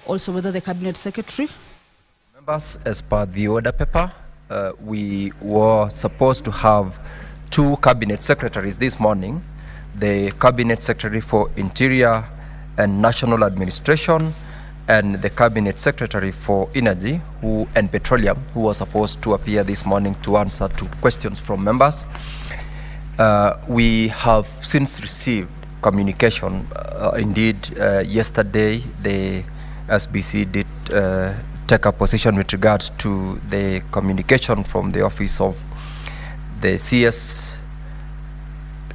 also whether the cabinet secretary. Members, as per the order paper, we were supposed to have 2 cabinet secretaries this morning, the cabinet secretary for Interior and National Administration and the cabinet secretary for Energy and Petroleum, who was supposed to appear this morning to answer to questions from members. We have since received communication. Indeed, yesterday the SBC did take a position with regards to the communication from the office of the CS,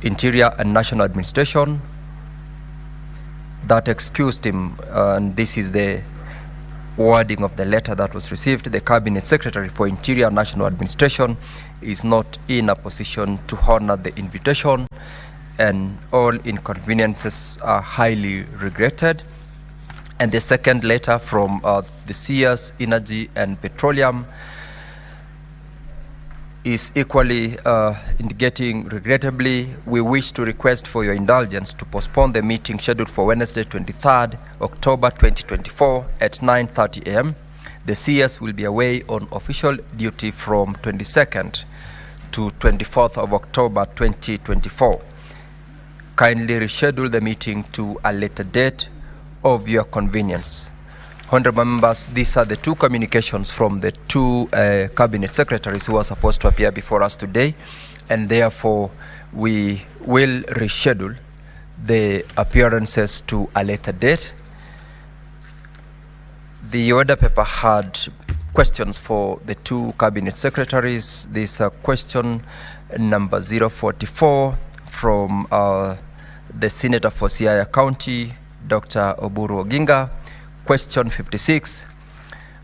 Interior and National Administration, that excused him, and this is the wording of the letter that was received. The Cabinet Secretary for Interior and National Administration is not in a position to honor the invitation, and all inconveniences are highly regretted. And the second letter from the CS, Energy and Petroleum is equally indicating, regrettably, we wish to request for your indulgence to postpone the meeting scheduled for Wednesday, 23rd October 2024 at 9:30 a.m. The CS will be away on official duty from 22nd to 24th of October 2024. Kindly reschedule the meeting to a later date of your convenience. Honorable members, these are the 2 communications from the 2 cabinet secretaries who are supposed to appear before us today, and therefore we will reschedule the appearances to a later date. The order paper had questions for the 2 cabinet secretaries. This question number 044 from the Senator for Siaya County, Dr. Oburu Oginga. Question 56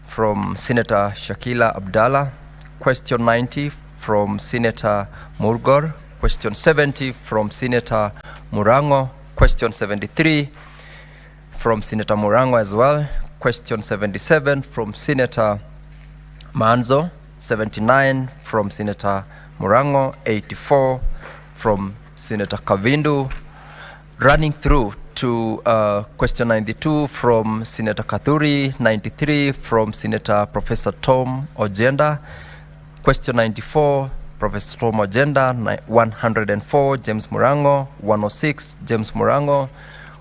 from Senator Shakila Abdallah. Question 90 from Senator Murgor. Question 70 from Senator Murango. Question 73 from Senator Murango as well. Question 77 from Senator Manzo. 79 from Senator Murango. 84 from Senator Kavindu. Running through to question 92 from Senator Kathuri, 93 from Senator Professor Tom Ojenda, question 94, Professor Tom Ojenda, 104, James Murango, 106, James Murango,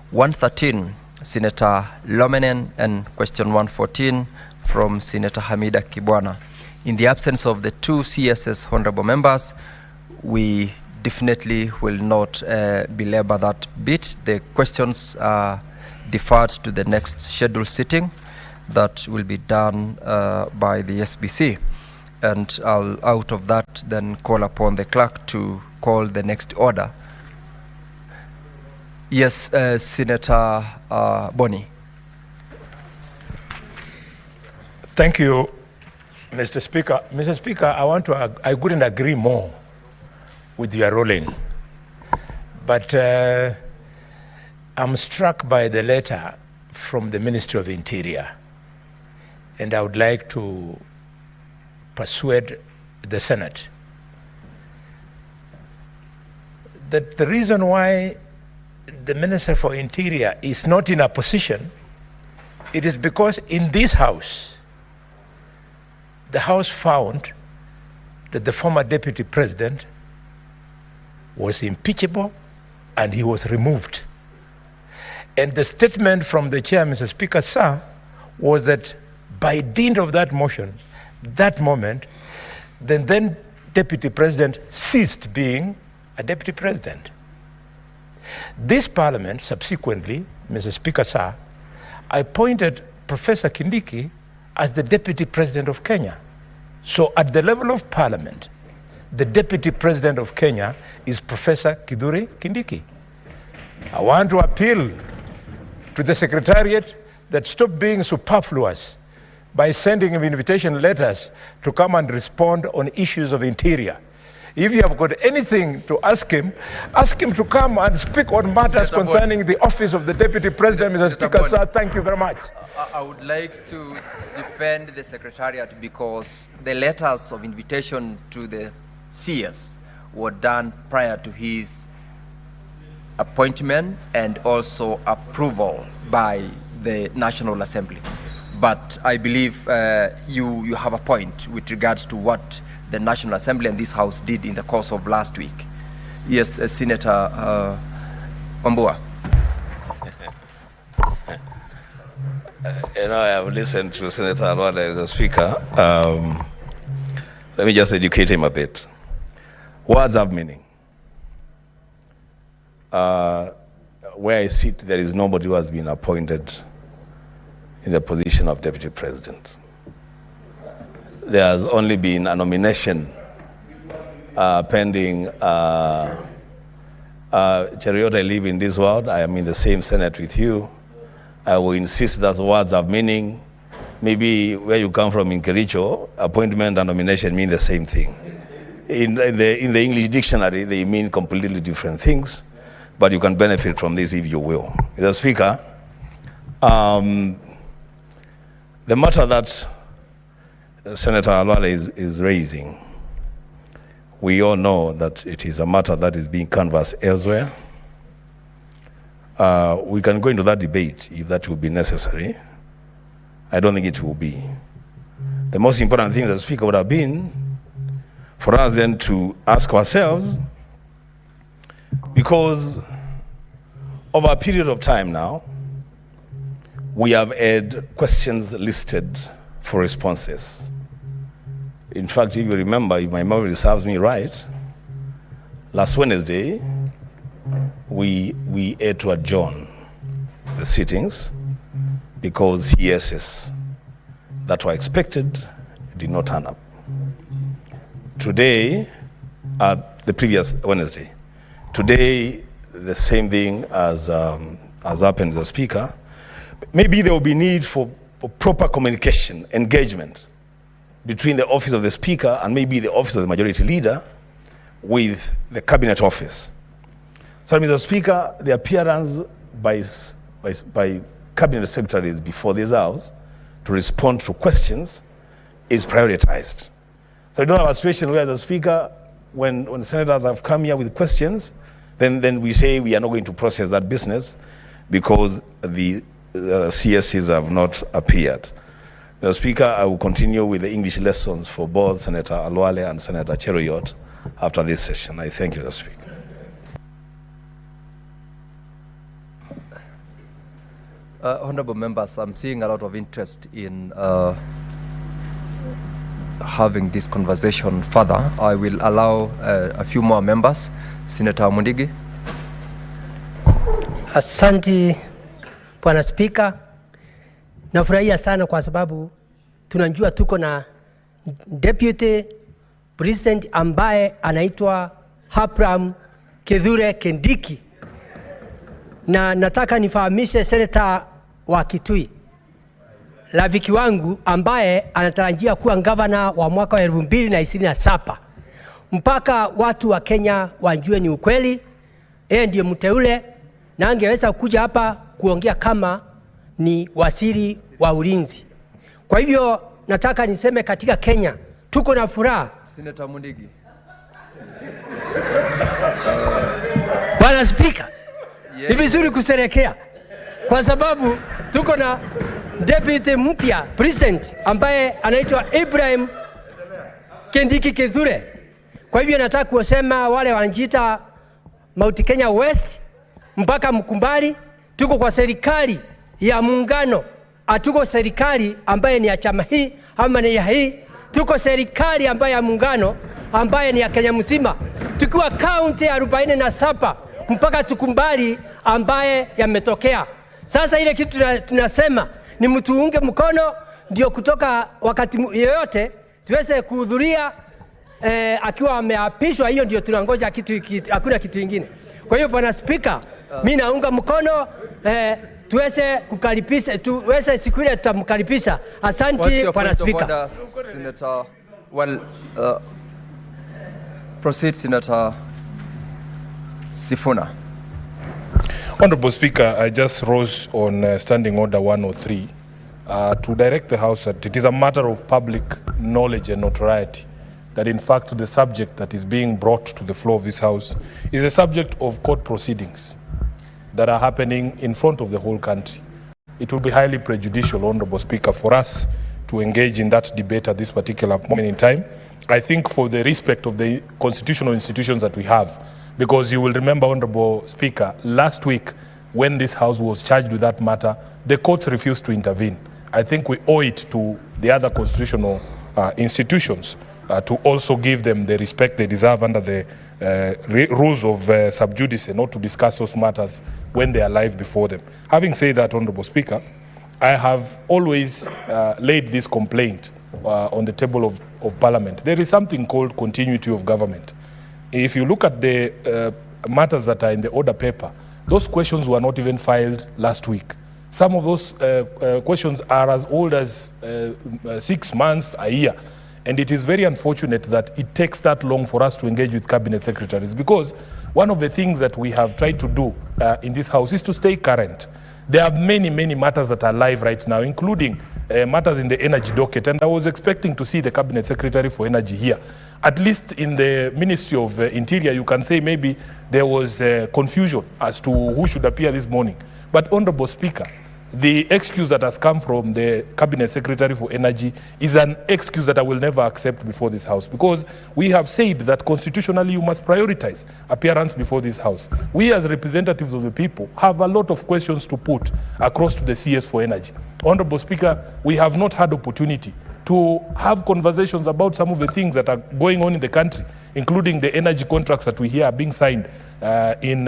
113, Senator Lomenen, and question 114 from Senator Hamida Kibwana. In the absence of the 2 CSS honorable members, we definitely will not belabor that bit. The questions are deferred to the next scheduled sitting that will be done by the SBC. And I'll, out of that, then call upon the clerk to call the next order. Yes, Senator Boni. Thank you, Mr. Speaker. Mr. Speaker, I couldn't agree more with your ruling, but I'm struck by the letter from the Ministry of Interior, and I would like to persuade the Senate that the reason why the Minister for Interior is not in a position, it is because in this House, the House found that the former Deputy President was impeachable and he was removed. And the statement from the chair, Mr. Speaker, sir, was that by dint of that motion, that moment, then Deputy President ceased being a Deputy President. This Parliament subsequently, Mr. Speaker, sir, appointed Professor Kindiki as the Deputy President of Kenya. So at the level of Parliament, the Deputy President of Kenya is Professor Kithure Kindiki. I want to appeal to the Secretariat that stop being superfluous by sending him invitation letters to come and respond on issues of interior. If you have got anything to ask him to come and speak on matters concerning the office of the Deputy President, Mr. Speaker, sir. Thank you very much. I would like to defend the Secretariat because the letters of invitation to the CS were done prior to his appointment and also approval by the National Assembly. But I believe you have a point with regards to what the National Assembly and this House did in the course of last week. Yes, Senator Wambua. You know, I have listened to Senator Alwale as a speaker. Let me just educate him a bit. Words have meaning. Where I sit, there is nobody who has been appointed in the position of Deputy President. There has only been a nomination pending. Chariot, I live in this world. I am in the same Senate with you. I will insist that words have meaning. Maybe where you come from in Kericho, appointment and nomination mean the same thing. In the English dictionary, they mean completely different things, but you can benefit from this if you will. Mr. Speaker, the matter that Senator Alwale is raising, we all know that it is a matter that is being canvassed elsewhere. We can go into that debate if that will be necessary. I don't think it will be. The most important thing, the Speaker, would have been for us then to ask ourselves, because over a period of time now, we have had questions listed for responses. In fact, if you remember, if my memory serves me right, last Wednesday, we had to adjourn the sittings because CSs that were expected did not turn up. Today, the previous Wednesday, today the same thing as happened to the Speaker. Maybe there will be need for proper communication, engagement between the office of the Speaker and maybe the office of the Majority Leader with the Cabinet Office. So, Mr. Speaker, the appearance by Cabinet Secretaries before this House to respond to questions is prioritized. So we don't have a situation where the Speaker, when senators have come here with questions, then we say we are not going to process that business because the CSCs have not appeared. Mr. Speaker, I will continue with the English lessons for both Senator Alwale and Senator Cheruiyot after this session. I thank you, Mr. Speaker. Honorable members, I'm seeing a lot of interest in having this conversation further. I will allow a few more members. Senator Mundigi. Asante Bwana Spika, nafurahia sana kwa sababu tunajua tuko na Deputy President ambaye anaitwa Abraham Kithure Kindiki, na nataka nifahamishe Senator wa Kitui, rafiki wangu ambaye anatarajia kuwa gavana wa mwaka wa 2027. Mpaka watu wa Kenya wajue ni ukweli, yeye ndiye mteule na angeweza kuja hapa kuongea kama ni waziri wa ulinzi. Kwa hivyo nataka niseme katika Kenya tuko na furaha. Senator Mundigi. Bwana Speaker, ni vizuri kusherehekea kwa sababu tuko na Deputy mpya President ambaye anaitwa Abraham Kindiki Kithure. Kwa hivyo nataka kusema wale wanajiita Mount Kenya West mpaka Mkumbali, tuko kwa serikali ya muungano, atuko serikali ambaye ni ya chama hii ama ni ya hii, tuko serikali ambaye ya muungano ambaye ni ya Kenya mzima, tukiwa kaunti 47 mpaka Tukumbali ambaye yametokea. Sasa ile kitu tunasema ni mtuunge mkono, ndio kutoka wakati yoyote tuweze kuhudhuria akiwa ameapishwa. Hiyo ndio tunangoja, hakuna kitu kingine. Kwa hiyo Bwana Speaker, mimi naunga mkono tuweze kukaribisha, tuweze siku ile tutamkaribisha. Asante Bwana Speaker. Senator, well, proceed Senator Sifuna. Honorable Speaker, I just rose on Standing Order 103 to direct the House that it is a matter of public knowledge and notoriety that in fact the subject that is being brought to the floor of this House is a subject of court proceedings that are happening in front of the whole country. it will be highly prejudicial, Honorable Speaker, for us to engage in that debate at this particular moment in time. I think for the respect of the constitutional institutions that we have, because you will remember, Honorable Speaker, last week when this House was charged with that matter, the courts refused to intervene. I think we owe it to the other constitutional institutions to also give them the respect they deserve under the rules of sub judice, not to discuss those matters when they are live before them. Having said that, Honorable Speaker, I have always laid this complaint on the table of Parliament. There is something called continuity of government. If you look at the matters that are in the order paper, those questions were not even filed last week. Some of those questions are as old as 6 months, a year. And it is very unfortunate that it takes that long for us to engage with cabinet secretaries, because one of the things that we have tried to do in this House is to stay current. There are many, many matters that are live right now, including matters in the energy docket. And I was expecting to see the Cabinet Secretary for Energy here. At least in the Ministry of Interior, you can say maybe there was confusion as to who should appear this morning. But, Honorable Speaker, the excuse that has come from the Cabinet Secretary for Energy is an excuse that I will never accept before this House, because we have said that constitutionally you must prioritize appearance before this House. We as representatives of the people have a lot of questions to put across to the CS for Energy. Honorable Speaker, we have not had opportunity to have conversations about some of the things that are going on in the country, including the energy contracts that we hear are being signed in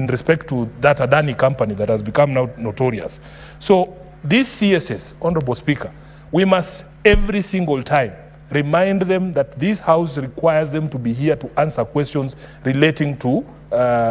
respect to that Adani company that has become now notorious. So these CSS, Honorable Speaker, we must every single time remind them that this House requires them to be here to answer questions relating to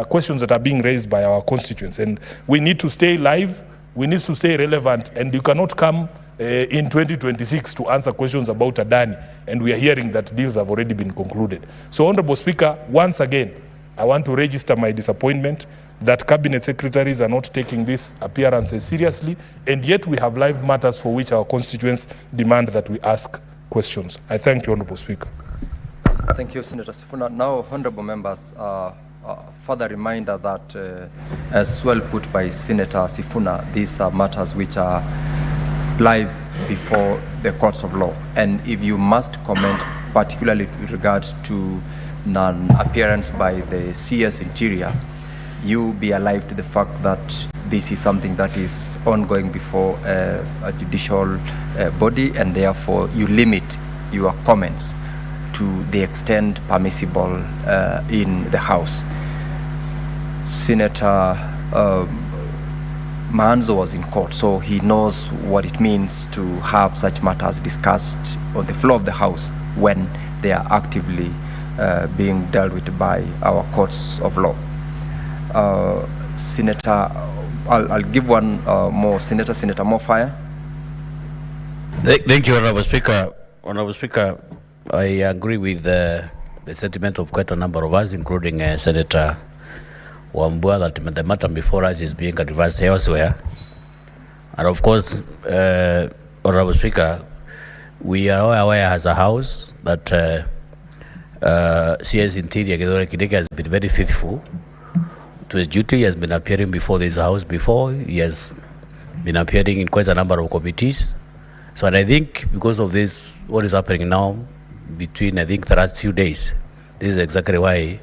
questions that are being raised by our constituents. And we need to stay live, we need to stay relevant, and you cannot come in 2026 to answer questions about Adani, and we are hearing that deals have already been concluded. So, Honorable Speaker, once again, I want to register my disappointment that cabinet secretaries are not taking these appearances seriously, and yet we have live matters for which our constituents demand that we ask questions. I thank you, Honorable Speaker. Thank you, Senator Sifuna. Now, honorable members, further reminder that, as well put by Senator Sifuna, these are matters which are live before the courts of law. And if you must comment, particularly with regard to non-appearance by the CS Interior, you be alive to the fact that this is something that is ongoing before a judicial body, and therefore you limit your comments to the extent permissible in the House. Senator Manzo was in court, so he knows what it means to have such matters discussed on the floor of the House when they are actively being dealt with by our courts of law. Senator, I'll give one more. Senator Mofire. Thank you, Honorable Speaker. Honorable Speaker, I agree with the sentiment of quite a number of us, including Senator Wambua, that the matter before us is being advanced elsewhere. And of course, Honorable Speaker, we are all aware as a House that CS Interior Githore Kindiki has been very faithful to his duty. He has been appearing before this House before. He has been appearing in quite a number of committees. So, and I think because of this, what is happening now between, I think, the last few days, this is exactly why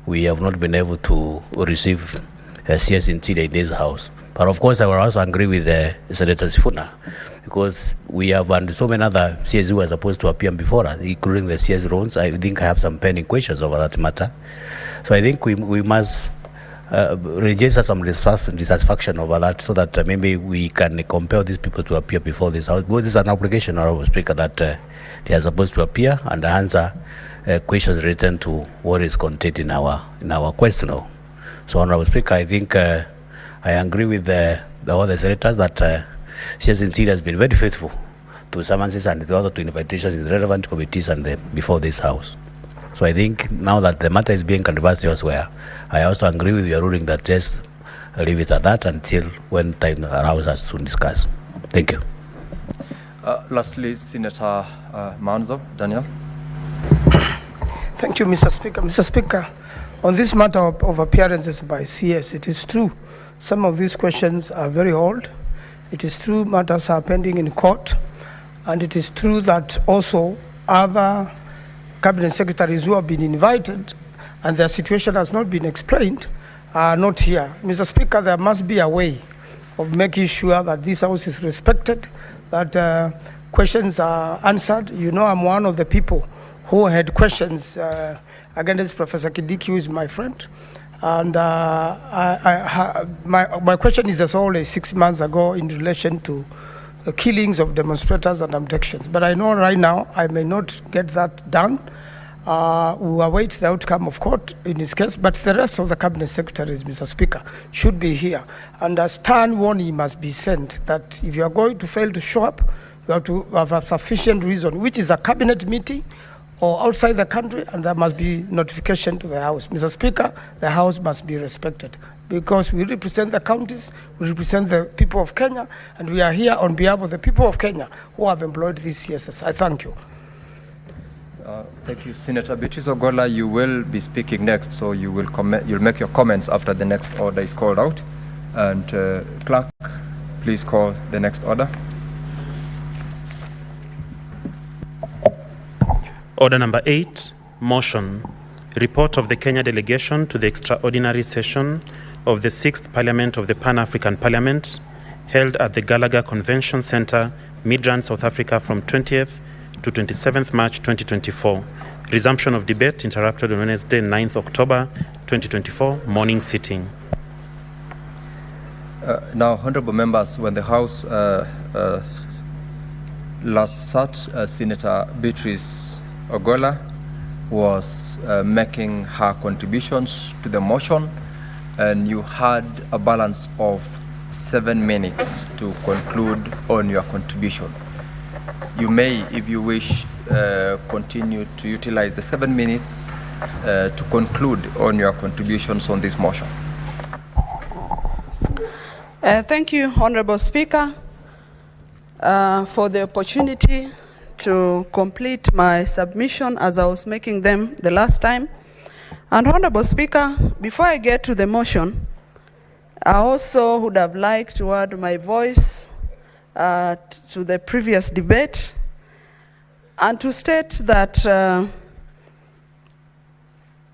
we have not been able to receive CS Interior in this House. But of course, I will also agree with Senator Sifuna, because we have so many other CS who are supposed to appear before us, including the CS Rones. I think I have some pending questions over that matter. So I think we must register some dissatisfaction over that, so that maybe we can compel these people to appear before this House. But this is an obligation, Honorable Speaker, that they are supposed to appear and answer questions related to what is contained in our question. So, Honorable Speaker, I think I agree with the other senators that CS Interior has been very faithful to summonses and the other to invitations in relevant committees and before this House. So I think now that the matter is being controversial elsewhere, I also agree with your ruling that just leave it at that until when time allows us to discuss. Thank you. Lastly, Senator Manzo, Daniel. Thank you, Mr. Speaker. Mr. Speaker, on this matter of appearances by CS, it is true some of these questions are very old. It is true matters are pending in court, and it is true that also other cabinet secretaries who have been invited and their situation has not been explained are not here. Mr. Speaker, there must be a way of making sure that this House is respected, that questions are answered. You know, I'm one of the people who had questions against Professor Kindiki, who is my friend. And my question is as old as 6 months ago in relation to the killings of demonstrators and abductions. But I know right now I may not get that done. We await the outcome of court in this case, but the rest of the cabinet secretaries, Mr. Speaker, should be here. And a stern warning must be sent that if you are going to fail to show up, you have to have a sufficient reason, which is a cabinet meeting or outside the country, and there must be notification to the House. Mr. Speaker, the House must be respected because we represent the counties, we represent the people of Kenya, and we are here on behalf of the people of Kenya who have employed these CSS. I thank you. Thank you, Senator Beatrice Ogola. You will be speaking next, so you will you'll make your comments after the next order is called out. And clerk, please call the next order. Order number 8, motion. Report of the Kenya delegation to the extraordinary session of the 6th Parliament of the Pan-African Parliament held at the Gallagher Convention Centre, Midrand, South Africa from 20th to 27th March 2024. Resumption of debate interrupted on Wednesday, 9th October 2024, morning sitting. Now, honorable members, when the House last sat, Senator Beatrice Ogola was making her contributions to the motion, and you had a balance of 7 minutes to conclude on your contribution. You may, if you wish, continue to utilize the 7 minutes to conclude on your contributions on this motion. Thank you, Honorable Speaker, for the opportunity to complete my submission as I was making them the last time. And Honorable Speaker, before I get to the motion, I also would have liked to add my voice to the previous debate and to state that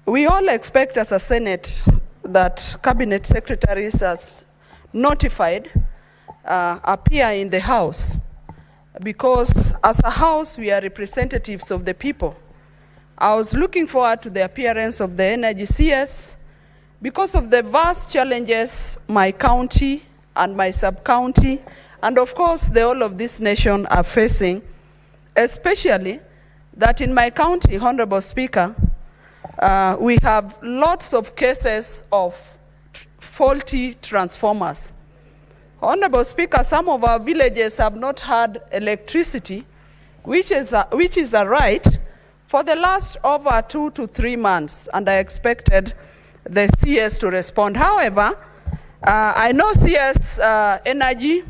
we all expect as a Senate that cabinet secretaries as notified appear in the House, because as a House we are representatives of the people. I was looking forward to the appearance of the Energy CS because of the vast challenges my county and my sub-county and of course the whole of this nation are facing, especially that in my county, Honorable Speaker, we have lots of cases of faulty transformers. Honorable Speaker, some of our villages have not had electricity, which is a right, for the last over 2 to 3 months, and I expected the CS to respond. However, I know CS Energy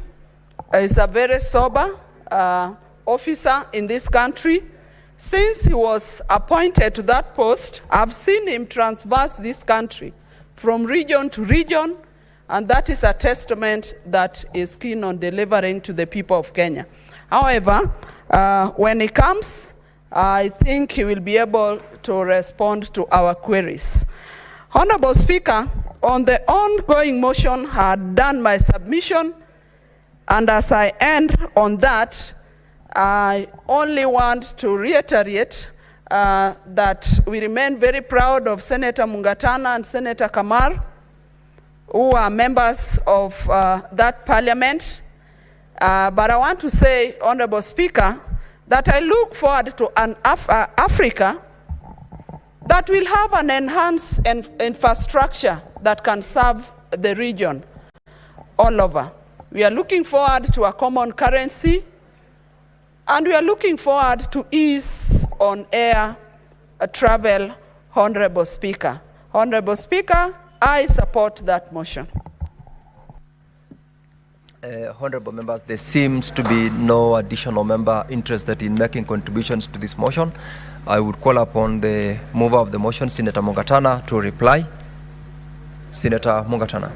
is a very sober officer in this country. Since he was appointed to that post, I've seen him traverse this country from region to region, and that is a testament that is keen on delivering to the people of Kenya. However, when he comes, I think he will be able to respond to our queries. Honorable Speaker, on the ongoing motion, I had done my submission, and as I end on that, I only want to reiterate that we remain very proud of Senator Mungatana and Senator Kamar, who are members of that parliament. But I want to say, Honorable Speaker, that I look forward to an Africa that will have an enhanced infrastructure that can serve the region all over. We are looking forward to a common currency, and we are looking forward to ease on air travel, Honorable Speaker. Honorable Speaker, I support that motion. Honorable members, there seems to be no additional member interested in making contributions to this motion. I would call upon the mover of the motion, Senator Mungatana, to reply. Senator Mungatana.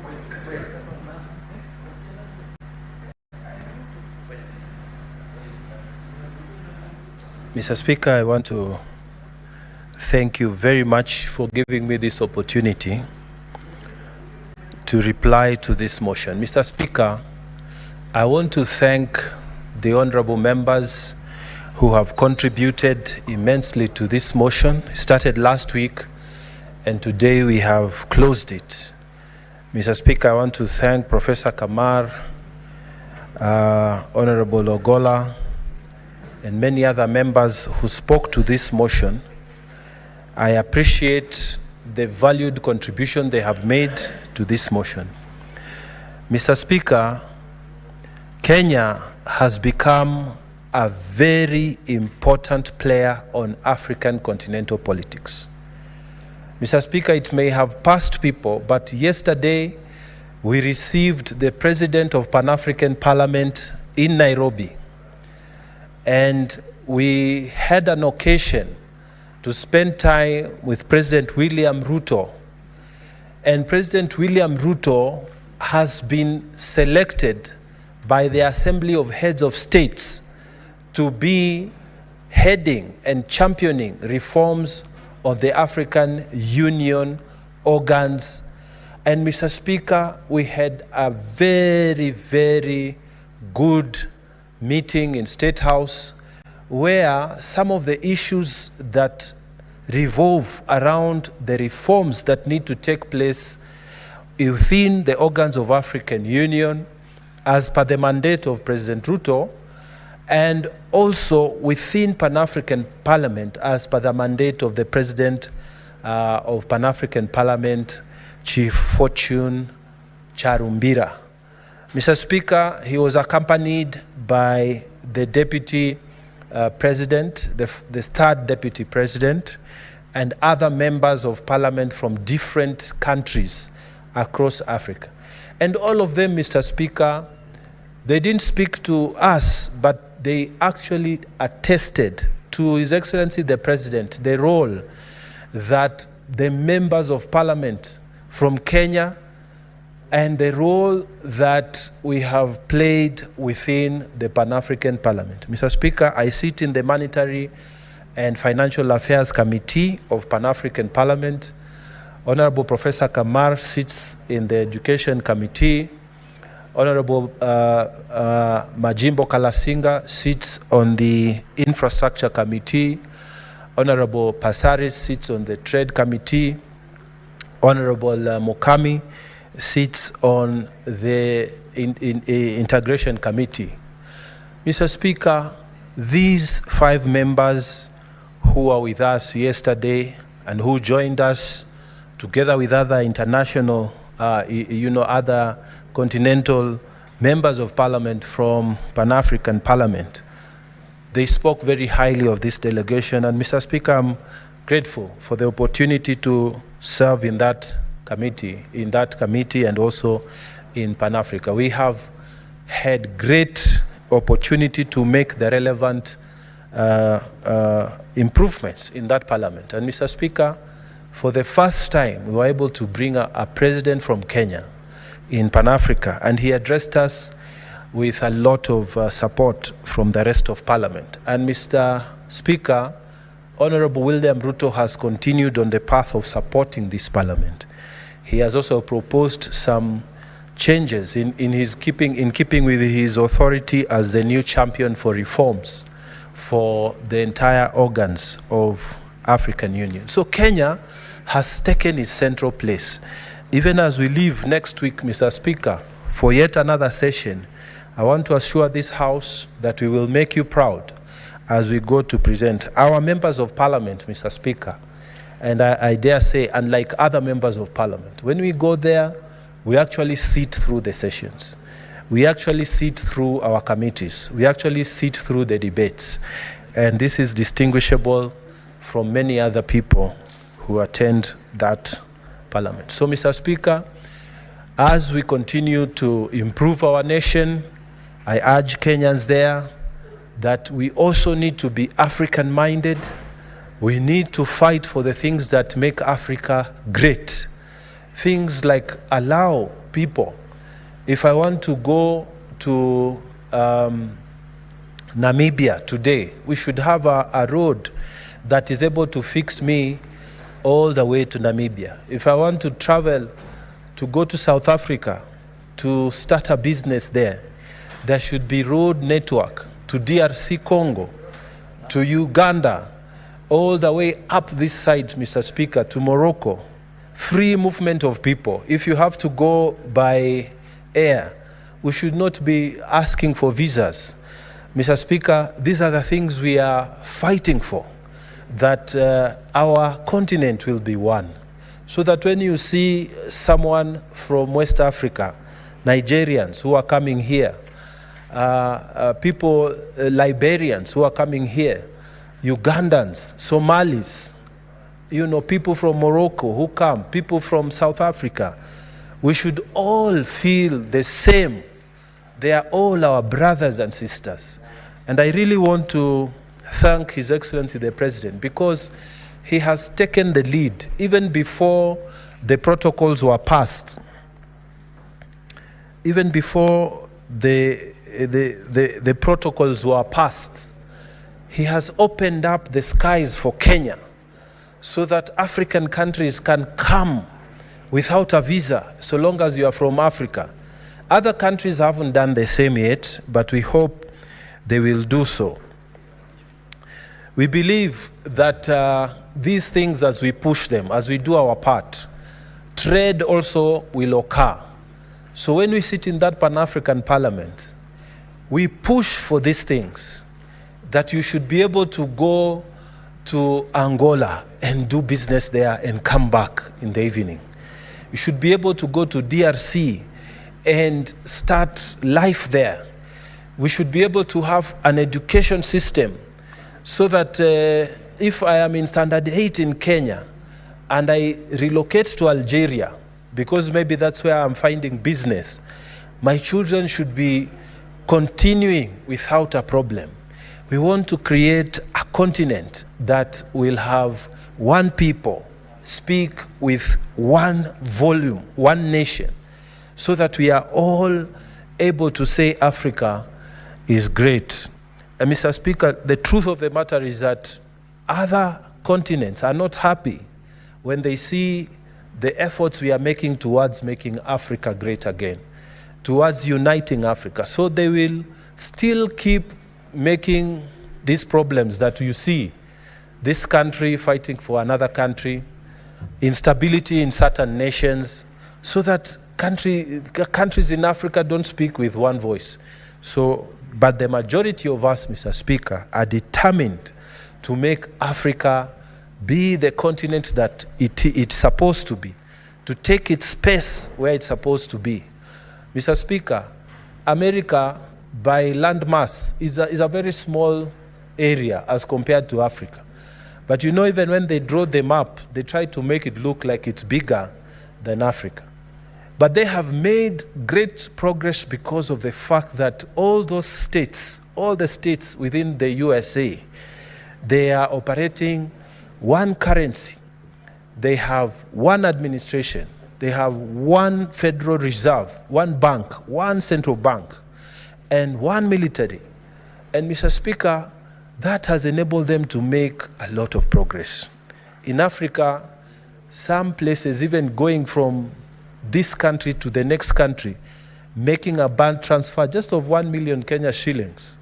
Mr. Speaker, I want to thank you very much for giving me this opportunity to reply to this motion. Mr. Speaker, I want to thank the honorable members who have contributed immensely to this motion. It started last week, and today we have closed it. Mr. Speaker, I want to thank Professor Kamar, Honorable Ogola, and many other members who spoke to this motion. I appreciate the valued contribution they have made to this motion. Mr. Speaker, Kenya has become a very important player on African continental politics. Mr. Speaker, it may have passed people, but yesterday we received the President of Pan-African Parliament in Nairobi, and we had an occasion to spend time with President William Ruto. And President William Ruto has been selected by the Assembly of Heads of States to be heading and championing reforms of the African Union organs. And Mr. Speaker, we had a very, very good meeting in State House where some of the issues that revolve around the reforms that need to take place within the organs of African Union as per the mandate of President Ruto, and also within Pan-African Parliament as per the mandate of the President of Pan-African Parliament, Chief Fortune Charumbira. Mr. Speaker, he was accompanied by the Deputy President, the third Deputy President, and other members of Parliament from different countries across Africa. And all of them, Mr. Speaker, they didn't speak to us, but they actually attested to His Excellency the President the role that the members of Parliament from Kenya and the role that we have played within the Pan-African Parliament. Mr. Speaker, I sit in the Monetary and Financial Affairs Committee of Pan-African Parliament. Honorable Professor Kamar sits in the Education Committee. Honorable Majimbo Kalasinga sits on the Infrastructure Committee. Honorable Pasaris sits on the Trade Committee. Honorable Mokami sits on the Integration Committee. Mr. Speaker, these 5 members who were with us yesterday and who joined us together with other international, other continental members of Parliament from Pan-African Parliament, they spoke very highly of this delegation. And Mr. Speaker, I'm grateful for the opportunity to serve in that committee, and also in Pan-Africa. We have had great opportunity to make the relevant improvements in that parliament. And Mr. Speaker, for the first time, we were able to bring a president from Kenya in Pan-Africa, and he addressed us with a lot of support from the rest of Parliament. And Mr. Speaker, Honorable William Ruto has continued on the path of supporting this Parliament. He has also proposed some changes in keeping with his authority as the new champion for reforms for the entire organs of African Union. So Kenya has taken its central place. Even as we leave next week, Mr. Speaker, for yet another session, I want to assure this House that we will make you proud as we go to present our members of Parliament, Mr. Speaker. And I dare say, unlike other members of Parliament, when we go there, we actually sit through the sessions. We actually sit through our committees. We actually sit through the debates. And this is distinguishable from many other people who attend that Parliament. So, Mr. Speaker, as we continue to improve our nation, I urge Kenyans there that we also need to be African-minded. We need to fight for the things that make Africa great. Things like allow people, if I want to go to Namibia today, we should have a road that is able to fix me all the way to Namibia. If I want to travel to go to South Africa to start a business there, there should be road network to DRC Congo, to Uganda, all the way up this side, Mr. Speaker, to Morocco. Free movement of people. If you have to go by air, we should not be asking for visas. Mr. Speaker, these are the things we are fighting for, that our continent will be one. So that when you see someone from West Africa, Nigerians who are coming here, people, Liberians who are coming here, Ugandans, Somalis, people from Morocco who come, people from South Africa, we should all feel the same. They are all our brothers and sisters. And I really want to thank His Excellency the President, because he has taken the lead even before the protocols were passed. Even before the protocols were passed, he has opened up the skies for Kenya so that African countries can come without a visa, so long as you are from Africa. Other countries haven't done the same yet, but we hope they will do so. We believe that these things, as we push them, as we do our part, trade also will occur. So when we sit in that Pan-African Parliament, we push for these things, that you should be able to go to Angola and do business there and come back in the evening. You should be able to go to DRC and start life there. We should be able to have an education system so that if I am in standard 8 in Kenya and I relocate to Algeria, because maybe that's where I'm finding business, my children should be continuing without a problem. We want to create a continent that will have one people, speak with one volume, one nation, so that we are all able to say Africa is great. And Mr. Speaker, the truth of the matter is that other continents are not happy when they see the efforts we are making towards making Africa great again, towards uniting Africa. So they will still keep making these problems that you see, this country fighting for another country, instability in certain nations, so that countries in Africa don't speak with one voice. So, but the majority of us, Mr. Speaker, are determined to make Africa be the continent that it's supposed to be, to take its space where it's supposed to be. Mr. Speaker, America, by landmass, is a very small area as compared to Africa. But even when they draw the map, they try to make it look like it's bigger than Africa. But they have made great progress because of the fact that all those states, all the states within the USA, they are operating one currency. They have one administration. They have one Federal Reserve, one bank, one central bank, and one military. And Mr. Speaker, that has enabled them to make a lot of progress. In Africa, some places even going from this country to the next country, making a bank transfer just of 1 million Kenya shillings,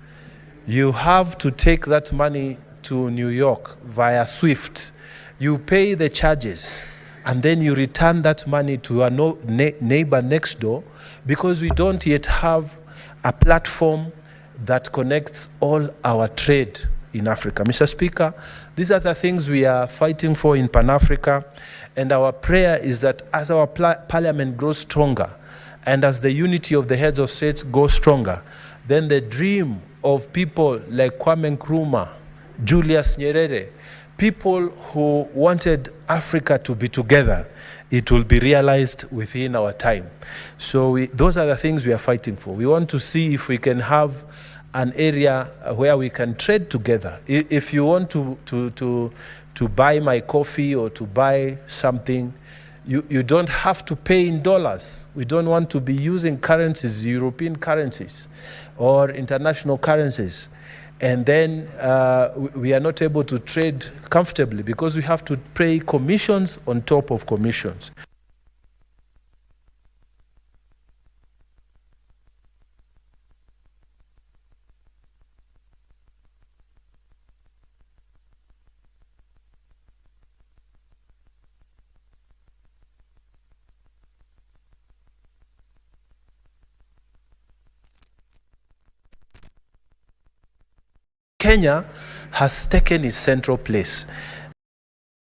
you have to take that money to New York via SWIFT. You pay the charges, and then you return that money to a neighbor next door, because we don't yet have a platform that connects all our trade in Africa. Mr. Speaker, these are the things we are fighting for in Pan-Africa, and our prayer is that as our parliament grows stronger, and as the unity of the heads of states goes stronger, then the dream of people like Kwame Nkrumah, Julius Nyerere, people who wanted Africa to be together, it will be realized within our time. So those are the things we are fighting for. We want to see if we can have an area where we can trade together. If you want to buy my coffee or to buy something, You don't have to pay in dollars. We don't want to be using currencies, European currencies or international currencies. And then we are not able to trade comfortably because we have to pay commissions on top of commissions. Kenya has taken its central place.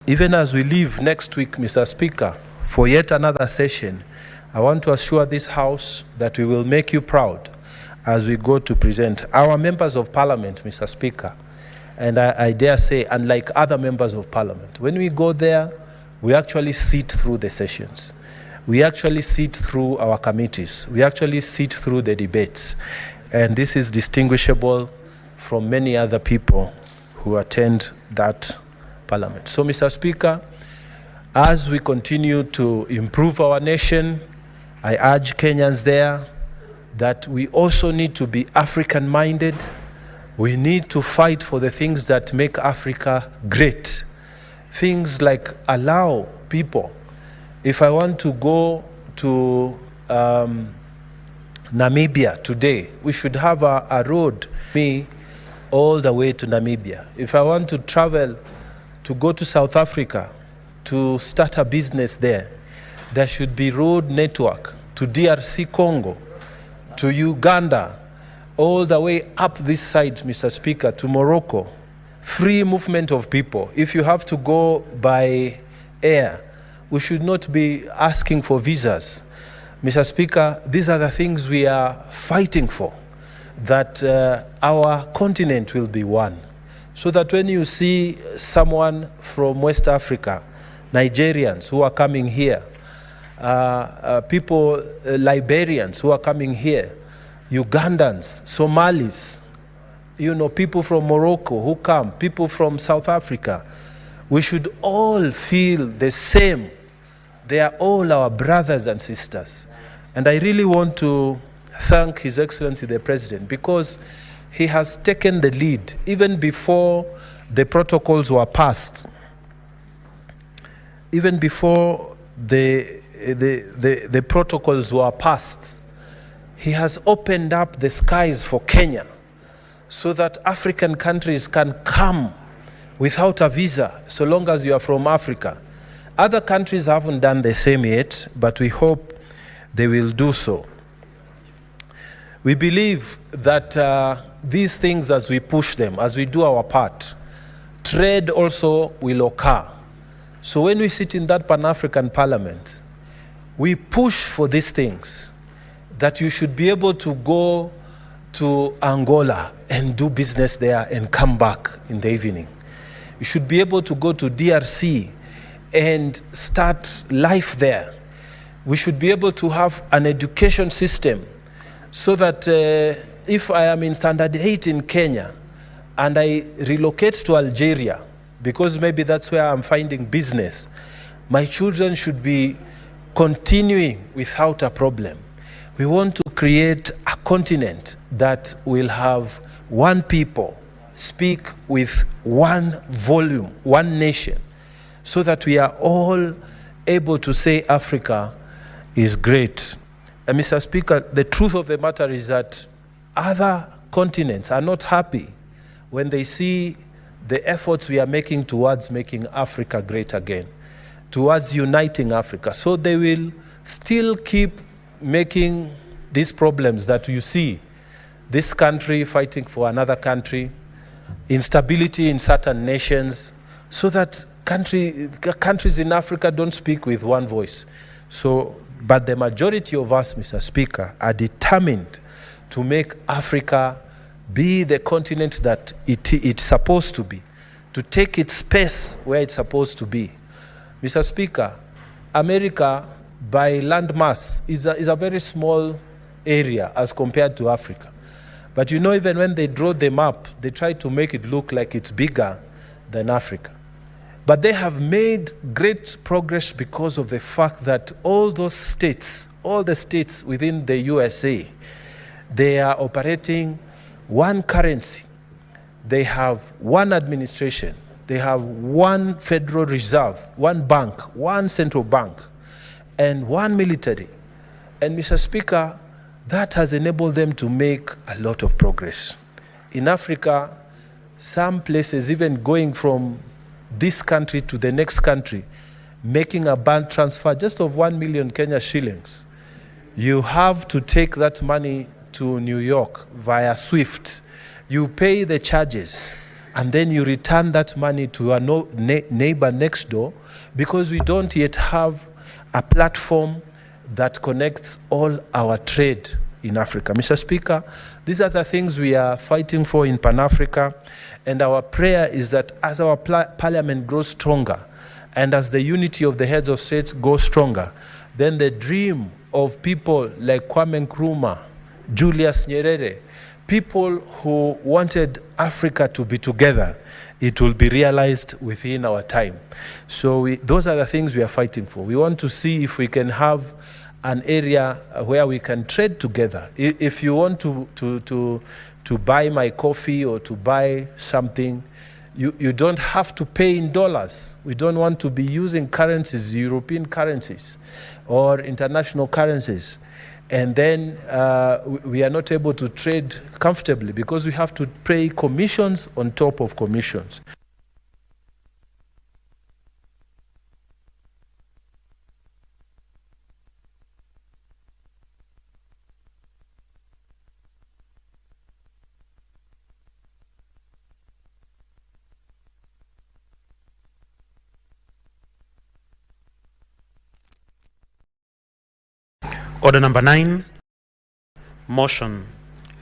Even as we leave next week, Mr. Speaker, for yet another session, I want to assure this House that we will make you proud as we go to present our members of Parliament, Mr. Speaker. And I dare say, unlike other members of Parliament, when we go there, we actually sit through the sessions. We actually sit through our committees. We actually sit through the debates. And this is distinguishable from many other people who attend that parliament. So, Mr. Speaker, as we continue to improve our nation, I urge Kenyans there that we also need to be African-minded. We need to fight for the things that make Africa great. Things like allow people, if I want to go to Namibia today, we should have a road all the way to Namibia. If I want to travel to go to South Africa to start a business there, there should be road network to DRC Congo, to Uganda, all the way up this side, Mr. Speaker, to Morocco. Free movement of people. If you have to go by air, we should not be asking for visas. Mr. Speaker, these are the things we are fighting for, that our continent will be one. So that when you see someone from West Africa, Nigerians who are coming here, people, Liberians who are coming here, Ugandans, Somalis, you know, people from Morocco who come, people from South Africa, we should all feel the same. They are all our brothers and sisters. And I really want to thank His Excellency the President, because he has taken the lead even before the protocols were passed. Even before the protocols were passed, he has opened up the skies for Kenya so that African countries can come without a visa so long as you are from Africa. Other countries haven't done the same yet, but we hope they will do so. We believe that these things, as we push them, as we do our part, trade also will occur. So when we sit in that Pan-African Parliament, we push for these things, that you should be able to go to Angola and do business there and come back in the evening. You should be able to go to DRC and start life there. We should be able to have an education system so that if I am in standard 8 in Kenya and I relocate to Algeria, because maybe that's where I'm finding business, my children should be continuing without a problem. We want to create a continent that will have one people, speak with one volume, one nation, so that we are all able to say Africa is great. And Mr. Speaker, the truth of the matter is that other continents are not happy when they see the efforts we are making towards making Africa great again, towards uniting Africa. So they will still keep making these problems that you see, this country fighting for another country, instability in certain nations, so that countries in Africa don't speak with one voice. So, but the majority of us, Mr. Speaker, are determined to make Africa be the continent that it's supposed to be, to take its space where it's supposed to be. Mr. Speaker, America, by landmass, is a very small area as compared to Africa. But you know, even when they draw the map, they try to make it look like it's bigger than Africa. But they have made great progress because of the fact that all those states, all the states within the USA, they are operating one currency. They have one administration. They have one Federal Reserve, one bank, one central bank, and one military. And Mr. Speaker, that has enabled them to make a lot of progress. In Africa, some places even going from this country to the next country, making a bank transfer just of 1 million Kenya shillings, you have to take that money to New York via SWIFT. You pay the charges, and then you return that money to your neighbor next door, because we don't yet have a platform that connects all our trade in Africa. Mr. Speaker, these are the things we are fighting for in Pan-Africa, and our prayer is that as our parliament grows stronger, and as the unity of the heads of states goes stronger, then the dream of people like Kwame Nkrumah, Julius Nyerere, people who wanted Africa to be together, it will be realized within our time. So those are the things we are fighting for. We want to see if we can have an area where we can trade together. If you want to buy my coffee or to buy something, you don't have to pay in dollars. We don't want to be using currencies, European currencies or international currencies. And then we are not able to trade comfortably because we have to pay commissions on top of commissions. Order number 9, motion,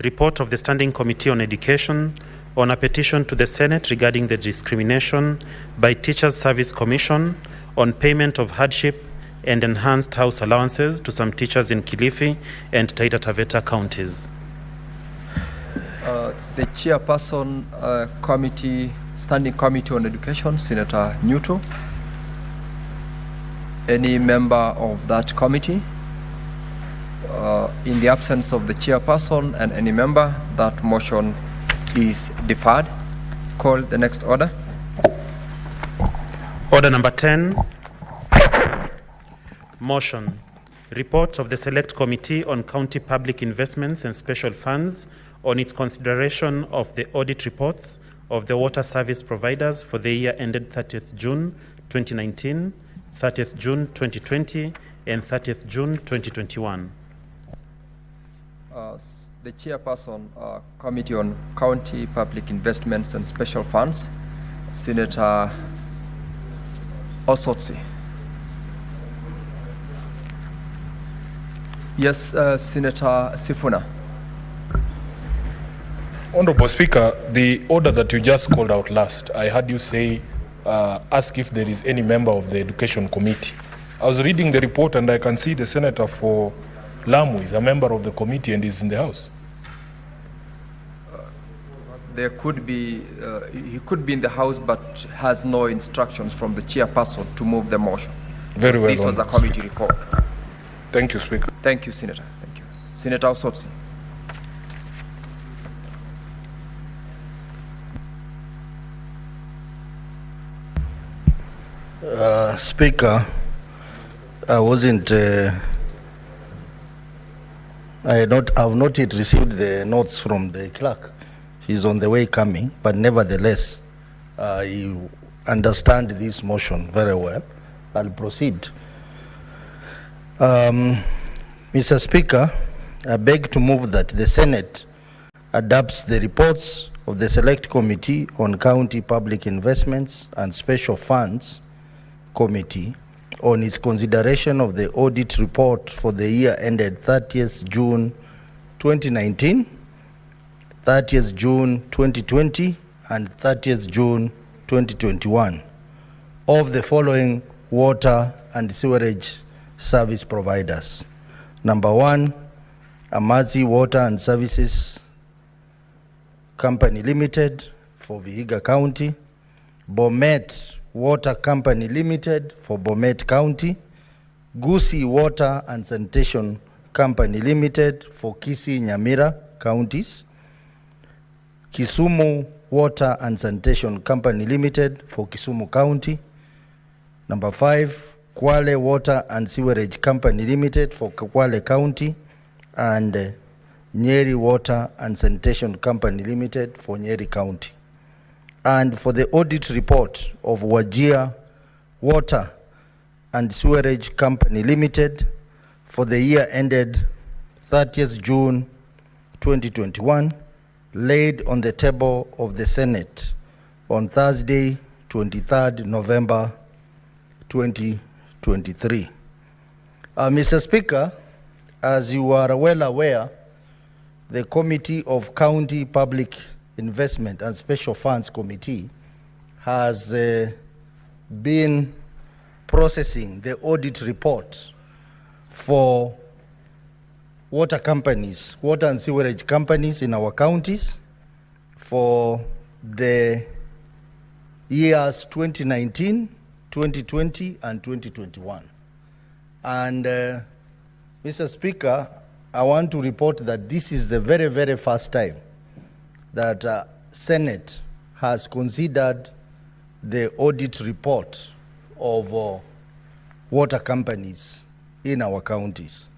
report of the Standing Committee on Education on a petition to the Senate regarding the discrimination by Teachers Service Commission on payment of hardship and enhanced house allowances to some teachers in Kilifi and Taita Taveta counties. The chairperson, Standing Committee on Education, Senator Newto. Any member of that committee? In the absence of the chairperson and any member, that motion is deferred. Call the next order. Order number 10, motion, report of the Select Committee on County Public Investments and Special Funds on its consideration of the audit reports of the water service providers for the year ended 30th June 2019, 30th June 2020, and 30th June 2021. The chairperson, Committee on County Public Investments and Special Funds, Senator Osotsi. Yes, Senator Sifuna. Honorable Speaker, the order that you just called out last, I heard you say, ask if there is any member of the Education Committee. I was reading the report and I can see the Senator for Lamu is a member of the committee and is in the House. There could be, he could be in the House but has no instructions from the chairperson to move the motion. Very well. This was a committee Speaker. report. Thank you, Speaker. Thank you, Senator. Thank you. Senator Osotsi. Speaker, I wasn't. I have not yet received the notes from the clerk. She's on the way coming, but nevertheless, I understand this motion very well. I'll proceed. Mr. Speaker, I beg to move that the Senate adopts the reports of the Select Committee on County Public Investments and Special Funds Committee on its consideration of the audit report for the year ended 30th June 2019, 30th June 2020, and 30th June 2021 of the following water and sewerage service providers. Number 1, Amazi Water and Services Company Limited for Vihiga County, Bomet Water Company Limited for Bomet County, Gusii Water and Sanitation Company Limited for Kisii, Nyamira counties, Kisumu Water and Sanitation Company Limited for Kisumu County. Number 5, Kwale Water and Sewerage Company Limited for Kwale County, and Nyeri Water and Sanitation Company Limited for Nyeri County. And for the audit report of Wajir Water and Sewerage Company Limited for the year ended 30th June 2021, laid on the table of the Senate on Thursday, 23rd November 2023. Mr. Speaker, as you are well aware, the Committee of County Public Investment and Special Funds Committee has been processing the audit report for water companies, water and sewerage companies in our counties for the years 2019, 2020, and 2021. And Mr. Speaker, I want to report that this is the very, very first time that Senate has considered the audit report of water companies in our counties.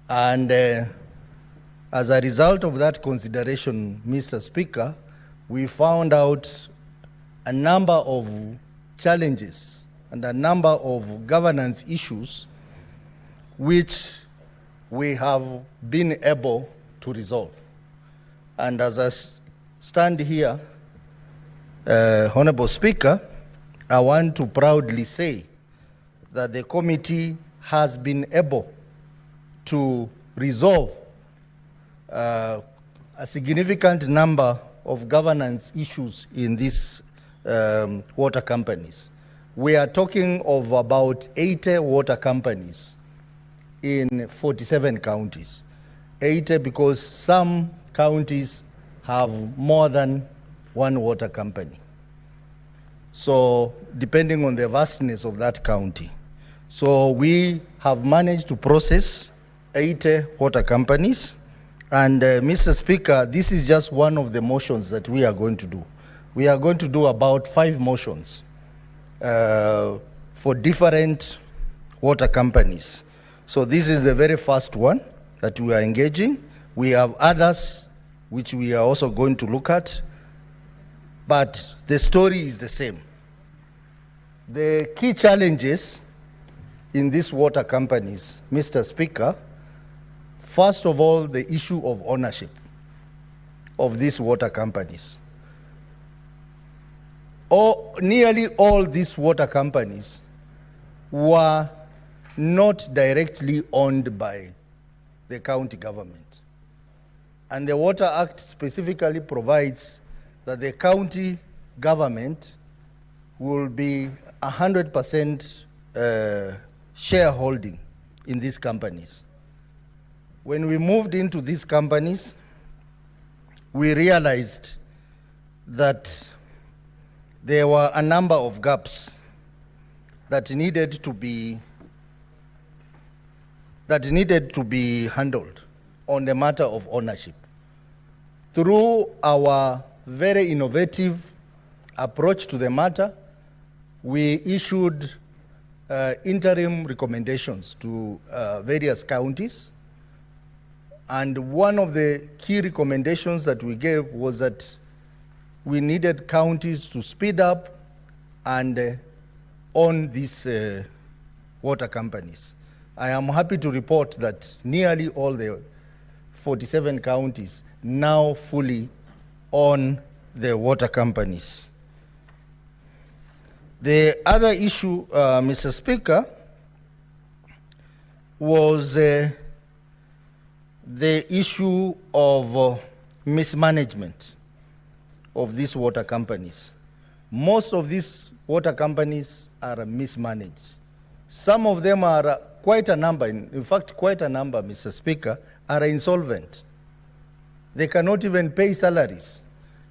And as a result of that consideration, Mr. Speaker, we found out a number of challenges and a number of governance issues which we have been able to resolve. And as I stand here, Honorable Speaker, I want to proudly say that the committee has been able to resolve a significant number of governance issues in these water companies. We are talking of about 80 water companies in 47 counties. 80 because some counties have more than one water company. So depending on the vastness of that county. So we have managed to process 80 water companies. And Mr. Speaker, this is just one of the motions that we are going to do. We are going to do about 5 motions for different water companies. So this is the very first one that we are engaging. We have others which we are also going to look at, but the story is the same. The key challenges in these water companies, Mr. Speaker, first of all, the issue of ownership of these water companies. Nearly all these water companies were not directly owned by the county government. And the Water Act specifically provides that the county government will be 100% shareholding in these companies. When we moved into these companies, we realized that there were a number of gaps that needed to be handled on the matter of ownership. Through our very innovative approach to the matter, we issued interim recommendations to various counties. And one of the key recommendations that we gave was that we needed counties to speed up and own these water companies. I am happy to report that nearly all the 47 counties now fully own the water companies. The other issue, Mr. Speaker, was the issue of mismanagement of these water companies. Most of these water companies are mismanaged. Some of them are quite a number, in fact, quite a number, Mr. Speaker, are insolvent. They cannot even pay salaries.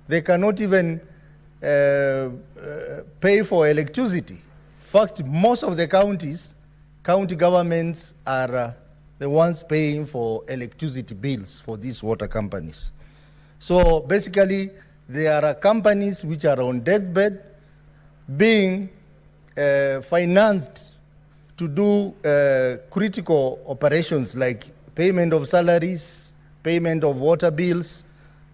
They cannot even pay for electricity. In fact, most of the counties, county governments are the ones paying for electricity bills for these water companies. So basically, there are companies which are on deathbed being financed to do critical operations like payment of salaries, payment of water bills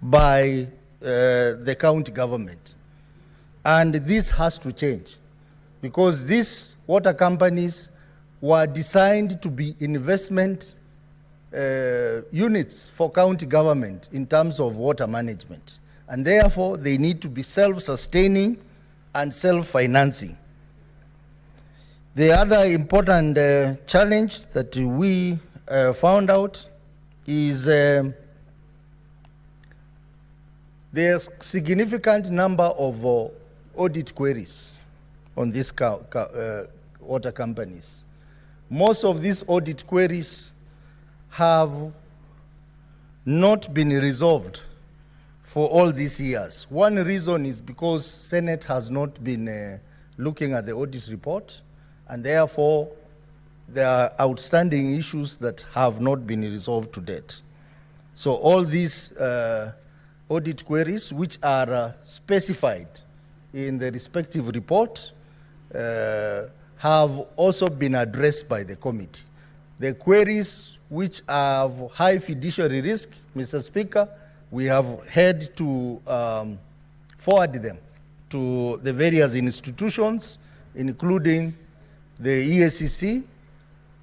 by the county government. And this has to change because these water companies were designed to be investment units for county government in terms of water management. And therefore, they need to be self-sustaining and self-financing. The other important challenge that we found out is there's a significant number of audit queries on these water companies. Most of these audit queries have not been resolved for all these years. One reason is because Senate has not been looking at the audit report, and therefore there are outstanding issues that have not been resolved to date. So all these audit queries, which are specified in the respective report, have also been addressed by the committee. The queries which have high fiduciary risk, Mr. Speaker, we have had to forward them to the various institutions, including the EACC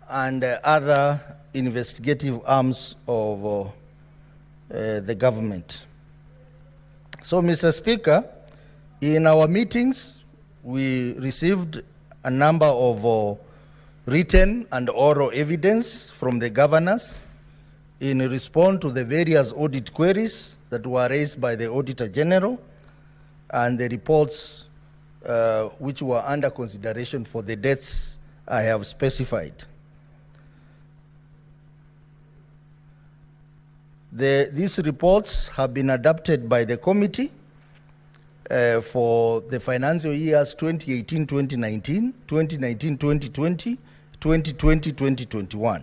and other investigative arms of the government. So, Mr. Speaker, in our meetings, we received a number of written and oral evidence from the governors in response to the various audit queries that were raised by the Auditor General and the reports which were under consideration for the dates I have specified. These reports have been adopted by the committee for the financial years 2018-2019, 2019-2020, 2020-2021.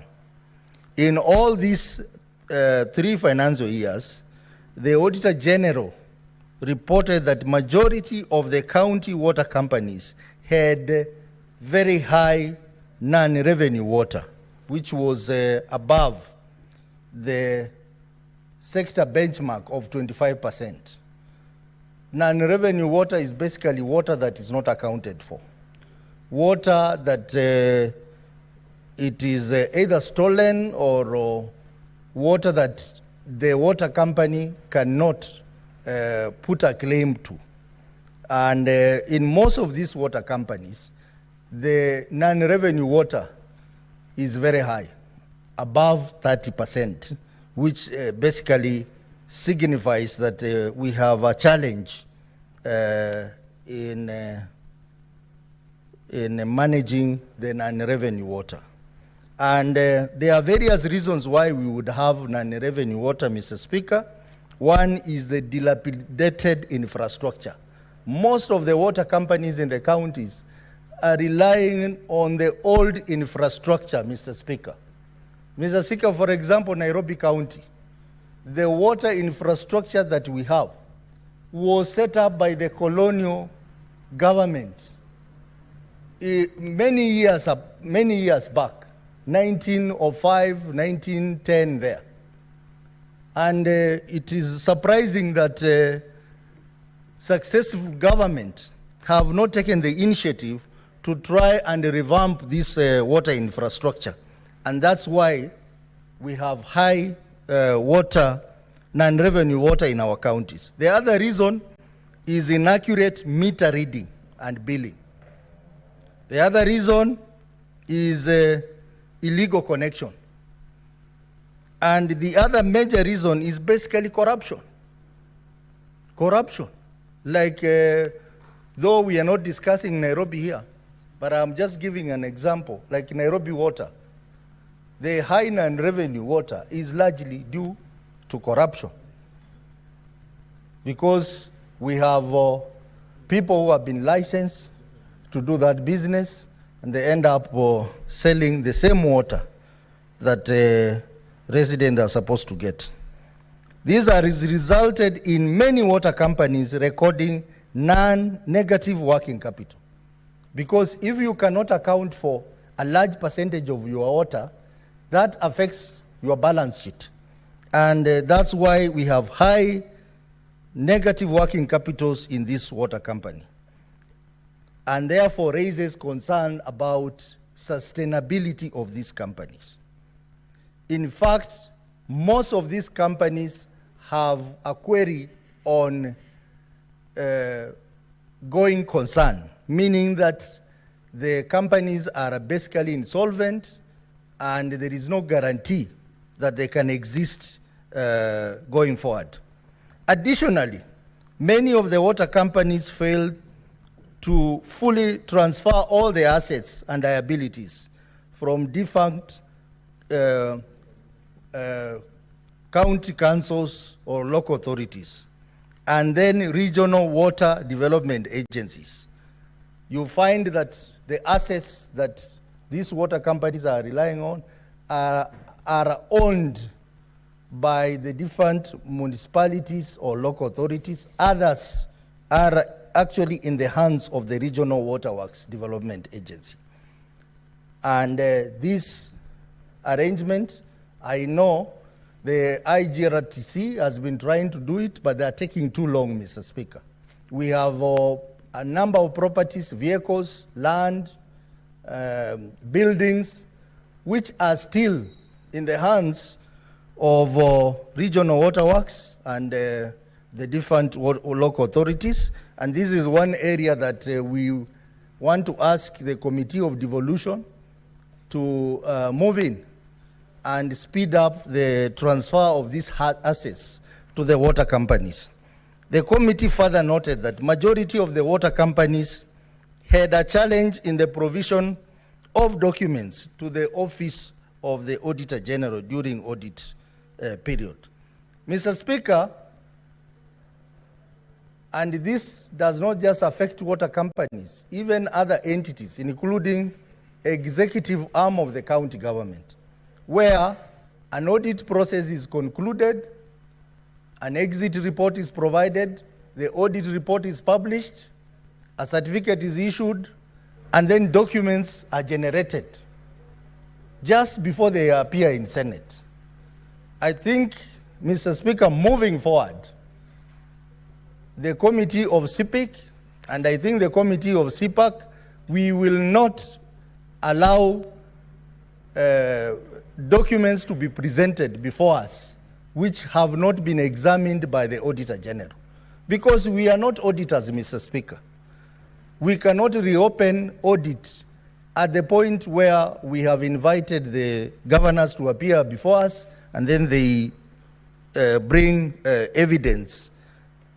In all these 3 financial years, the Auditor General reported that majority of the county water companies had very high non-revenue water, which was above the sector benchmark of 25%. Non-revenue water is basically water that is not accounted for. Water that it is either stolen or water that the water company cannot put a claim to. And in most of these water companies, the non-revenue water is very high, above 30%, which basically signifies that we have a challenge in managing the non-revenue water. And there are various reasons why we would have non-revenue water, Mr. Speaker. One is the dilapidated infrastructure. Most of the water companies in the counties are relying on the old infrastructure, Mr. Speaker. Mr. Speaker, for example, Nairobi County, the water infrastructure that we have was set up by the colonial government many years back, 1905, 1910 there. And it is surprising that successive government have not taken the initiative to try and revamp this water infrastructure. And that's why we have high water, non-revenue water in our counties. The other reason is inaccurate meter reading and billing. The other reason is illegal connection. And the other major reason is basically corruption. Corruption. Like, though we are not discussing Nairobi here, but I'm just giving an example, like Nairobi Water. The high non-revenue water is largely due to corruption, because we have people who have been licensed to do that business, and they end up selling the same water that residents are supposed to get. These has resulted in many water companies recording non-negative working capital. Because if you cannot account for a large percentage of your water, that affects your balance sheet. And that's why we have high negative working capitals in this water company. And therefore raises concern about sustainability of these companies. In fact, most of these companies have a query on going concern, meaning that the companies are basically insolvent and there is no guarantee that they can exist going forward. Additionally, many of the water companies failed to fully transfer all the assets and liabilities from defunct county councils or local authorities, and then regional water development agencies. You find that the assets that these water companies are relying on are owned by the different municipalities or local authorities. Others are actually in the hands of the Regional Waterworks Development Agency. And this arrangement, I know the IGRTC has been trying to do it, but they are taking too long, Mr. Speaker. We have a number of properties, vehicles, land, buildings, which are still in the hands of regional waterworks and the different local authorities. And this is one area that we want to ask the Committee of Devolution to move in and speed up the transfer of these assets to the water companies. The committee further noted that majority of the water companies had a challenge in the provision of documents to the Office of the Auditor General during audit period. Mr. Speaker, and this does not just affect water companies, even other entities, including executive arm of the county government, where an audit process is concluded, an exit report is provided, the audit report is published, a certificate is issued, and then documents are generated just before they appear in Senate. I think, Mr. Speaker, moving forward, the committee of CPIC and I think the committee of CPAC, we will not allow documents to be presented before us which have not been examined by the Auditor General. Because we are not auditors, Mr. Speaker. We cannot reopen audit at the point where we have invited the governors to appear before us and then they bring evidence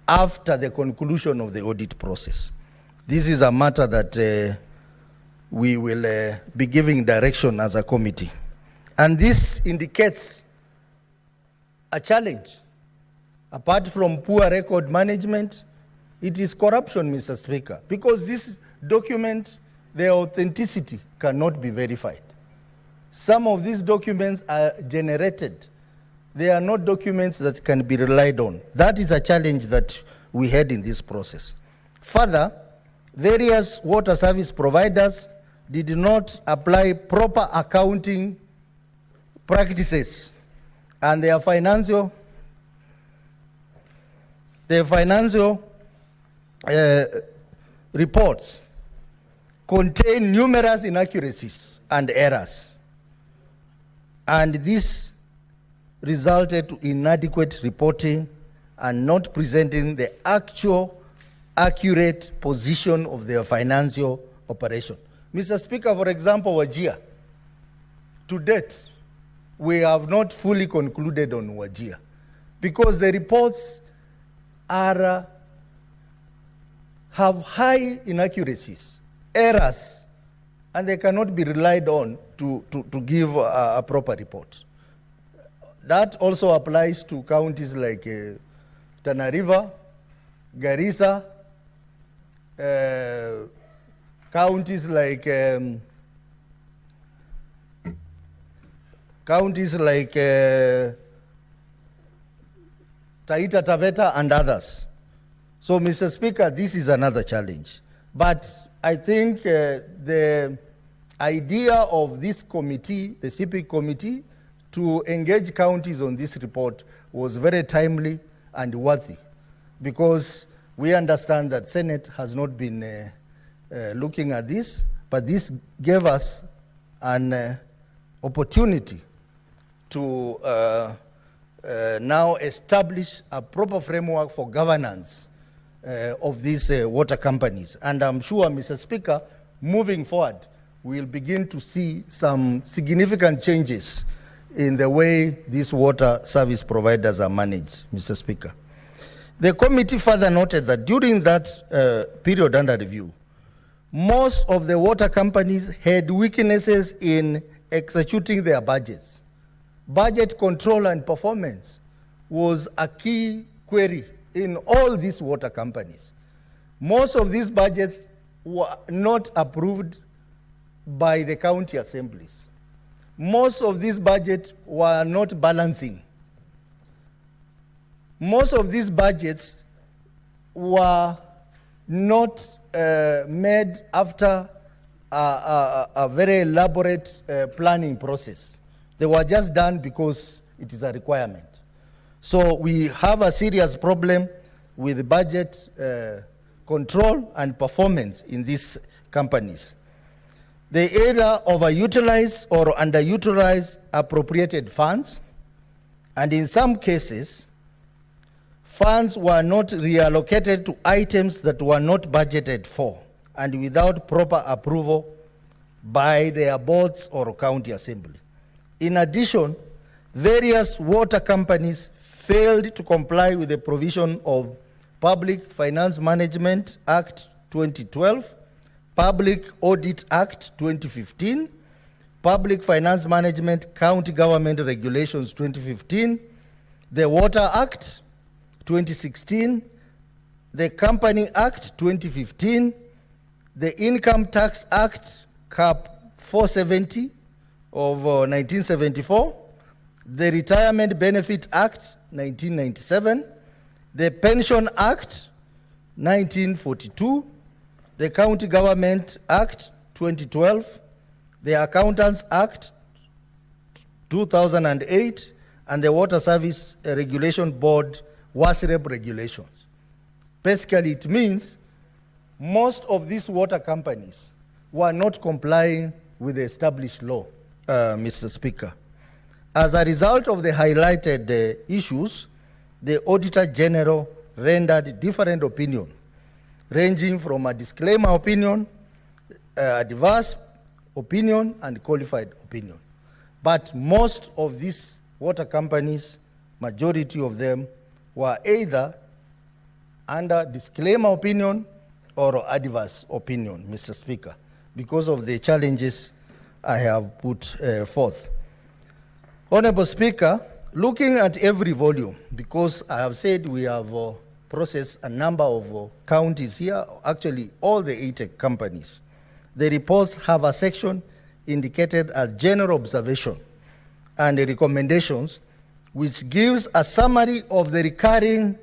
after the conclusion of the audit process. This is a matter that we will be giving direction as a committee. And this indicates a challenge. Apart from poor record management, it is corruption, Mr. Speaker, because this document, their authenticity cannot be verified. Some of these documents are generated. They are not documents that can be relied on. That is a challenge that we had in this process. Further, various water service providers did not apply proper accounting practices, and their financial reports contain numerous inaccuracies and errors, and this resulted to inadequate reporting and not presenting the actual accurate position of their financial operation. Mr. Speaker, for example, Wajir, to date, we have not fully concluded on Wajir because the reports have high inaccuracies, errors, and they cannot be relied on to give a proper report. That also applies to counties like Tana River, Garissa, counties like Taita Taveta and others. So, Mr. Speaker, this is another challenge. But I think the idea of this committee, the CP committee, to engage counties on this report was very timely and worthy, because we understand that Senate has not been looking at this, but this gave us an opportunity to now establish a proper framework for governance of these water companies. And I'm sure, Mr. Speaker, moving forward, we'll begin to see some significant changes in the way these water service providers are managed, Mr. Speaker. The committee further noted that during that period under review, most of the water companies had weaknesses in executing their budgets. Budget control and performance was a key query in all these water companies. Most of these budgets were not approved by the county assemblies. Most of these budgets were not balancing. Most of these budgets were not made after a very elaborate planning process. They were just done because it is a requirement. So we have a serious problem with budget control and performance in these companies. They either overutilize or underutilize appropriated funds, and in some cases, funds were not reallocated to items that were not budgeted for and without proper approval by their boards or county assembly. In addition, various water companies failed to comply with the provision of Public Finance Management Act 2012, Public Audit Act 2015, Public Finance Management County Government Regulations 2015, the Water Act 2016, the Company Act 2015, the Income Tax Act Cap 470 of 1974, the Retirement Benefit Act 1997, the Pension Act 1942, the County Government Act 2012, the Accountants Act 2008, and the Water Service Regulation Board WASREB regulations. Basically, it means most of these water companies were not complying with the established law, Mr. Speaker. As a result of the highlighted issues, the Auditor General rendered different opinion, ranging from a disclaimer opinion, adverse opinion, and qualified opinion. But most of these water companies, majority of them, were either under disclaimer opinion or adverse opinion, Mr. Speaker, because of the challenges I have put forth. Honorable Speaker, looking at every volume, because I have said we have processed a number of counties here, actually all the 80 companies. The reports have a section indicated as general observation and the recommendations, which gives a summary of the recurring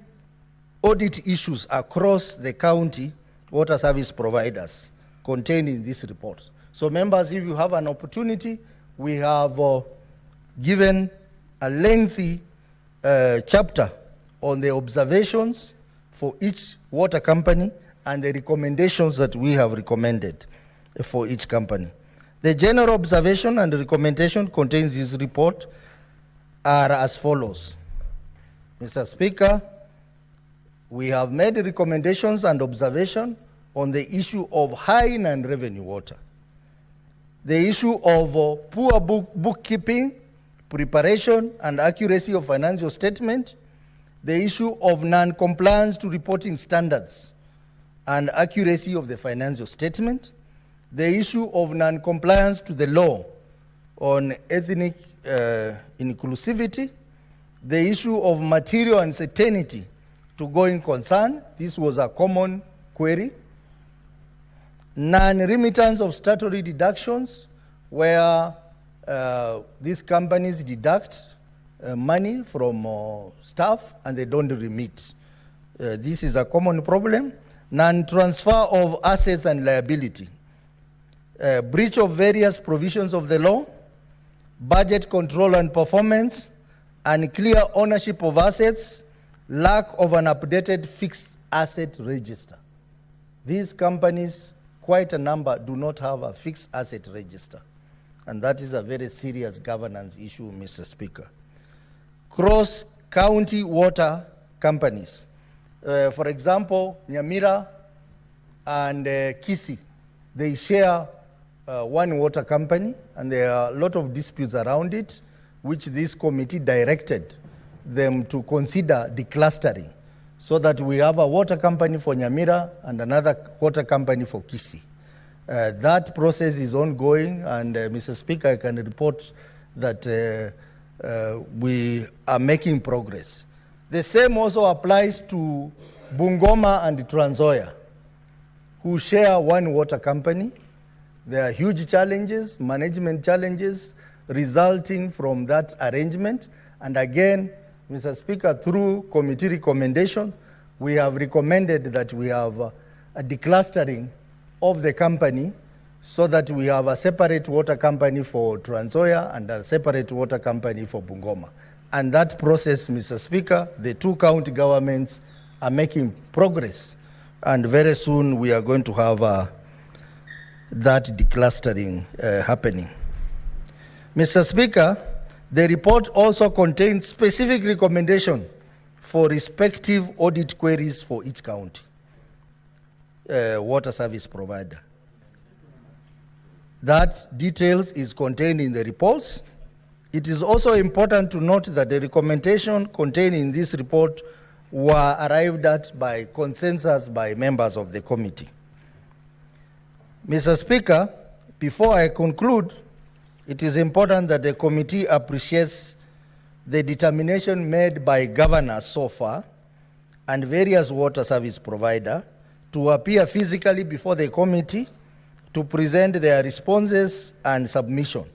audit issues across the county water service providers contained in this report. So members, if you have an opportunity, we have given a lengthy chapter on the observations for each water company and the recommendations that we have recommended for each company. The general observation and the recommendation contains this report are as follows. Mr. Speaker, we have made recommendations and observation on the issue of high non-revenue water, the issue of poor bookkeeping, preparation and accuracy of financial statement, the issue of non-compliance to reporting standards and accuracy of the financial statement, the issue of non-compliance to the law on ethnic inclusivity, the issue of material uncertainty to going concern. This was a common query. non-remittance of statutory deductions, where these companies deduct money from staff and they don't remit. This is a common problem. Non-transfer of assets and liability. Breach of various provisions of the law, budget control and performance, unclear ownership of assets, lack of an updated fixed asset register. These companies, quite a number, do not have a fixed asset register. And that is a very serious governance issue, Mr. Speaker. Cross-county water companies. For example, Nyamira and Kisii, they share one water company, and there are a lot of disputes around it, which this committee directed them to consider declustering, so that we have a water company for Nyamira and another water company for Kisii. That process is ongoing, and Mr. Speaker, I can report that we are making progress. The same also applies to Bungoma and Trans Nzoia, who share one water company. There are huge challenges, management challenges, resulting from that arrangement. And again, Mr. Speaker, through committee recommendation, we have recommended that we have a declustering of the company, so that we have a separate water company for Trans Nzoia and a separate water company for Bungoma. And that process, Mr. Speaker, the two county governments are making progress. And very soon we are going to have that declustering happening. Mr. Speaker, the report also contains specific recommendation for respective audit queries for each county water service provider. That details is contained in the reports. It is also important to note that the recommendation contained in this report were arrived at by consensus by members of the committee. Mr. Speaker, before I conclude, it is important that the committee appreciates the determination made by governors so far and various water service providers to appear physically before the committee to present their responses and submission.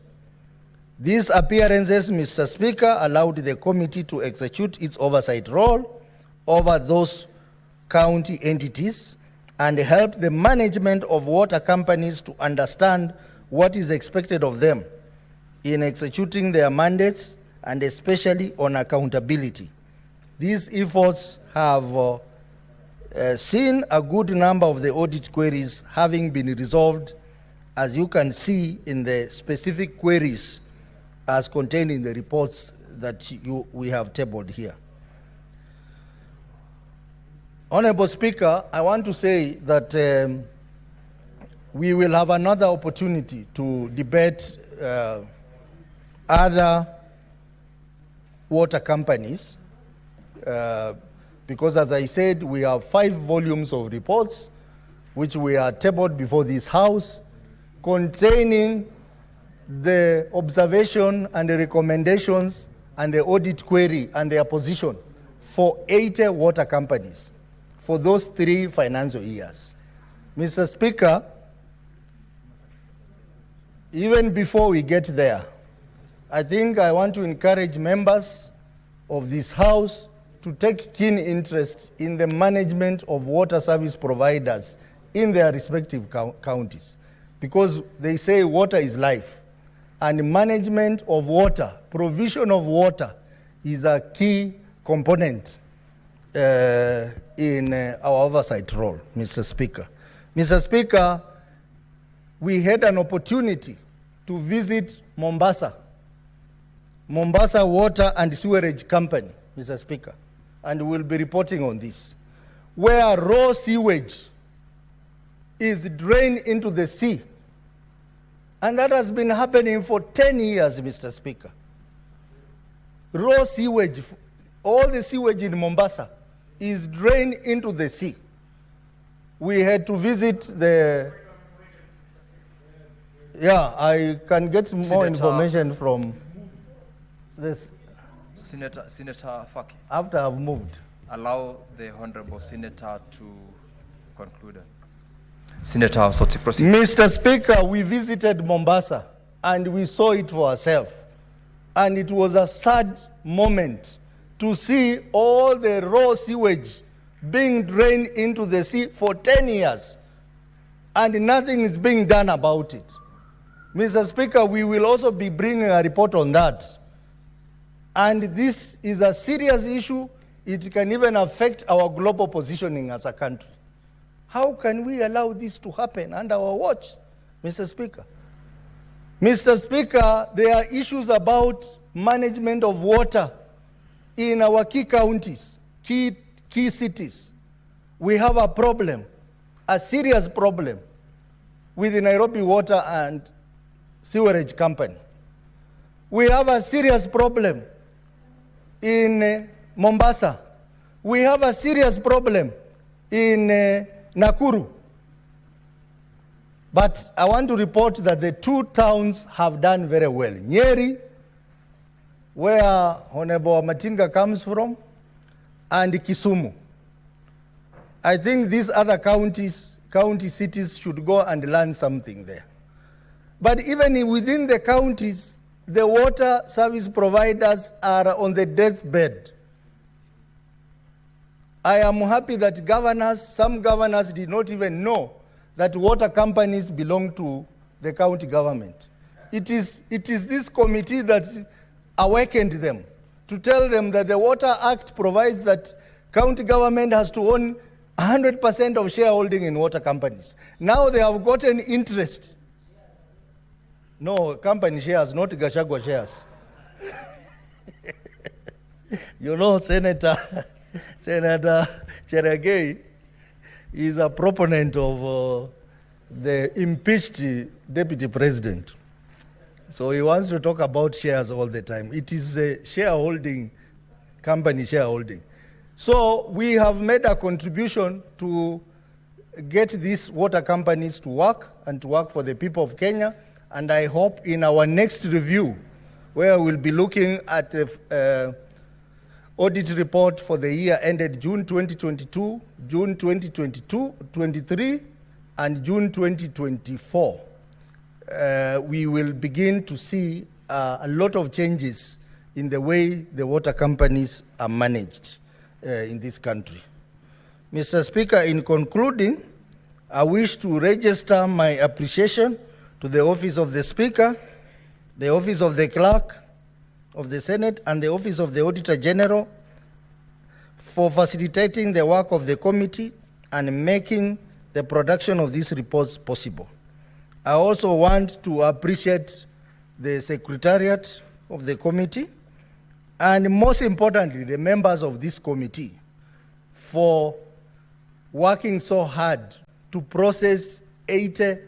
These appearances, Mr. Speaker, allowed the committee to execute its oversight role over those county entities and help the management of water companies to understand what is expected of them in executing their mandates, and especially on accountability. These efforts have seen a good number of the audit queries having been resolved, as you can see in the specific queries as contained in the reports that we have tabled here. Honorable Speaker, I want to say that we will have another opportunity to debate other water companies because, as I said, we have 5 volumes of reports which we are tabled before this House, containing the observation and the recommendations and the audit query and their position for 80 water companies for those 3 financial years. Mr. Speaker, even before we get there, I think I want to encourage members of this House to take keen interest in the management of water service providers in their respective counties, because they say water is life, and management of water, provision of water, is a key component in our oversight role, Mr. Speaker. Mr. Speaker, we had an opportunity to visit Mombasa Water and Sewerage Company, Mr. Speaker, and we'll be reporting on this, where raw sewage is drained into the sea. And that has been happening for 10 years, Mr. Speaker. Raw sewage, all the sewage in Mombasa is drained into the sea. We had to visit the... Yeah, I can get more information from this. Senator Faki. After I've moved. Allow the Honorable Senator to conclude. Senator Sotsi, proceed. Mr. Speaker, we visited Mombasa and we saw it for ourselves. And it was a sad moment to see all the raw sewage being drained into the sea for 10 years. And nothing is being done about it. Mr. Speaker, we will also be bringing a report on that. And this is a serious issue. It can even affect our global positioning as a country. How can we allow this to happen under our watch, Mr. Speaker? Mr. Speaker, there are issues about management of water in our key counties, key cities. We have a problem, a serious problem, with the Nairobi Water and Sewerage Company. We have a serious problem in Mombasa. We have a serious problem in Nakuru. But I want to report that the two towns have done very well. Nyeri, where Honorable Matinga comes from, and Kisumu. I think these other county cities should go and learn something there. But even within the counties, the water service providers are on the deathbed. I am happy that some governors did not even know that water companies belong to the county government. It is this committee that awakened them to tell them that the Water Act provides that county government has to own 100% of shareholding in water companies. Now they have gotten interest. No, company shares, not Gachagua shares. You know, Senator Cheragei is a proponent of the impeached deputy president. So he wants to talk about shares all the time. It is a shareholding, company shareholding. So we have made a contribution to get these water companies to work and to work for the people of Kenya. And I hope in our next review, where we'll be looking at the audit report for the year ended June 2022, June 2023, and June 2024, we will begin to see a lot of changes in the way the water companies are managed in this country. Mr. Speaker, in concluding, I wish to register my appreciation to the Office of the Speaker, the Office of the Clerk of the Senate, and the Office of the Auditor General for facilitating the work of the committee and making the production of these reports possible. I also want to appreciate the Secretariat of the committee and most importantly, the members of this committee for working so hard to process 80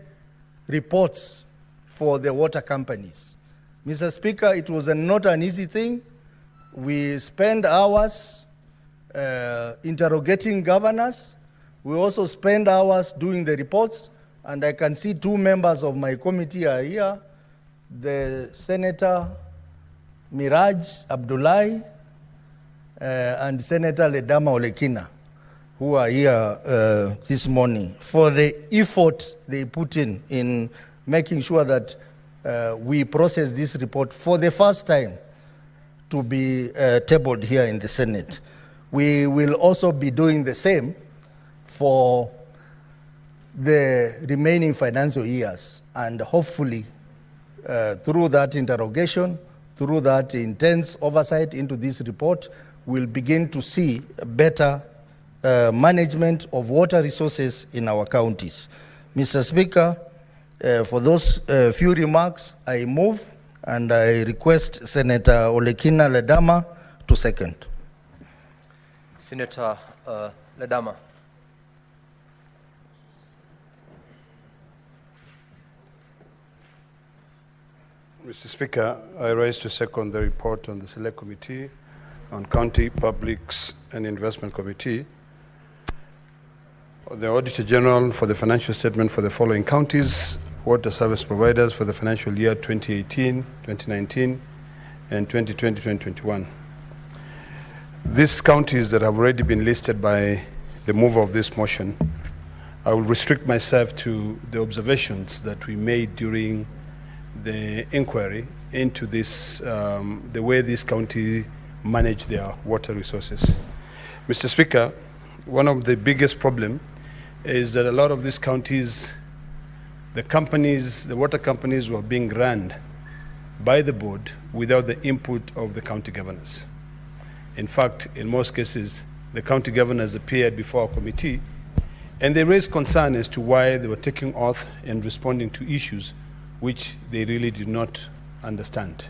reports for the water companies. Mr. Speaker, it was not an easy thing. We spent hours interrogating governors. We also spend hours doing the reports, and I can see two members of my committee are here, the Senator Miraj Abdullahi and Senator Ledama Olekina, who are here this morning, for the effort they put in making sure that we process this report for the first time to be tabled here in the Senate. We will also be doing the same for the remaining financial years, and hopefully through that interrogation, through that intense oversight into this report, we'll begin to see better management of water resources in our counties. Mr. Speaker, for those few remarks, I move and I request Senator Olekina Ledama to second. Senator Ledama. Mr. Speaker, I rise to second the report on the Select Committee on County Publics and Investment Committee, the Auditor General for the financial statement for the following counties, water service providers for the financial year 2018, 2019, and 2020-2021. These counties that have already been listed by the mover of this motion I will restrict myself to the observations that we made during the inquiry into this, the way this county manage their water resources. Mr. Speaker, one of the biggest problems is that a lot of these counties, the water companies were being run by the board without the input of the county governors. In fact, in most cases, the county governors appeared before a committee and they raised concern as to why they were taking oath and responding to issues which they really did not understand.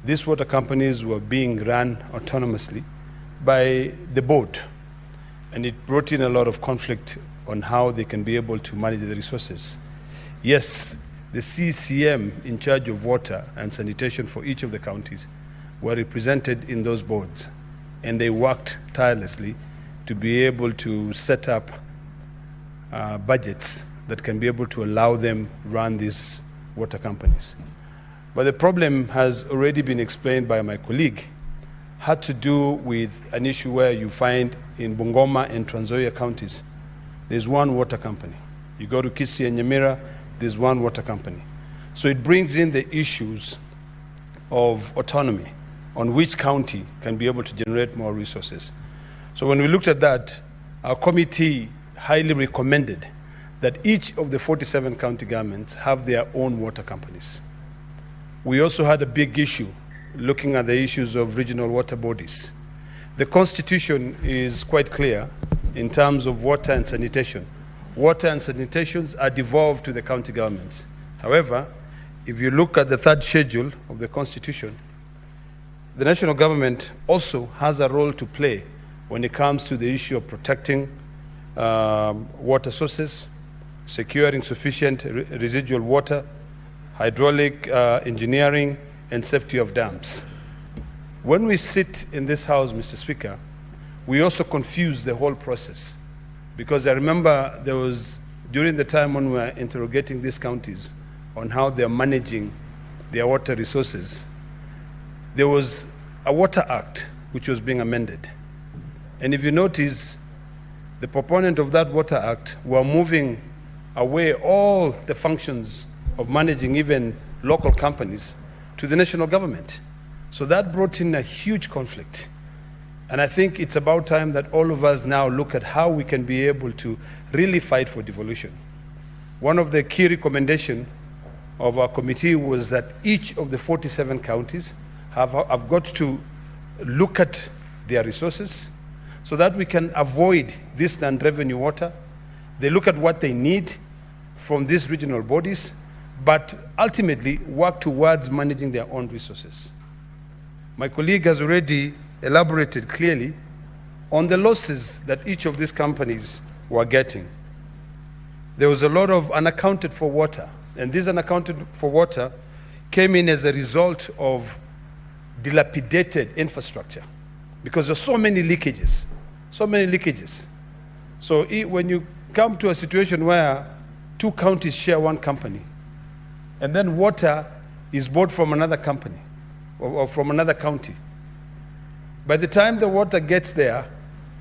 These water companies were being run autonomously by the board, and it brought in a lot of conflict on how they can be able to manage the resources. Yes, the CCM in charge of water and sanitation for each of the counties were represented in those boards, and they worked tirelessly to be able to set up budgets that can be able to allow them run these water companies. But the problem has already been explained by my colleague, had to do with an issue where you find in Bungoma and Trans Nzoia counties, there's one water company. You go to Kisii and Nyamira, there's one water company. So it brings in the issues of autonomy on which county can be able to generate more resources. So when we looked at that, our committee highly recommended that each of the 47 county governments have their own water companies. We also had a big issue looking at the issues of regional water bodies. The Constitution is quite clear in terms of water and sanitation. Water and sanitation are devolved to the county governments. However, if you look at the third schedule of the Constitution, the national government also has a role to play when it comes to the issue of protecting water sources, securing sufficient residual water, hydraulic engineering, and safety of dams. When we sit in this house, Mr. Speaker, we also confuse the whole process. Because I remember there was, during the time when we were interrogating these counties on how they're managing their water resources, there was a Water Act which was being amended. And if you notice, the proponent of that Water Act were moving away all the functions of managing even local companies to the national government. So that brought in a huge conflict. And I think it's about time that all of us now look at how we can be able to really fight for devolution. One of the key recommendations of our committee was that each of the 47 counties have got to look at their resources so that we can avoid this non-revenue water. They look at what they need from these regional bodies, but ultimately work towards managing their own resources. My colleague has already elaborated clearly on the losses that each of these companies were getting. There was a lot of unaccounted for water, and this unaccounted for water came in as a result of dilapidated infrastructure because there's so many leakages. So when you come to a situation where two counties share one company, and then water is bought from another company or from another county, by the time the water gets there,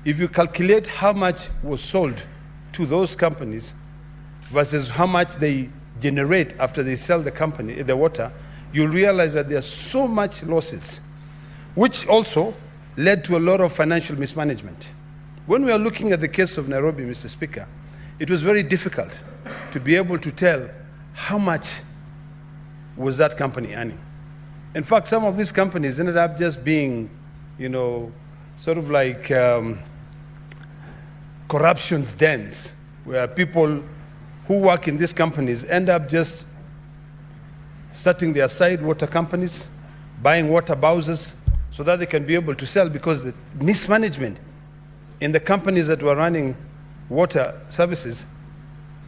if you calculate how much was sold to those companies versus how much they generate after they sell the water, you'll realize that there's so much losses, which also led to a lot of financial mismanagement. When we are looking at the case of Nairobi, Mr. Speaker, it was very difficult to be able to tell how much was that company earning. In fact, some of these companies ended up just being, sort of like corruption's dens, where people who work in these companies end up just starting their side water companies, buying water bowsers, so that they can be able to sell, because the mismanagement in the companies that were running water services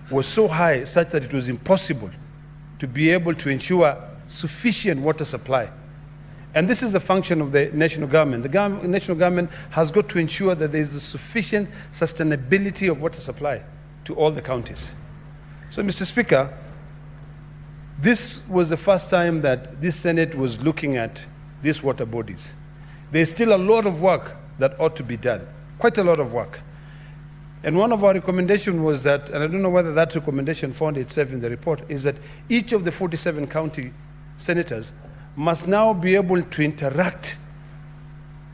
was so high such that it was impossible to be able to ensure sufficient water supply. And this is the function of the national government. The national government has got to ensure that there is a sufficient sustainability of water supply to all the counties. So, Mr. Speaker, this was the first time that this Senate was looking at these water bodies. There's still a lot of work that ought to be done, quite a lot of work. And one of our recommendations was that, and I don't know whether that recommendation found itself in the report, is that each of the 47 county senators must now be able to interact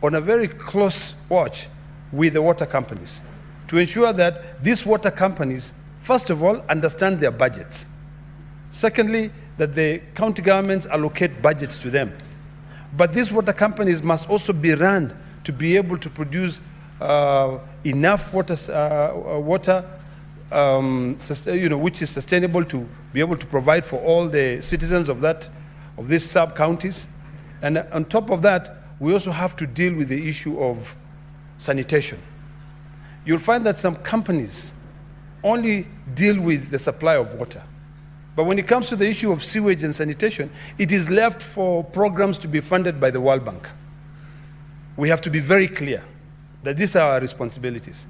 on a very close watch with the water companies to ensure that these water companies, first of all, understand their budgets. Secondly, that the county governments allocate budgets to them. But these water companies must also be run to be able to produce enough water, which is sustainable to be able to provide for all the citizens of these sub-counties. And on top of that, we also have to deal with the issue of sanitation. You'll find that some companies only deal with the supply of water. But when it comes to the issue of sewage and sanitation, it is left for programs to be funded by the World Bank. We have to be very clear that these are our responsibilities.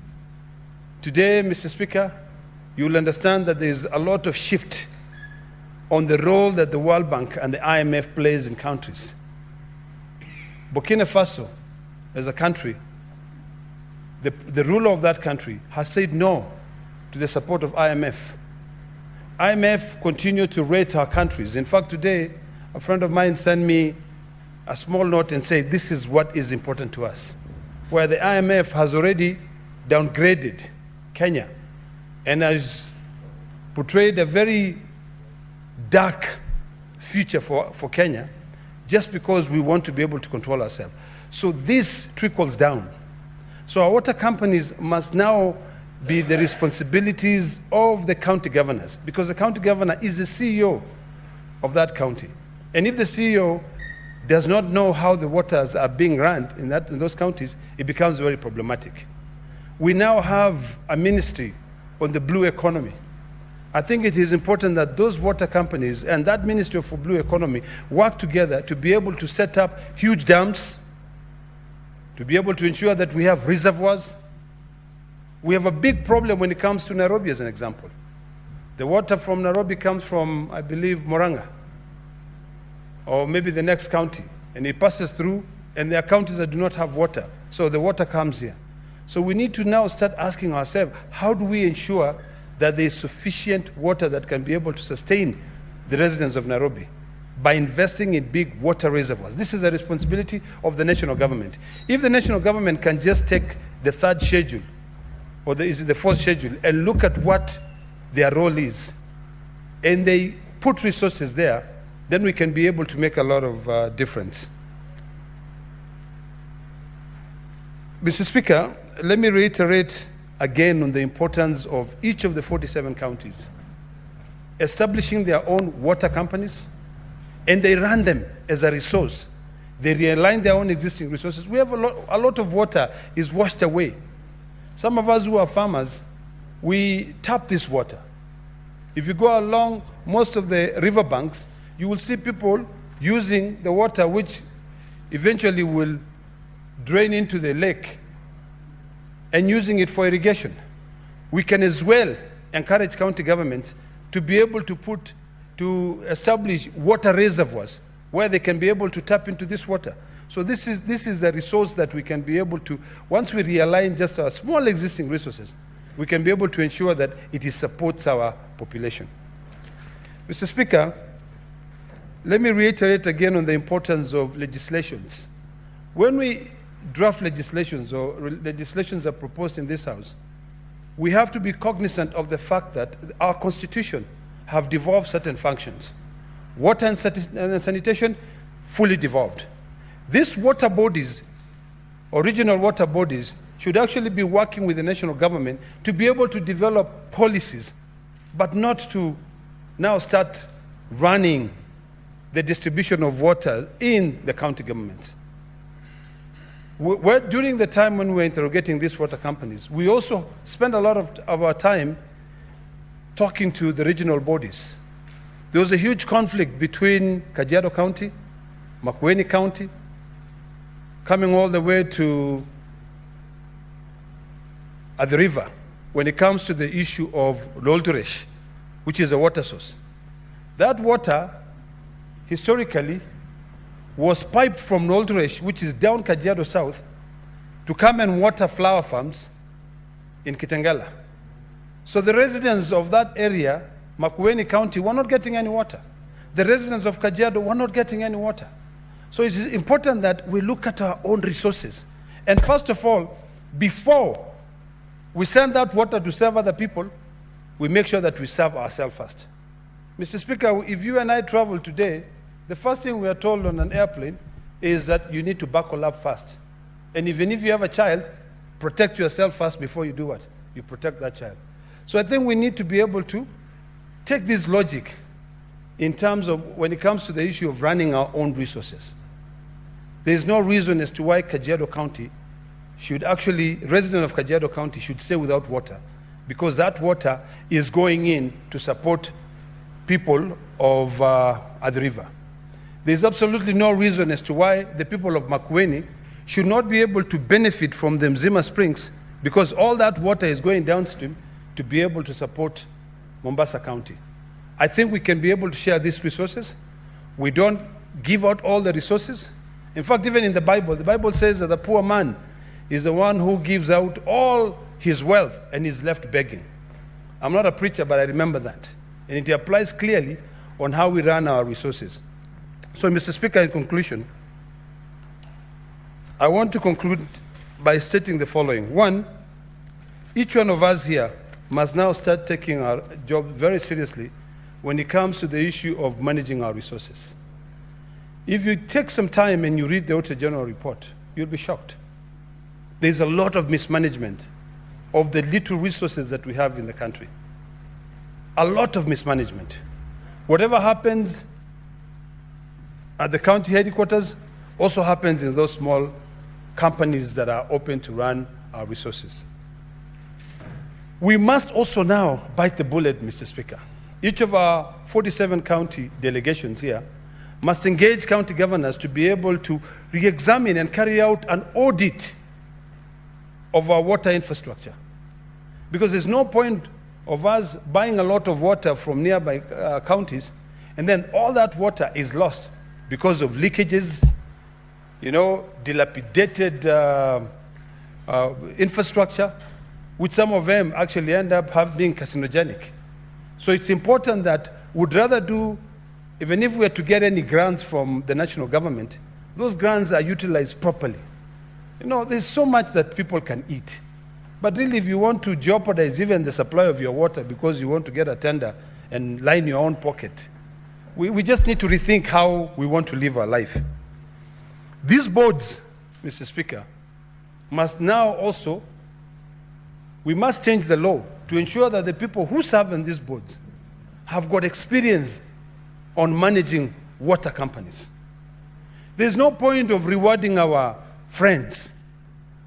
Today, Mr. Speaker, you will understand that there is a lot of shift on the role that the World Bank and the IMF plays in countries. Burkina Faso, as a country, the ruler of that country has said no to the support of IMF. IMF continue to rate our countries. In fact, today, a friend of mine sent me a small note and said, this is what is important to us, where the IMF has already downgraded Kenya and has portrayed a very dark future for Kenya just because we want to be able to control ourselves. So this trickles down. So our water companies must now be the responsibilities of the county governors, because the county governor is the CEO of that county. And if the CEO does not know how the waters are being run in those counties, it becomes very problematic. We now have a ministry on the blue economy. I think it is important that those water companies and that Ministry for Blue Economy work together to be able to set up huge dams, to be able to ensure that we have reservoirs. We have a big problem when it comes to Nairobi, as an example. The water from Nairobi comes from, I believe, Moranga, or maybe the next county, and it passes through, and there are counties that do not have water, so the water comes here. So we need to now start asking ourselves, how do we ensure that there is sufficient water that can be able to sustain the residents of Nairobi by investing in big water reservoirs? This is a responsibility of the national government. If the national government can just take the third schedule, or the fourth schedule, and look at what their role is, and they put resources there, then we can be able to make a lot of difference. Mr. Speaker, let me reiterate again on the importance of each of the 47 counties establishing their own water companies, and they run them as a resource. They realign their own existing resources. We have a lot of water is washed away. Some of us who are farmers, we tap this water. If you go along most of the riverbanks, you will see people using the water which eventually will drain into the lake and using it for irrigation. We can as well encourage county governments to be able to establish water reservoirs where they can be able to tap into this water. So this is a resource that we can be able to, once we realign just our small existing resources, we can be able to ensure that it supports our population. Mr. Speaker, let me reiterate again on the importance of legislations. When we draft legislations or legislations are proposed in this House, we have to be cognizant of the fact that our Constitution have devolved certain functions. Water and sanitation, fully devolved. These water bodies, or regional water bodies, should actually be working with the national government to be able to develop policies, but not to now start running the distribution of water in the county governments. During the time when we were interrogating these water companies, we also spent a lot of our time talking to the regional bodies. There was a huge conflict between Kajiado County, Makueni County, coming all the way to at the river when it comes to the issue of Lolturesh, which is a water source. That water, historically, was piped from Lolturesh, which is down Kajiado South, to come and water flower farms in Kitengela. So the residents of that area, Makueni County, were not getting any water. The residents of Kajiado were not getting any water. So it is important that we look at our own resources. And first of all, before we send that water to serve other people, we make sure that we serve ourselves first. Mr. Speaker, if you and I travel today, the first thing we are told on an airplane is that you need to buckle up first. And even if you have a child, protect yourself first before you do what? You protect that child. So I think we need to be able to take this logic in terms of when it comes to the issue of running our own resources. There is no reason as to why Kajiado County should actually, residents of Kajiado County should stay without water, because that water is going in to support people of at the river. There is absolutely no reason as to why the people of Makueni should not be able to benefit from the Mzima Springs, because all that water is going downstream to be able to support Mombasa County. I think we can be able to share these resources. We don't give out all the resources. In fact, even in the Bible says that the poor man is the one who gives out all his wealth and is left begging. I'm not a preacher, but I remember that. And it applies clearly on how we run our resources. So, Mr. Speaker, in conclusion, I want to conclude by stating the following. One, each one of us here must now start taking our job very seriously when it comes to the issue of managing our resources. If you take some time and you read the Auditor General report, you'll be shocked. There's a lot of mismanagement of the little resources that we have in the country. A lot of mismanagement. Whatever happens at the county headquarters also happens in those small companies that are open to run our resources. We must also now bite the bullet, Mr. Speaker. Each of our 47 county delegations here must engage county governors to be able to re-examine and carry out an audit of our water infrastructure. Because there's no point of us buying a lot of water from nearby counties, and then all that water is lost because of leakages, dilapidated infrastructure, which some of them actually end up being carcinogenic. So it's important that we'd rather do, even if we are to get any grants from the national government, those grants are utilized properly. There's so much that people can eat. But really, if you want to jeopardize even the supply of your water because you want to get a tender and line your own pocket, we just need to rethink how we want to live our life. These boards, Mr. Speaker, must now also, we must change the law to ensure that the people who serve on these boards have got experience on managing water companies. There's no point of rewarding our friends.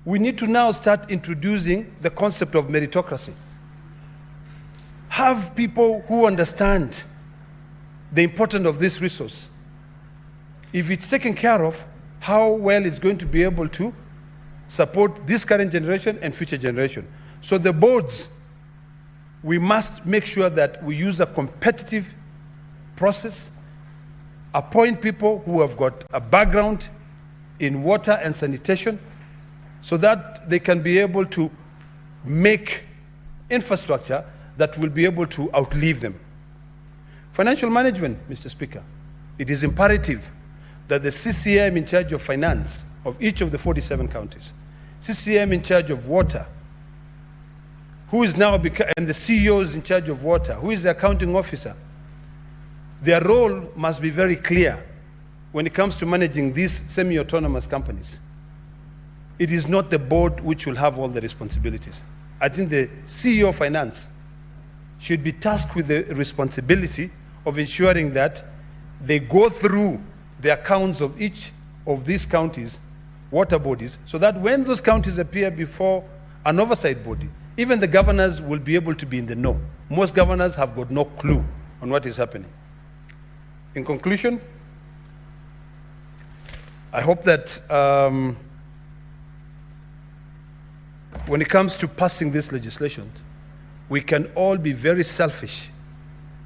We need to now start introducing the concept of meritocracy. Have people who understand the importance of this resource. If it's taken care of, how well it's going to be able to support this current generation and future generation. So the boards, we must make sure that we use a competitive process, appoint people who have got a background in water and sanitation, so that they can be able to make infrastructure that will be able to outlive them. Financial management, Mr. Speaker. It is imperative that the CCM in charge of finance of each of the 47 counties, CCM in charge of water, who is now, and the CEOs in charge of water, who is the accounting officer, their role must be very clear when it comes to managing these semi-autonomous companies. It is not the board which will have all the responsibilities. I think the CEO of finance should be tasked with the responsibility of ensuring that they go through the accounts of each of these counties, water bodies, so that when those counties appear before an oversight body, even the governors will be able to be in the know. Most governors have got no clue on what is happening. In conclusion, I hope that when it comes to passing this legislation, we can all be very selfish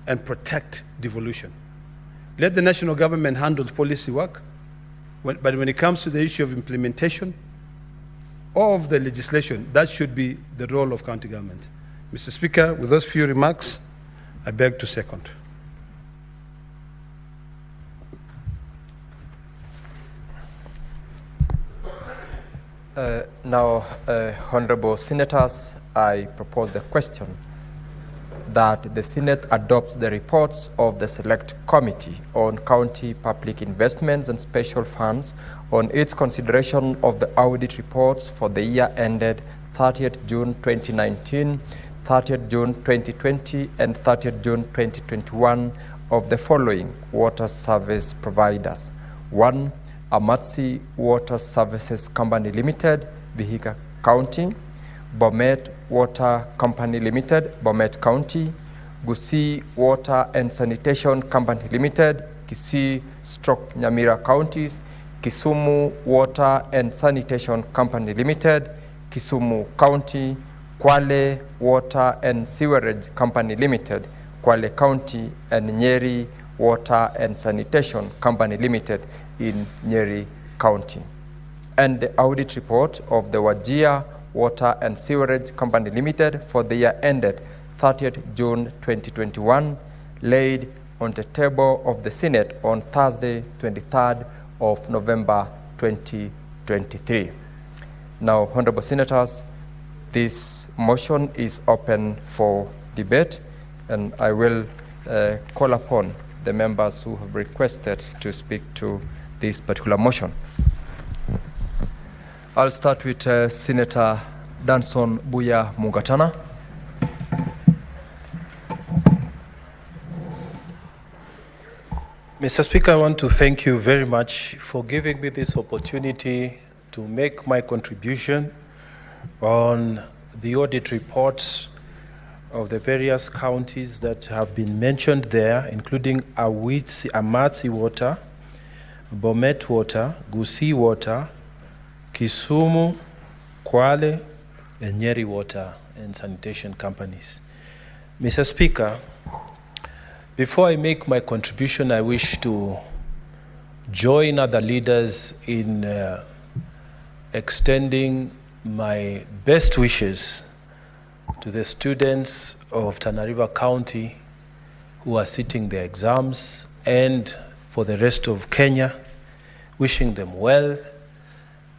and protect devolution. Let the national government handle policy work, but when it comes to the issue of implementation, of the legislation, that should be the role of county government. Mr. Speaker, with those few remarks, I beg to second. Now, honorable senators, I propose the question that the Senate adopts the reports of the Select Committee on County Public Investments and Special Funds on its consideration of the audit reports for the year ended 30th June 2019, 30th June 2020, and 30th June 2021 of the following water service providers. 1. Amatsi Water Services Company Limited, Vihiga County; Bomet Water Company Limited, Bomet County; Gusii Water and Sanitation Company Limited, Kisii/Nyamira Counties; Kisumu Water and Sanitation Company Limited, Kisumu County; Kwale Water and Sewerage Company Limited, Kwale County; and Nyeri Water and Sanitation Company Limited in Nyeri County. And the audit report of the Wajir Water and Sewerage Company Limited for the year ended 30th June 2021, laid on the table of the Senate on Thursday, 23rd of November 2023. Now, honorable senators, this motion is open for debate, and I will call upon the members who have requested to speak to this particular motion. I'll start with Senator Danson Buya Mugatana. Mr. Speaker, I want to thank you very much for giving me this opportunity to make my contribution on the audit reports of the various counties that have been mentioned there, including Amatsi Water, Bomet Water, Gusii Water, Kisumu, Kwale, and Nyeri Water and Sanitation Companies. Mr. Speaker, before I make my contribution, I wish to join other leaders in extending my best wishes to the students of Tana River County who are sitting their exams, and for the rest of Kenya, wishing them well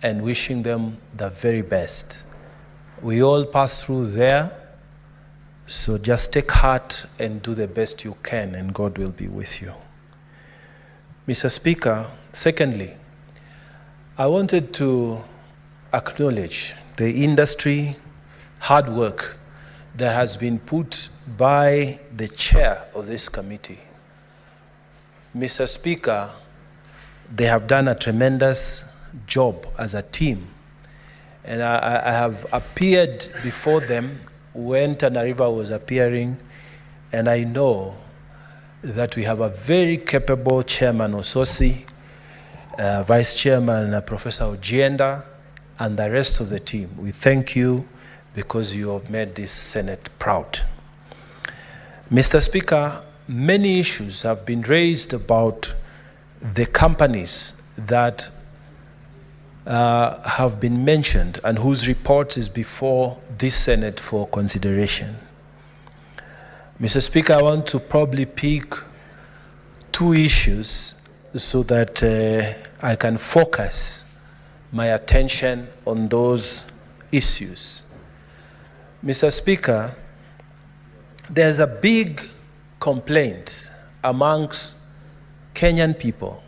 and wishing them the very best. We all pass through there, so just take heart and do the best you can, and God will be with you. Mr. Speaker, secondly, I wanted to acknowledge the industry hard work that has been put by the chair of this committee. Mr. Speaker, they have done a tremendous job as a team, and I have appeared before them when Tana River was appearing, and I know that we have a very capable chairman, Ososi, Vice Chairman Professor Ojienda, and the rest of the team. We thank you because you have made this Senate proud. Mr. Speaker, many issues have been raised about the companies that have been mentioned and whose report is before this Senate for consideration. Mr. Speaker, I want to probably pick two issues so that I can focus my attention on those issues. Mr. Speaker, there's a big complaint amongst Kenyan people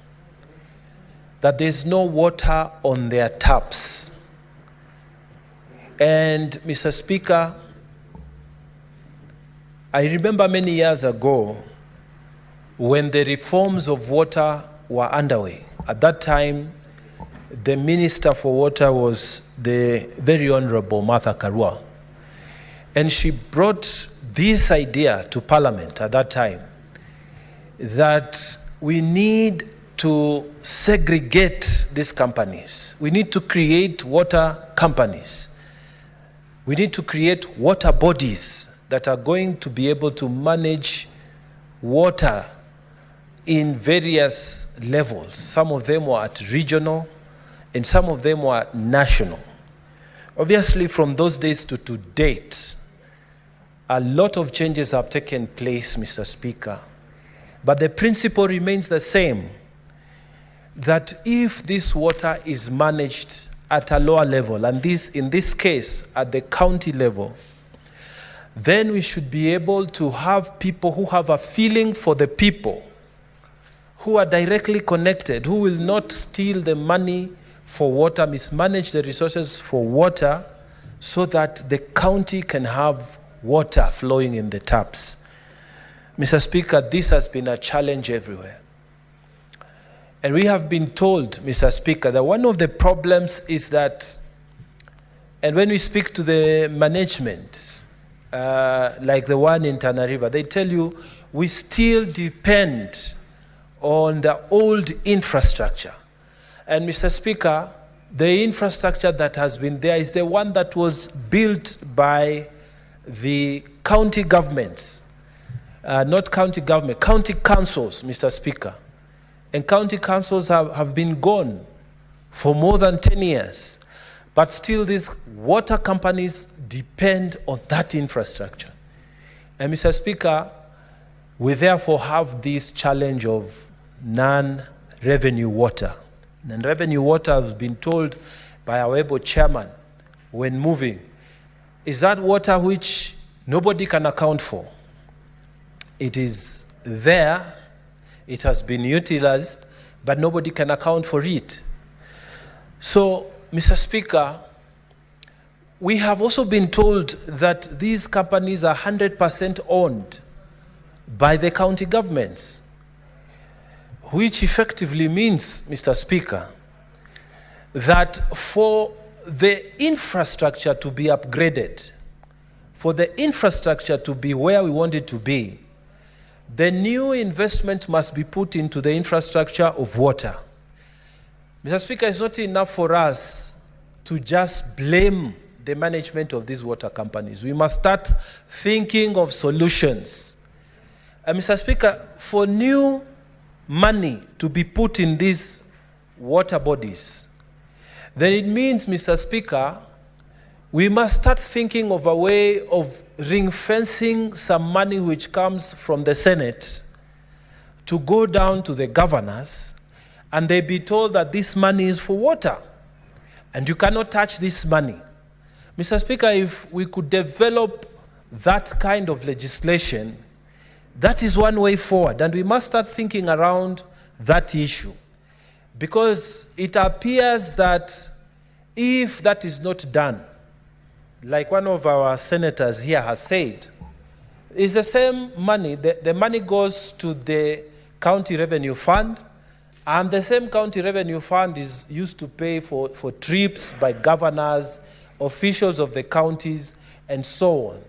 that there's no water on their taps. And Mr. Speaker, I remember many years ago when the reforms of water were underway. At that time, the Minister for Water was the very Honorable Martha Karua. And she brought this idea to Parliament at that time, that we need to segregate these companies. We need to create water companies. We need to create water bodies that are going to be able to manage water in various levels. Some of them were at regional, and some of them were national. Obviously, from those days to date, a lot of changes have taken place, Mr. Speaker. But the principle remains the same, that if this water is managed at a lower level, and in this case, at the county level, then we should be able to have people who have a feeling for the people, who are directly connected, who will not steal the money for water, mismanage the resources for water, so that the county can have water flowing in the taps. Mr. Speaker, this has been a challenge everywhere. And we have been told, Mr. Speaker, that one of the problems is that, and when we speak to the management, like the one in Tana River, they tell you we still depend on the old infrastructure. And Mr. Speaker, the infrastructure that has been there is the one that was built by the county governments, not county government, county councils, Mr. Speaker. And county councils have been gone for more than 10 years. But still these water companies depend on that infrastructure. And Mr. Speaker, we therefore have this challenge of non-revenue water. Non-revenue water has been told by our able chairman when moving, is that water which nobody can account for. It is there, it has been utilized, but nobody can account for it. So, Mr. Speaker, we have also been told that these companies are 100% owned by the county governments, which effectively means, Mr. Speaker, that for the infrastructure to be upgraded, for the infrastructure to be where we want it to be, the new investment must be put into the infrastructure of water. Mr. Speaker, it's not enough for us to just blame the management of these water companies. We must start thinking of solutions. Mr. Speaker, for new money to be put in these water bodies, then it means, Mr. Speaker, we must start thinking of a way of ring-fencing some money which comes from the Senate to go down to the governors, and they be told that this money is for water, and you cannot touch this money. Mr. Speaker, if we could develop that kind of legislation, that is one way forward, and we must start thinking around that issue. Because it appears that if that is not done, like one of our senators here has said, it's the same money, the money goes to the county revenue fund, and the same county revenue fund is used to pay for trips by governors, officials of the counties, and so on.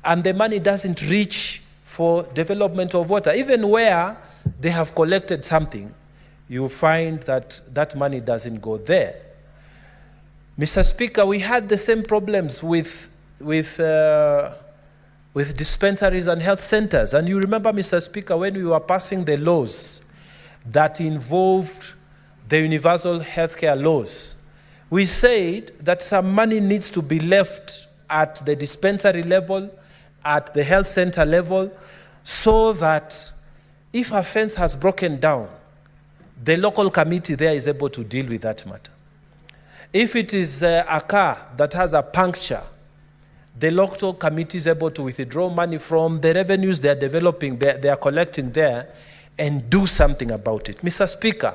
And the money doesn't reach for development of water. Even where they have collected something, you find that that money doesn't go there. Mr. Speaker, we had the same problems with dispensaries and health centers. And you remember, Mr. Speaker, when we were passing the laws that involved the universal healthcare laws, we said that some money needs to be left at the dispensary level, at the health center level, so that if a fence has broken down, the local committee there is able to deal with that matter. If it is a car that has a puncture, the local committee is able to withdraw money from the revenues they are developing, they are collecting there, and do something about it. Mr. Speaker,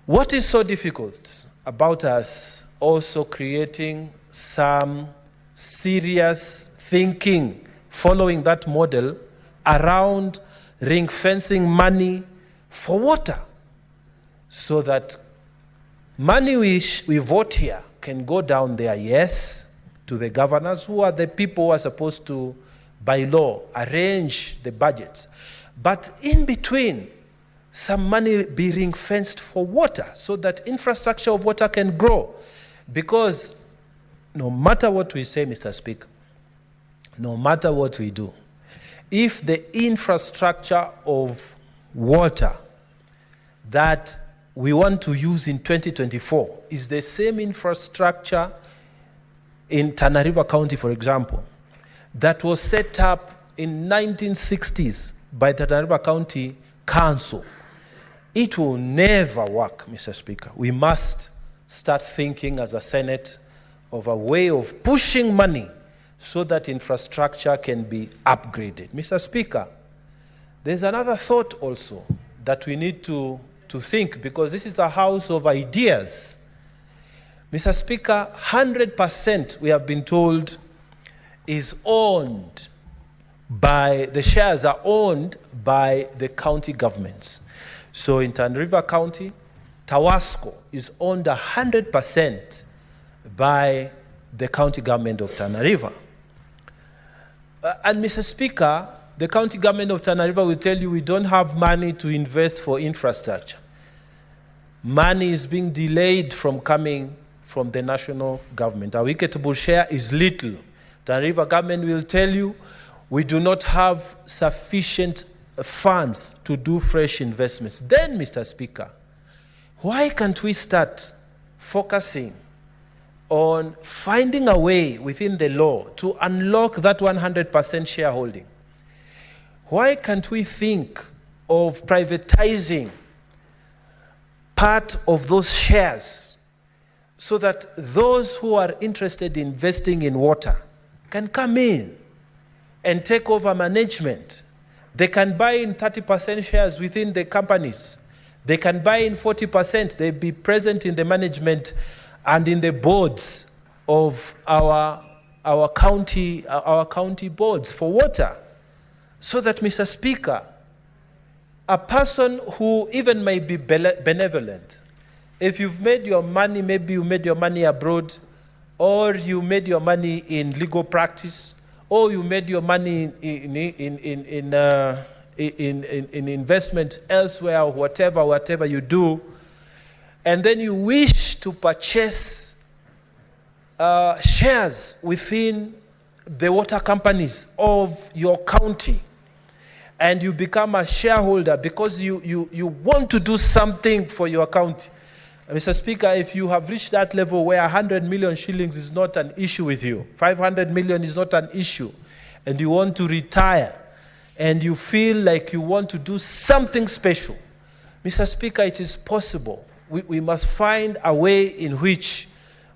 what is so difficult about us also creating some serious thinking following that model around ring-fencing money for water, so that money we vote here can go down there, yes, to the governors, who are the people who are supposed to, by law, arrange the budgets. But in between, some money be ring-fenced for water, so that infrastructure of water can grow. Because no matter what we say, Mr. Speaker, no matter what we do, if the infrastructure of water that we want to use in 2024 is the same infrastructure in Tana River County, for example, that was set up in 1960s by the Tana River County Council. It will never work, Mr. Speaker. We must start thinking as a Senate of a way of pushing money so that infrastructure can be upgraded. Mr. Speaker, there's another thought also that we need to think, because this is a house of ideas. Mr. Speaker, 100% we have been told is owned by, the shares are owned by the county governments. So in Tana River County, Tawasco is owned 100% by the county government of Tana River. And Mr. Speaker, the county government of Tana River will tell you we don't have money to invest for infrastructure. Money is being delayed from coming from the national government. Our equitable share is little. Tana River government will tell you we do not have sufficient funds to do fresh investments. Then, Mr. Speaker, why can't we start focusing on finding a way within the law to unlock that 100% shareholding? Why can't we think of privatizing part of those shares so that those who are interested in investing in water can come in and take over management? They can buy in 30% shares within the companies. They can buy in 40%. They be present in the management and in the boards of our county boards for water. So that, Mr. Speaker, a person who even may be benevolent, if you've made your money, maybe you made your money abroad, or you made your money in legal practice, or you made your money in investment elsewhere, or whatever you do, and then you wish to purchase shares within the water companies of your county, and you become a shareholder because you want to do something for your county. Mr. Speaker, if you have reached that level where 100 million shillings is not an issue with you, 500 million is not an issue, and you want to retire, and you feel like you want to do something special, Mr. Speaker, it is possible. We must find a way in which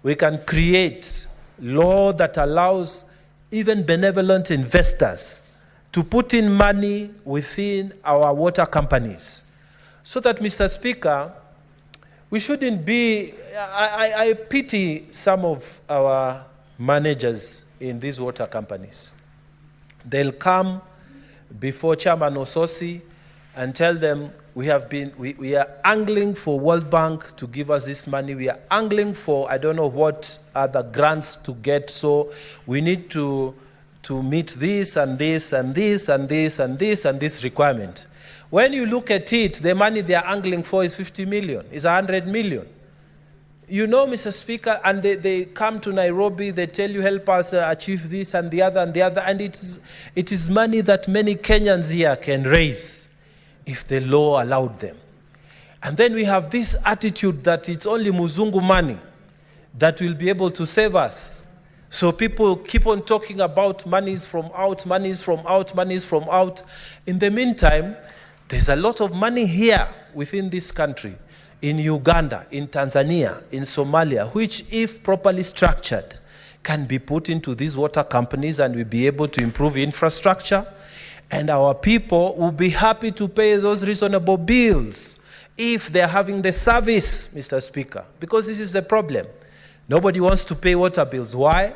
we can create law that allows even benevolent investors to put in money within our water companies. So that, Mr. Speaker, we shouldn't be, I pity some of our managers in these water companies. They'll come before Chairman Ososi and tell them, we are angling for World Bank to give us this money. We are angling for, I don't know what other grants to get. So we need to meet this and this and this and this and this and this requirement. When you look at it, the money they are angling for is 50 million, is 100 million. You know, Mr. Speaker, and they come to Nairobi, they tell you, help us achieve this and the other, and it is money that many Kenyans here can raise if the law allowed them. And then we have this attitude that it's only Muzungu money that will be able to save us. So people keep on talking about monies from out, monies from out, monies from out. In the meantime, there's a lot of money here within this country, in Uganda, in Tanzania, in Somalia, which, if properly structured, can be put into these water companies, and we'll be able to improve infrastructure. And our people will be happy to pay those reasonable bills if they're having the service, Mr. Speaker. Because this is the problem. Nobody wants to pay water bills. Why?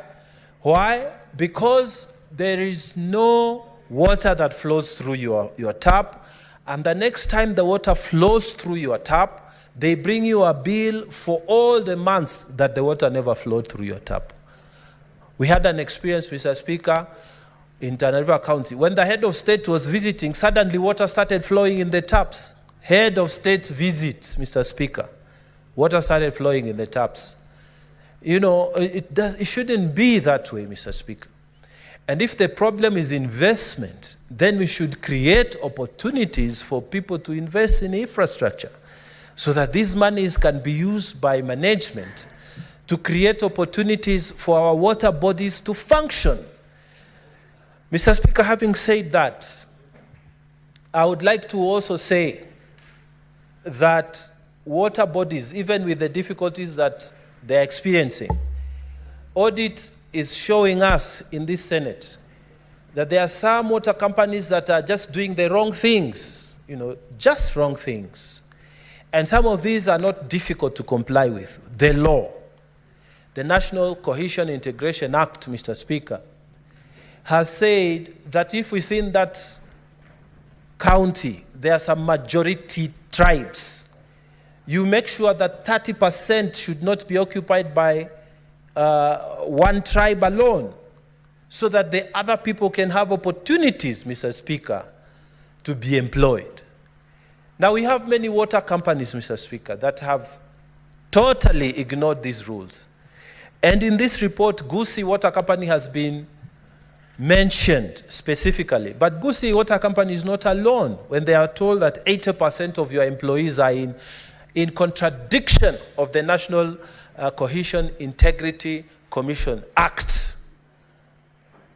Why? Because there is no water that flows through your tap. And the next time the water flows through your tap, they bring you a bill for all the months that the water never flowed through your tap. We had an experience, Mr. Speaker, in Tana River County. When the head of state was visiting, suddenly water started flowing in the taps. Head of state visits, Mr. Speaker. Water started flowing in the taps. You know, it shouldn't be that way, Mr. Speaker. And if the problem is investment, then we should create opportunities for people to invest in infrastructure so that these monies can be used by management to create opportunities for our water bodies to function. Mr. Speaker, having said that, I would like to also say that water bodies, even with the difficulties that they're experiencing, Audit is showing us in this Senate that there are some water companies that are just doing the wrong things, just wrong things. And some of these are not difficult to comply with. The law, the National Cohesion Integration Act, Mr. Speaker, has said that if within that county there are some majority tribes, you make sure that 30% should not be occupied by one tribe alone, so that the other people can have opportunities, Mr. Speaker, to be employed. Now, we have many water companies, Mr. Speaker, that have totally ignored these rules. And in this report, Gusii Water Company has been mentioned specifically. But Gusii Water Company is not alone when they are told that 80% of your employees are in contradiction of the National Cohesion Integrity Commission Act.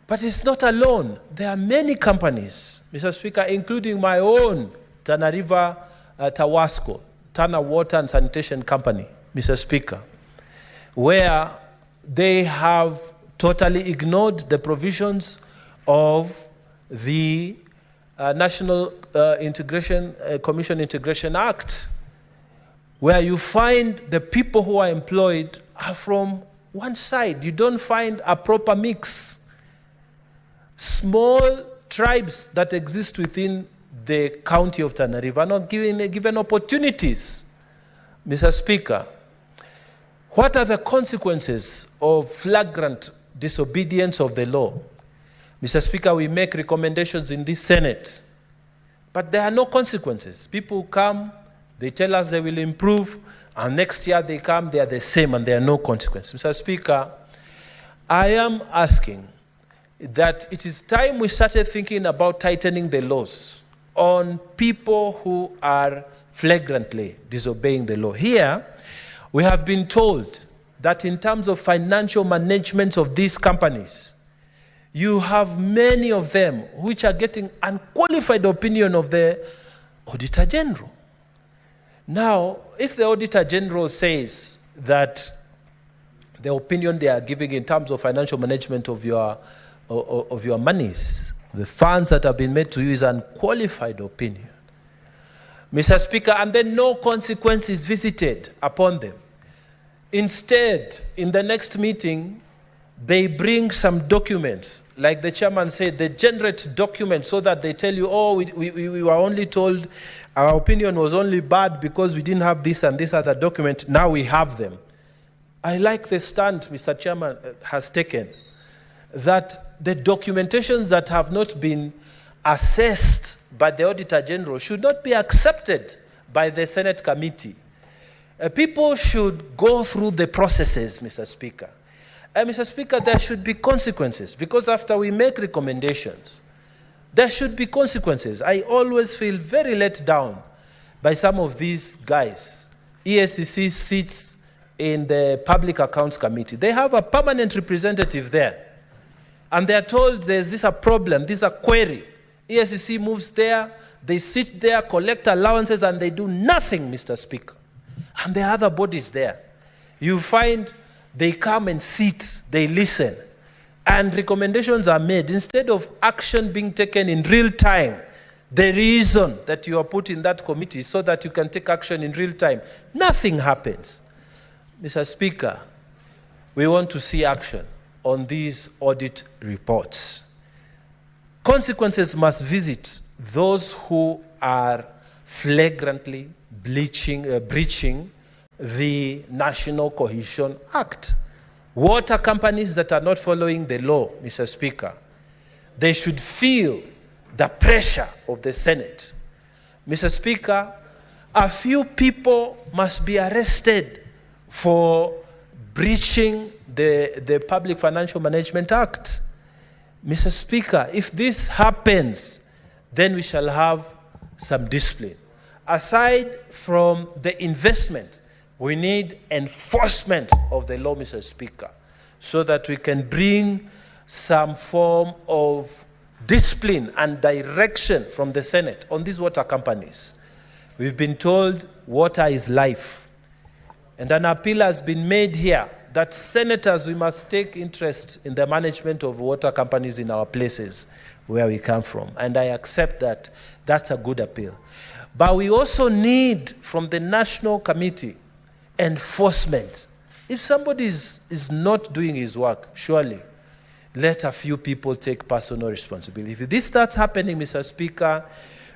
But it's not alone. There are many companies, Mr. Speaker, including my own Tana River Tawasco, Tana Water and Sanitation Company, Mr. Speaker, where they have totally ignored the provisions of the National Commission Integration Act, where you find the people who are employed are from one side. You don't find a proper mix. Small tribes that exist within the county of Tana River are not given opportunities. Mr. Speaker, what are the consequences of flagrant disobedience of the law? Mr. Speaker, we make recommendations in this Senate, but there are no consequences. People come, they tell us they will improve, and next year they come, they are the same, and there are no consequences. Mr. Speaker, I am asking that it is time we started thinking about tightening the laws on people who are flagrantly disobeying the law. Here, we have been told that in terms of financial management of these companies, you have many of them which are getting unqualified opinion of the Auditor General. Now, if the Auditor General says that the opinion they are giving in terms of financial management of your monies, the funds that have been made to you, is unqualified opinion, Mr. Speaker, and then no consequence is visited upon them. Instead, in the next meeting, they bring some documents, like the chairman said, they generate documents so that they tell you, oh, we were only told, our opinion was only bad because we didn't have this and this other document. Now we have them. I like the stand Mr. Chairman has taken, that the documentations that have not been assessed by the Auditor General should not be accepted by the Senate committee. People should go through the processes, Mr. Speaker. Mr. Speaker, there should be consequences, because after we make recommendations, there should be consequences. I always feel very let down by some of these guys. ESCC sits in the Public Accounts Committee. They have a permanent representative there. And they are told there's this a problem, this a query. ESCC moves there, they sit there, collect allowances, and they do nothing, Mr. Speaker. And there are other bodies there. You find they come and sit, they listen, and recommendations are made. Instead of action being taken in real time, the reason that you are put in that committee is so that you can take action in real time. Nothing happens. Mr. Speaker, we want to see action on these audit reports. Consequences must visit those who are flagrantly breaching the National Cohesion Act. Water companies that are not following the law, Mr. Speaker, they should feel the pressure of the Senate. Mr. Speaker, a few people must be arrested for breaching the Public Financial Management Act. Mr. Speaker, if this happens, then we shall have some discipline. Aside from the investment, We need enforcement of the law, Mr. Speaker, so that we can bring some form of discipline and direction from the Senate on these water companies. We've been told water is life. And an appeal has been made here that senators, we must take interest in the management of water companies in our places where we come from. And I accept that. That's a good appeal. But we also need from the National Committee enforcement. If somebody is not doing his work, surely let a few people take personal responsibility. If this starts happening, Mr. Speaker,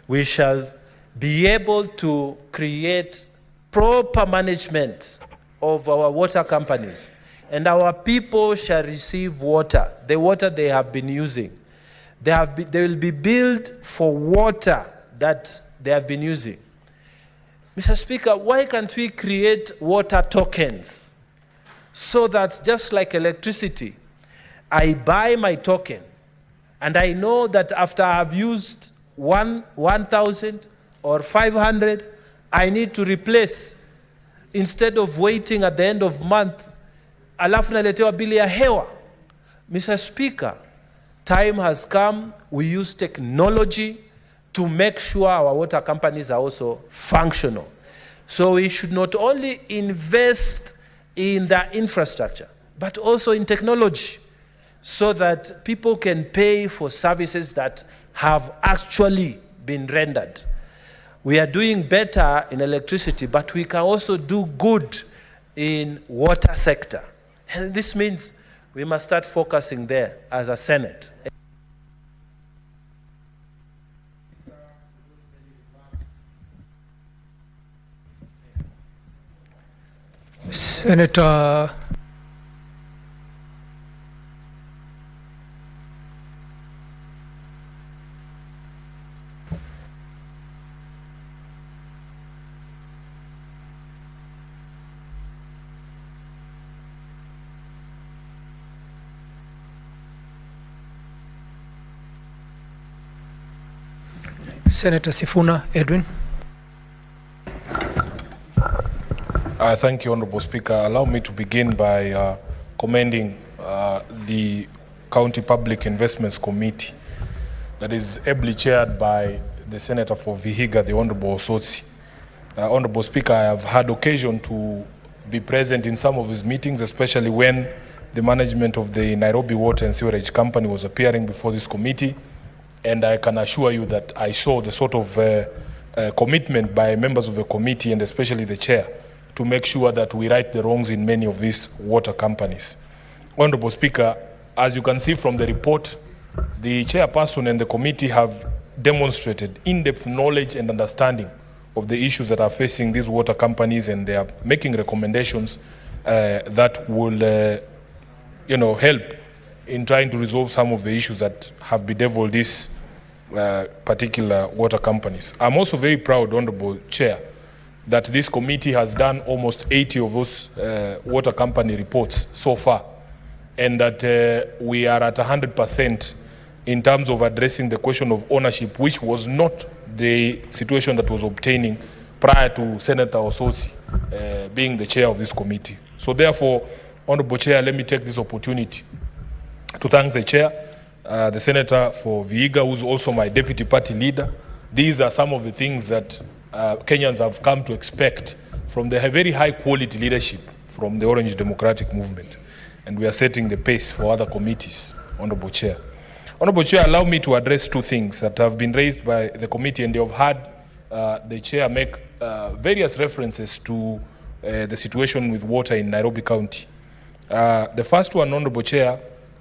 we shall be able to create proper management of our water companies, and our people shall receive water, the water they have been using. They will be billed for water that they have been using. Mr. Speaker, why can't we create water tokens so that just like electricity, I buy my token and I know that after I've used 1,000 or 500, I need to replace, instead of waiting at the end of month, alafu naletewa bili ya hewa. Mr. Speaker, time has come, we use technology to make sure our water companies are also functional. So we should not only invest in the infrastructure, but also in technology, so that people can pay for services that have actually been rendered. We are doing better in electricity, but we can also do good in water sector. And this means we must start focusing there as a Senate. Senator Sifuna Edwin. Thank you, Honorable Speaker. Allow me to begin by commending the County Public Investments Committee that is ably chaired by the Senator for Vihiga, the Honorable Osotsi. Honorable Speaker, I have had occasion to be present in some of his meetings, especially when the management of the Nairobi Water and Sewerage Company was appearing before this committee. And I can assure you that I saw the sort of commitment by members of the committee, and especially the chair, to make sure that we right the wrongs in many of these water companies. Honorable Speaker, as you can see from the report, the chairperson and the committee have demonstrated in-depth knowledge and understanding of the issues that are facing these water companies, and they are making recommendations that will help in trying to resolve some of the issues that have bedeviled these particular water companies. I'm also very proud, Honorable Chair, that this committee has done almost 80 of those water company reports so far, and that we are at 100% in terms of addressing the question of ownership, which was not the situation that was obtaining prior to Senator Osotsi being the chair of this committee. So therefore, Honorable Chair, let me take this opportunity to thank the chair, the Senator for Vihiga, who's also my deputy party leader. These are some of the things that Kenyans have come to expect from the very high quality leadership from the Orange Democratic Movement. And we are setting the pace for other committees, Honorable Chair. Honorable Chair, allow me to address two things that have been raised by the committee, and they have had the chair make various references to the situation with water in Nairobi County. The first one, Honorable Chair,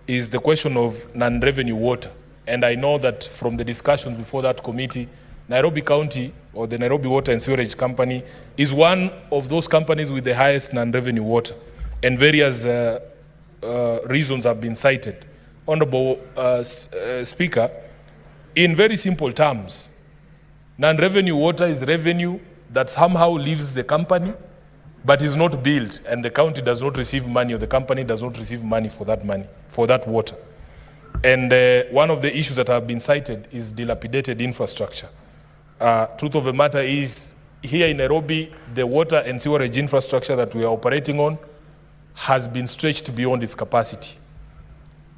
is the question of non-revenue water. And I know that from the discussions before that committee, Nairobi County, or the Nairobi Water and Sewerage Company, is one of those companies with the highest non-revenue water. And various reasons have been cited. Honorable Speaker, in very simple terms, non-revenue water is revenue that somehow leaves the company but is not billed, and the county does not receive money, or the company does not receive money, for that water. And one of the issues that have been cited is dilapidated infrastructure. Truth of the matter is, here in Nairobi, the water and sewerage infrastructure that we are operating on has been stretched beyond its capacity.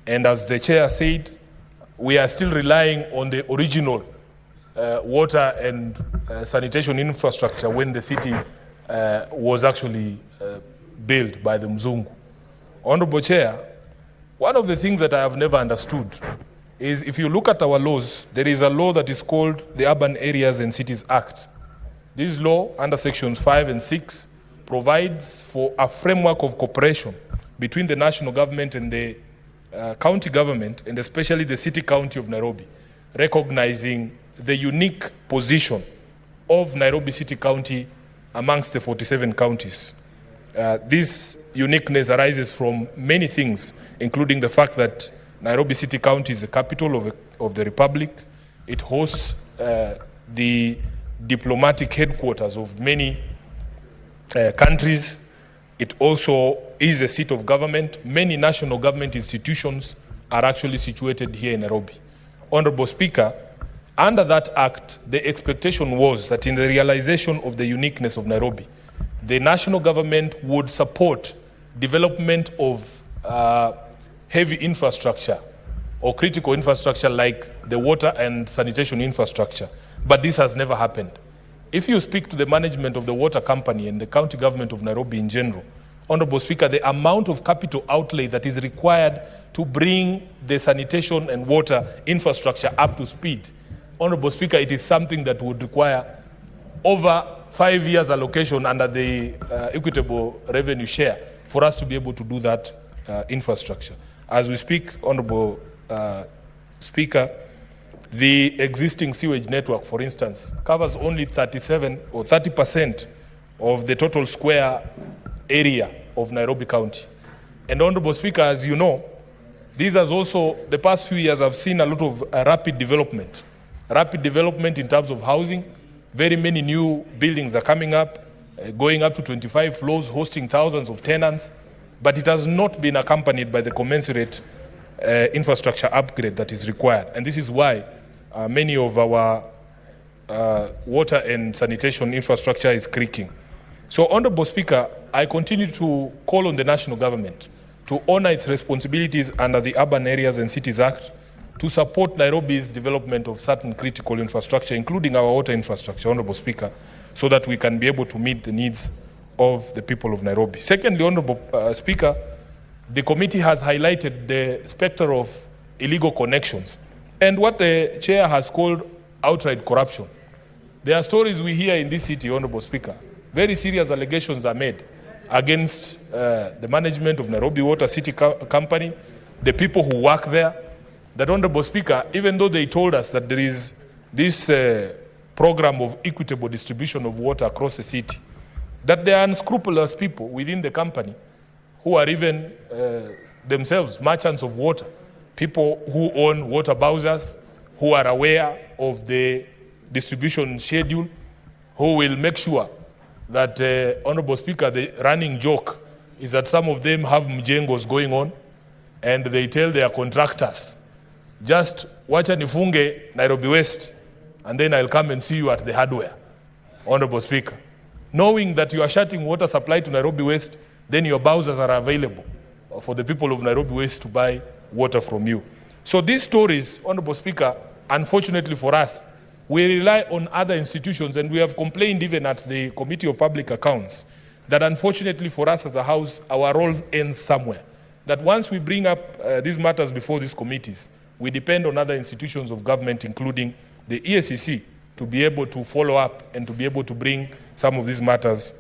And as the chair said, we are still relying on the original water and sanitation infrastructure when the city was actually built by the Mzungu. Honorable Chair, one of the things that I have never understood is if you look at our laws, there is a law that is called the Urban Areas and Cities Act. This law, under sections 5 and 6, provides for a framework of cooperation between the national government and the county government, and especially the city county of Nairobi, recognizing the unique position of Nairobi City County amongst the 47 counties. This uniqueness arises from many things, including the fact that Nairobi City County is the capital of the Republic. It hosts the diplomatic headquarters of many countries. It also is a seat of government. Many national government institutions are actually situated here in Nairobi. Honorable Speaker, under that act, the expectation was that in the realization of the uniqueness of Nairobi, the national government would support development of heavy infrastructure or critical infrastructure like the water and sanitation infrastructure. But this has never happened. If you speak to the management of the water company and the county government of Nairobi in general, Honorable Speaker, the amount of capital outlay that is required to bring the sanitation and water infrastructure up to speed, Honorable Speaker, it is something that would require over 5 years allocation under the equitable revenue share for us to be able to do that infrastructure. As we speak, Honorable Speaker, the existing sewage network, for instance, covers only 37 or 30% of the total square area of Nairobi County. And Honorable Speaker, as you know, these has also, the past few years, have seen a lot of rapid development in terms of housing. Very many new buildings are coming up, going up to 25 floors, hosting thousands of tenants, but it has not been accompanied by the commensurate infrastructure upgrade that is required. And this is why many of our water and sanitation infrastructure is creaking. So, Honorable Speaker, I continue to call on the national government to honor its responsibilities under the Urban Areas and Cities Act to support Nairobi's development of certain critical infrastructure, including our water infrastructure, Honorable Speaker, so that we can be able to meet the needs of the people of Nairobi. Secondly, Honorable Speaker, the committee has highlighted the specter of illegal connections and what the chair has called outright corruption. There are stories we hear in this city, Honorable Speaker. Very serious allegations are made against the management of Nairobi Water City Company, the people who work there, that, Honorable Speaker, even though they told us that there is this program of equitable distribution of water across the city, that there are unscrupulous people within the company who are even themselves merchants of water, people who own water bowsers, who are aware of the distribution schedule, who will make sure that, Honorable Speaker, the running joke is that some of them have mjengos going on and they tell their contractors, just wacha nifunge Nairobi West and then I'll come and see you at the hardware, Honorable Speaker. Knowing that you are shutting water supply to Nairobi West, then your bowsers are available for the people of Nairobi West to buy water from you. So these stories, Honorable Speaker, unfortunately for us, we rely on other institutions, and we have complained even at the Committee of Public Accounts that unfortunately for us as a House, our role ends somewhere. That once we bring up these matters before these committees, we depend on other institutions of government, including the EACC, to be able to follow up and to be able to bring some of these matters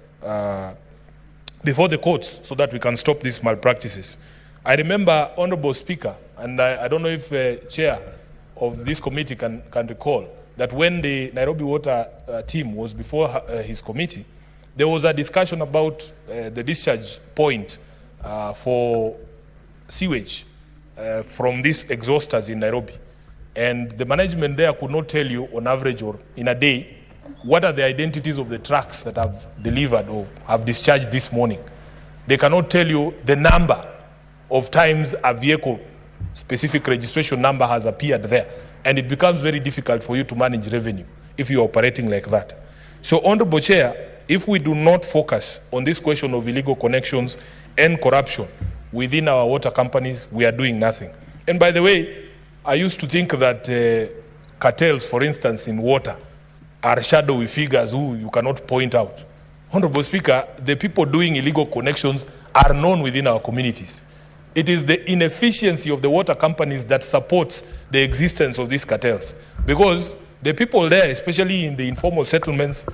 before the courts so that we can stop these malpractices. I remember, Honorable Speaker, and I don't know if Chair of this committee can recall, that when the Nairobi Water team was before his committee, there was a discussion about the discharge point for sewage from these exhausters in Nairobi. And the management there could not tell you on average or in a day what are the identities of the trucks that have delivered or have discharged this morning. They cannot tell you the number of times a vehicle specific registration number has appeared there. And it becomes very difficult for you to manage revenue if you're operating like that. So, Honorable Chair, if we do not focus on this question of illegal connections and corruption within our water companies, we are doing nothing. And by the way, I used to think that cartels, for instance, in water, are shadowy figures who you cannot point out. Honorable Speaker, the people doing illegal connections are known within our communities. It is the inefficiency of the water companies that supports the existence of these cartels. Because the people there, especially in the informal settlements,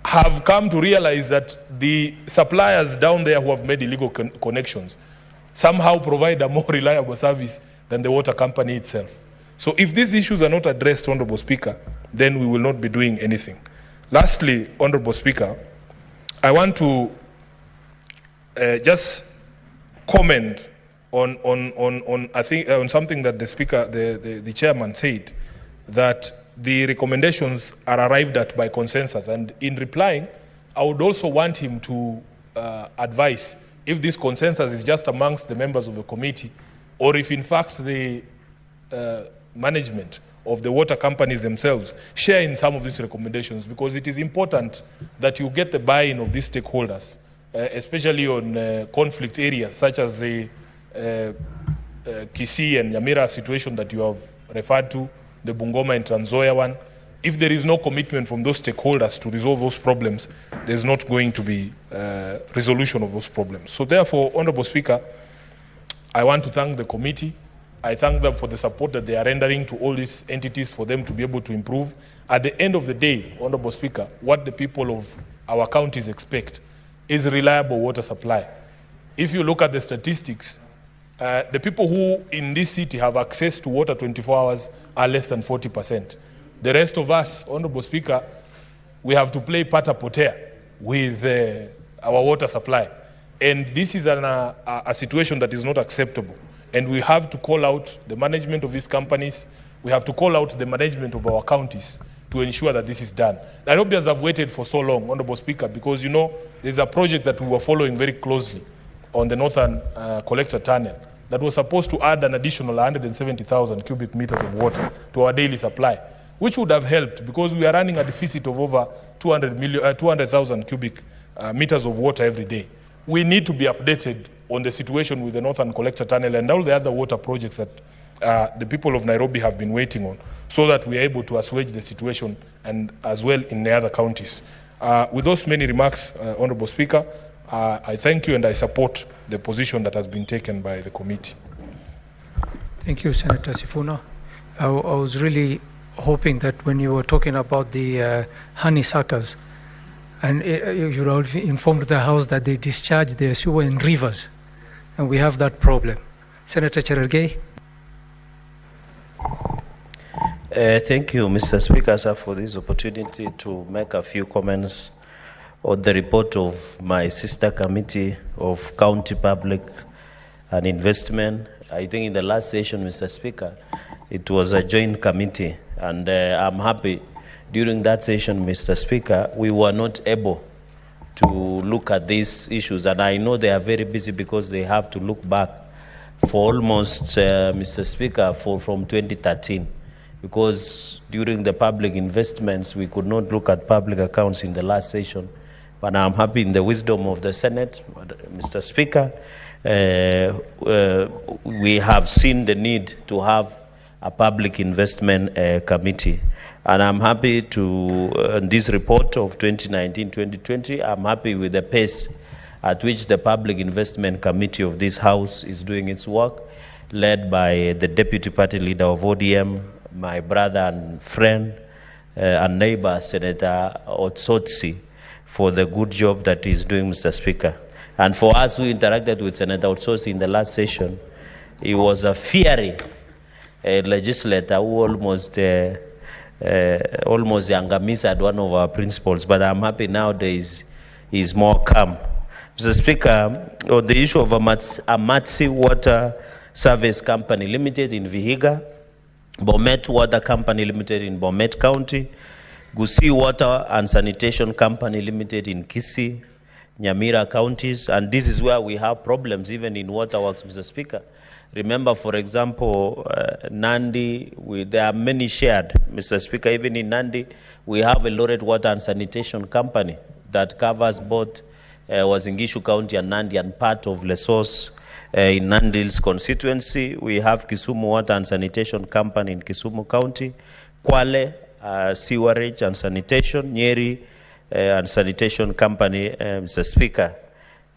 have come to realize that the suppliers down there who have made illegal connections somehow provide a more reliable service than the water company itself. So if these issues are not addressed, Honorable Speaker, then we will not be doing anything. Lastly, Honorable Speaker, I want to just comment on something that the Speaker, the Chairman said, that the recommendations are arrived at by consensus. And in replying, I would also want him to advise if this consensus is just amongst the members of the committee, or if in fact the management of the water companies themselves share in some of these recommendations, because it is important that you get the buy-in of these stakeholders, especially on conflict areas such as the Kisii and Nyamira situation that you have referred to, the Bungoma and Trans Nzoia one. If there is no commitment from those stakeholders to resolve those problems, there's not going to be resolution of those problems. So therefore, Honorable Speaker, I want to thank the committee. I thank them for the support that they are rendering to all these entities for them to be able to improve. At the end of the day, Honorable Speaker, what the people of our counties expect is reliable water supply. If you look at the statistics, the people who in this city have access to water 24 hours are less than 40%. The rest of us, Honorable Speaker, we have to play pata potea with our water supply. And this is a situation that is not acceptable. And we have to call out the management of these companies. We have to call out the management of our counties to ensure that this is done. Nairobians have waited for so long, Honorable Speaker, because, you know, there's a project that we were following very closely on the Northern Collector Tunnel that was supposed to add an additional 170,000 cubic meters of water to our daily supply, which would have helped because we are running a deficit of over 200,000 cubic meters of water every day. We need to be updated on the situation with the Northern Collector Tunnel and all the other water projects that the people of Nairobi have been waiting on, so that we are able to assuage the situation and as well in the other counties. With those many remarks, Honorable Speaker, I thank you and I support the position that has been taken by the committee. Thank you, Senator Sifuna. I was really hoping that when you were talking about the honeysuckers, and you informed the House that they discharge their sewer in rivers, and we have that problem. Senator Cherargei. Thank you, Mr. Speaker, sir, for this opportunity to make a few comments on the report of my sister committee of County Public and Investment. I think in the last session, Mr. Speaker, it was a joint committee, and I'm happy during that session, Mr. Speaker, we were not able to look at these issues, and I know they are very busy because they have to look back for almost, Mr. Speaker, from 2013, because during the public investments, we could not look at public accounts in the last session. But I'm happy in the wisdom of the Senate, Mr. Speaker, we have seen the need to have a public investment committee. And I'm happy to, this report of 2019-2020, I'm happy with the pace at which the Public Investment Committee of this House is doing its work, led by the Deputy Party Leader of ODM, my brother and friend and neighbor, Senator Otsotsi, for the good job that he's doing, Mr. Speaker. And for us who interacted with Senator Otsotsi in the last session, he was a fiery legislator who almost angamised one of our principles, but I'm happy nowadays he's more calm. Mr. Speaker, on the issue of Amatsi Water Service Company Limited in Vihiga, Bomet Water Company Limited in Bomet County, Gusii Water and Sanitation Company Limited in Kisii, Nyamira counties, and this is where we have problems even in waterworks, Mr. Speaker. Remember, for example, Nandi, there are many shared, Mr. Speaker. Even in Nandi, we have a Laureate Water and Sanitation Company that covers both Wazingishu County and Nandi and part of Lesos in Nandi's constituency. We have Kisumu Water and Sanitation Company in Kisumu County, Kwale Sewerage and Sanitation, Nyeri and Sanitation Company, Mr. Speaker,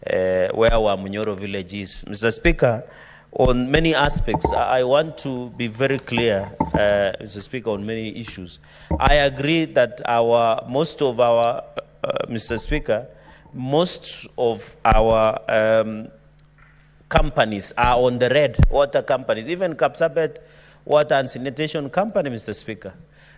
where Wamunyoro village is. Mr. Speaker, on many aspects, I want to be very clear, Mr. Speaker, on many issues. I agree that most of our companies are on the red, water companies, even Kapsabet Water and Sanitation Company, Mr. Speaker.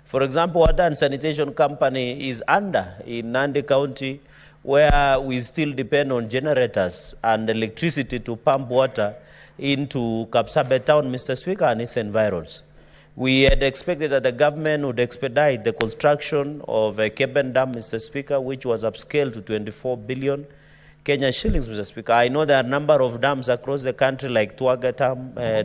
For example, Water and Sanitation Company is under in Nandi County, where we still depend on generators and electricity to pump water into Kapsabet town, Mr. Speaker, and its environs. We had expected that the government would expedite the construction of a Keben Dam, Mr. Speaker, which was upscaled to 24 billion Kenya shillings, Mr. Speaker. I know there are a number of dams across the country, like Tuaga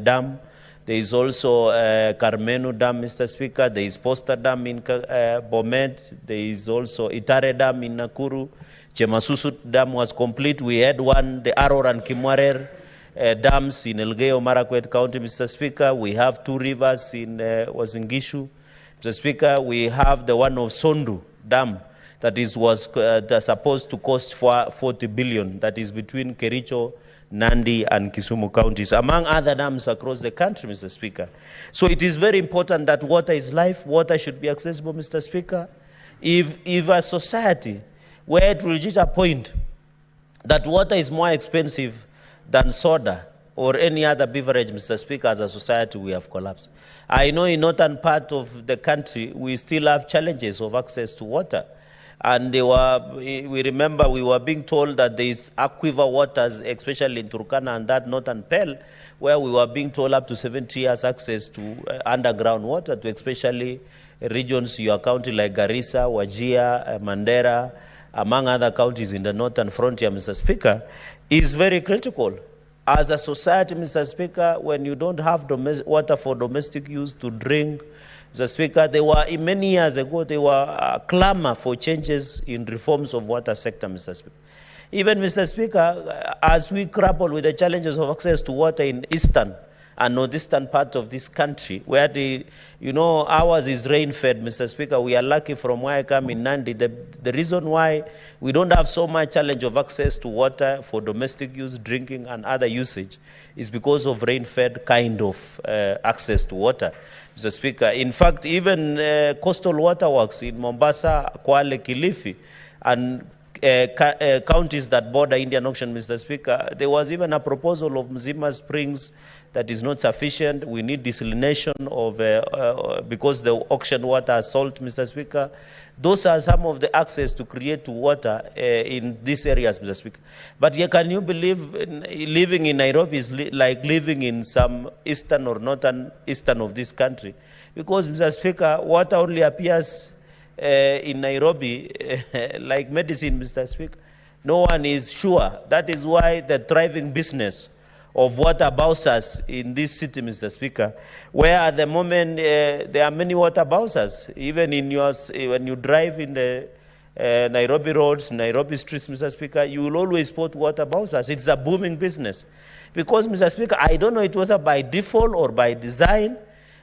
Dam. There is also Karmenu Dam, Mr. Speaker. There is Posta Dam in Bomet. There is also Itare Dam in Nakuru. Chemasusu Dam was complete. We had one, the Aror and Kimwarer dams in Elgeyo Marakwet County, Mr. Speaker. We have 2 rivers in Wazingishu. Mr. Speaker, we have the one of Sondu Dam that was supposed to cost 40 billion. That is between Kericho, Nandi, and Kisumu counties, among other dams across the country, Mr. Speaker. So it is very important that water is life. Water should be accessible, Mr. Speaker. If a society where it will reach a point that water is more expensive than soda or any other beverage, Mr. Speaker, as a society, we have collapsed. I know in northern part of the country, we still have challenges of access to water. And we remember we were being told that there is aquifer waters, especially in Turkana and that northern Pell, where we were being told up to 70 years access to underground water, to especially regions, your county like Garissa, Wajir, Mandera, among other counties in the northern frontier, Mr. Speaker, is very critical. As a society, Mr. Speaker, when you don't have water for domestic use to drink, Mr. Speaker, many years ago, there were clamor for changes in reforms of water sector, Mr. Speaker. Even, Mr. Speaker, as we grapple with the challenges of access to water in eastern and northeastern part of this country, where ours is rain-fed, Mr. Speaker. We are lucky from where I come in Nandi. The reason why we don't have so much challenge of access to water for domestic use, drinking, and other usage is because of rain-fed kind of access to water, Mr. Speaker. In fact, even coastal waterworks in Mombasa, Kwale, Kilifi, and counties that border Indian Ocean, Mr. Speaker, there was even a proposal of Mzima Springs that is not sufficient. We need desalination because the auction water is salt, Mr. Speaker. Those are some of the access to create water in these areas, Mr. Speaker. But can you believe living in Nairobi is like living in some eastern or northern eastern of this country? Because, Mr. Speaker, water only appears in Nairobi like medicine, Mr. Speaker. No one is sure. That is why the thriving business of water bowsers in this city, Mr. Speaker, where at the moment there are many water bowsers. Even when you drive in the Nairobi roads, Nairobi streets, Mr. Speaker, you will always spot water bowsers. It's a booming business. Because, Mr. Speaker, I don't know it was by default or by design,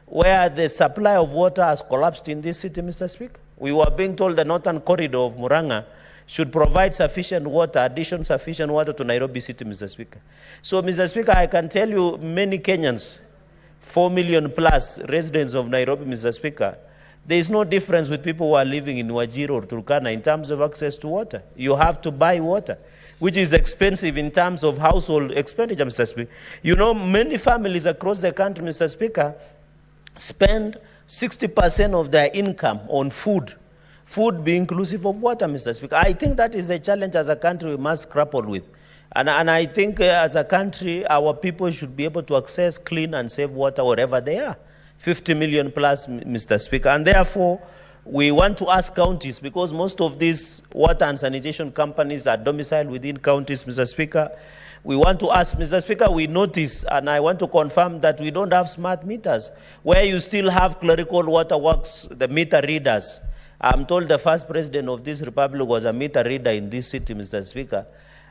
where the supply of water has collapsed in this city, Mr. Speaker. We were being told the northern corridor of Murang'a should provide sufficient water, sufficient water to Nairobi City, Mr. Speaker. So, Mr. Speaker, I can tell you many Kenyans, 4 million plus residents of Nairobi, Mr. Speaker, there is no difference with people who are living in Wajir or Turkana in terms of access to water. You have to buy water, which is expensive in terms of household expenditure, Mr. Speaker. You know, many families across the country, Mr. Speaker, spend 60% of their income on food. Food being inclusive of water, Mr. Speaker. I think that is a challenge as a country we must grapple with. And I think as a country, our people should be able to access clean and safe water wherever they are. 50 million plus, Mr. Speaker. And therefore, we want to ask counties, because most of these water and sanitation companies are domiciled within counties, Mr. Speaker. We want to ask, Mr. Speaker, we notice, and I want to confirm that we don't have smart meters, where you still have clerical waterworks, the meter readers. I'm told the first president of this republic was a meter reader in this city, Mr. Speaker.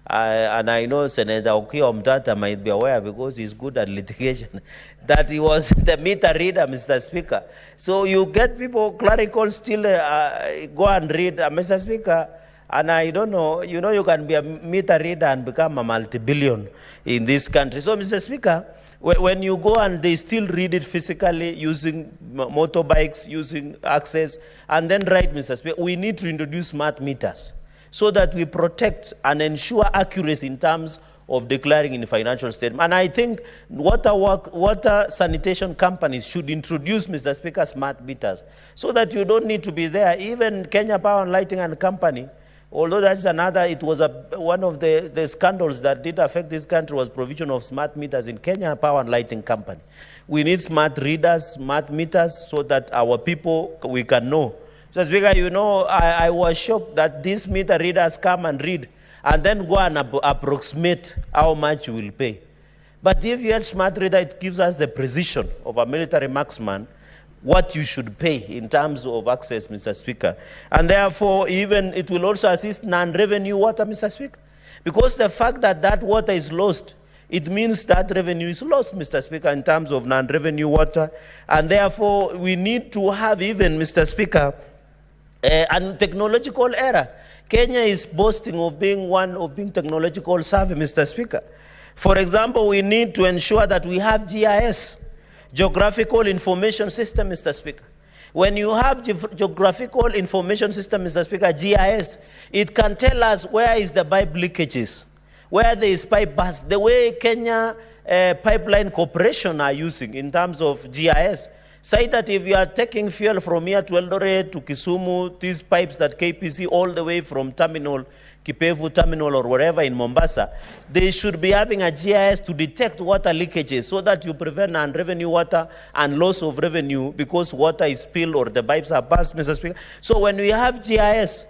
And I know Senator Okiya Omtata might be aware, because he's good at litigation, that he was the meter reader, Mr. Speaker. So you get people, clerical, still go and read, Mr. Speaker. And I don't know, you can be a meter reader and become a multi-billion in this country. So, Mr. Speaker, when you go and they still read it physically using motorbikes, using access, and then write, Mr. Speaker, we need to introduce smart meters so that we protect and ensure accuracy in terms of declaring in the financial statement. And I think water sanitation companies should introduce, Mr. Speaker, smart meters so that you don't need to be there. Even Kenya Power and Lighting and Company, although that's another, it was one of the scandals that did affect this country was provision of smart meters in Kenya Power and Lighting Company. We need smart readers, smart meters, so that our people, we can know. So, Speaker, I was shocked that these meter readers come and read and then go and approximate how much you will pay. But if you had smart reader, it gives us the precision of a military marksman, what you should pay in terms of access, Mr. Speaker. And therefore, even it will also assist non-revenue water, Mr. Speaker. Because the fact that that water is lost, it means that revenue is lost, Mr. Speaker, in terms of non-revenue water. And therefore, we need to have even, Mr. Speaker, a technological era. Kenya is boasting of being technological savvy, Mr. Speaker. For example, we need to ensure that we have GIS, Geographical Information System, Mr. Speaker. When you have Geographical Information System, Mr. Speaker, GIS, it can tell us where is the pipe leakages, where there is pipe burst, the way Kenya Pipeline Corporation are using in terms of GIS. Say that if you are taking fuel from here to Eldoret to Kisumu, these pipes that KPC all the way from terminal, Kipevu terminal or wherever in Mombasa, they should be having a GIS to detect water leakages so that you prevent non-revenue water and loss of revenue because water is spilled or the pipes are burst, Mr. Speaker. So when we have GIS,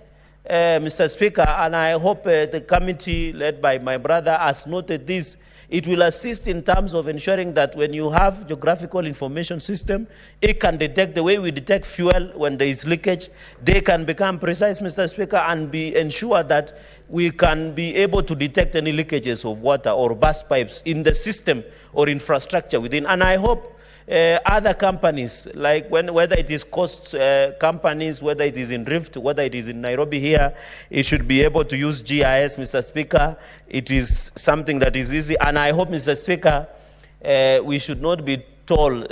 Mr. Speaker, and I hope the committee led by my brother has noted this, it will assist in terms of ensuring that when you have geographical information system, it can detect the way we detect fuel when there is leakage. They can become precise, Mr. Speaker, and ensure that we can be able to detect any leakages of water or burst pipes in the system or infrastructure within. And I hope other companies, like whether it is coast companies, whether it is in Rift, whether it is in Nairobi here, it should be able to use GIS, Mr. Speaker. It is something that is easy. And I hope, Mr. Speaker, we should not be told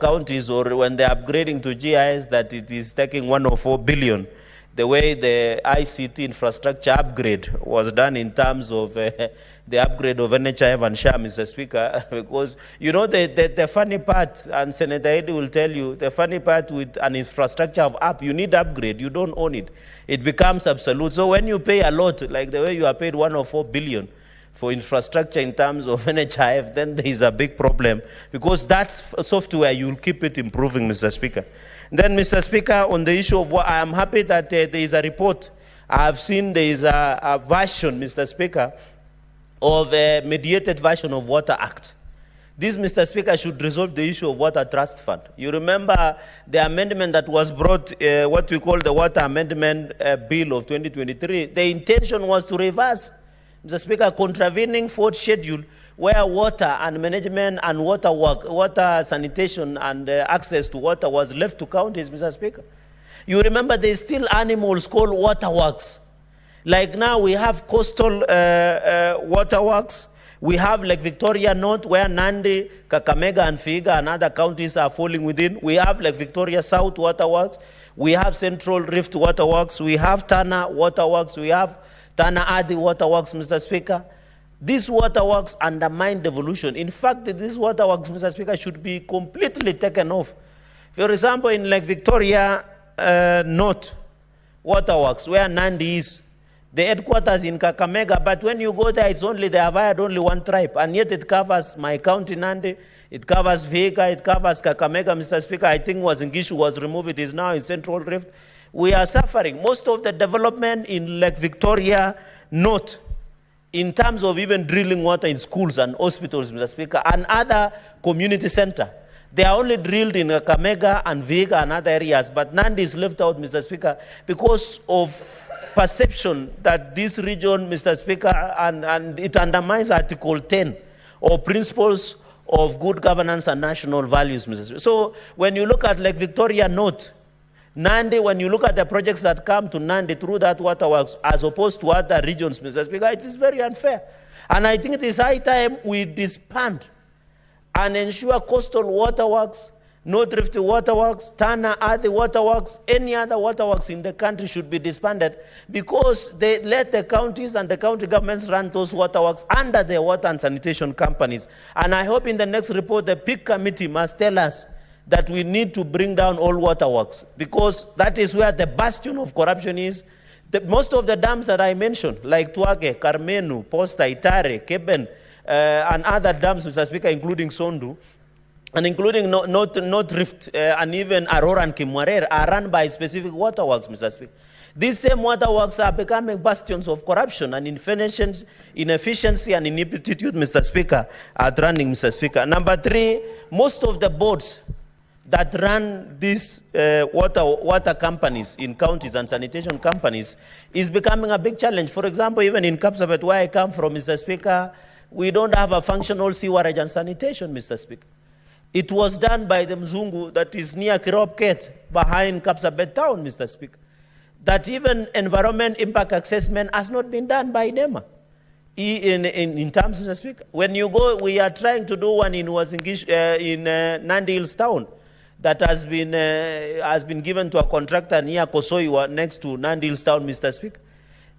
counties or when they're upgrading to GIS that it is taking 104 billion. The way the ICT infrastructure upgrade was done in terms of the upgrade of NHIF and SHA, Mr. Speaker, because the funny part, and Senator Eddie will tell you, the funny part with an infrastructure of app, you need upgrade, you don't own it. It becomes absolute. So when you pay a lot, like the way you are paid 104 billion for infrastructure in terms of NHIF, then there is a big problem because that's software, you'll keep it improving, Mr. Speaker. Then, Mr. Speaker, on the issue of what I am happy that there is a report. I have seen there is a version, Mr. Speaker, of a mediated version of Water Act. This, Mr. Speaker, should resolve the issue of Water Trust Fund. You remember the amendment that was brought, what we call the Water Amendment Bill of 2023. The intention was to reverse, Mr. Speaker, contravening fourth schedule where water and management and water sanitation and access to water was left to counties, Mr. Speaker. You remember there's still animals called waterworks. Like now we have coastal waterworks. We have Lake Victoria North where Nandi, Kakamega and Vihiga and other counties are falling within. We have Lake Victoria South waterworks. We have Central Rift waterworks. We have Tana waterworks. We have Tana Adi waterworks, Mr. Speaker. These waterworks undermine devolution. In fact, these waterworks, Mr. Speaker, should be completely taken off. For example, in Lake Victoria North waterworks, where Nandi is, the headquarters in Kakamega, but when you go there, they have hired only one tribe, and yet it covers my county, Nandi, it covers Vihiga, it covers Kakamega, Mr. Speaker. I think Ngishu was removed, it is now in Central Rift. We are suffering. Most of the development in Lake Victoria North in terms of even drilling water in schools and hospitals, Mr. Speaker, and other community center. They are only drilled in Kakamega and Vihiga and other areas, but Nandi is left out, Mr. Speaker, because of perception that this region, Mr. Speaker, and it undermines Article 10 or principles of good governance and national values, Mr. Speaker. So when you look at Lake Victoria North, Nandi, when you look at the projects that come to Nandi through that waterworks as opposed to other regions, Mr. Speaker, it is very unfair. And I think it is high time we disband and ensure coastal waterworks, North Rift waterworks, Tana, other waterworks, any other waterworks in the country should be disbanded because they let the counties and the county governments run those waterworks under the water and sanitation companies. And I hope in the next report, the PIC committee must tell us that we need to bring down all waterworks because that is where the bastion of corruption is. Most of the dams that I mentioned, like Tuage, Karmenu, Posta, Itare, Keben, and other dams, Mr. Speaker, including Sondu, and including North Rift, and even Aurora and Kimwarer, are run by specific waterworks, Mr. Speaker. These same waterworks are becoming bastions of corruption and inefficiency and ineptitude, Mr. Speaker, at running, Mr. Speaker. Number 3, most of the boards that run these water companies in counties and sanitation companies is becoming a big challenge. For example, even in Kapsabet, where I come from, Mr. Speaker, we don't have a functional sewerage and sanitation, Mr. Speaker. It was done by the Mzungu that is near Kiropket, behind Kapsabet town, Mr. Speaker. That even environment impact assessment has not been done by NEMA. In terms, Mr. Speaker, when you go, we are trying to do one in Nandi Hills town that has been given to a contractor near Kosoiwa next to Nandi Hills town, Mr. Speaker.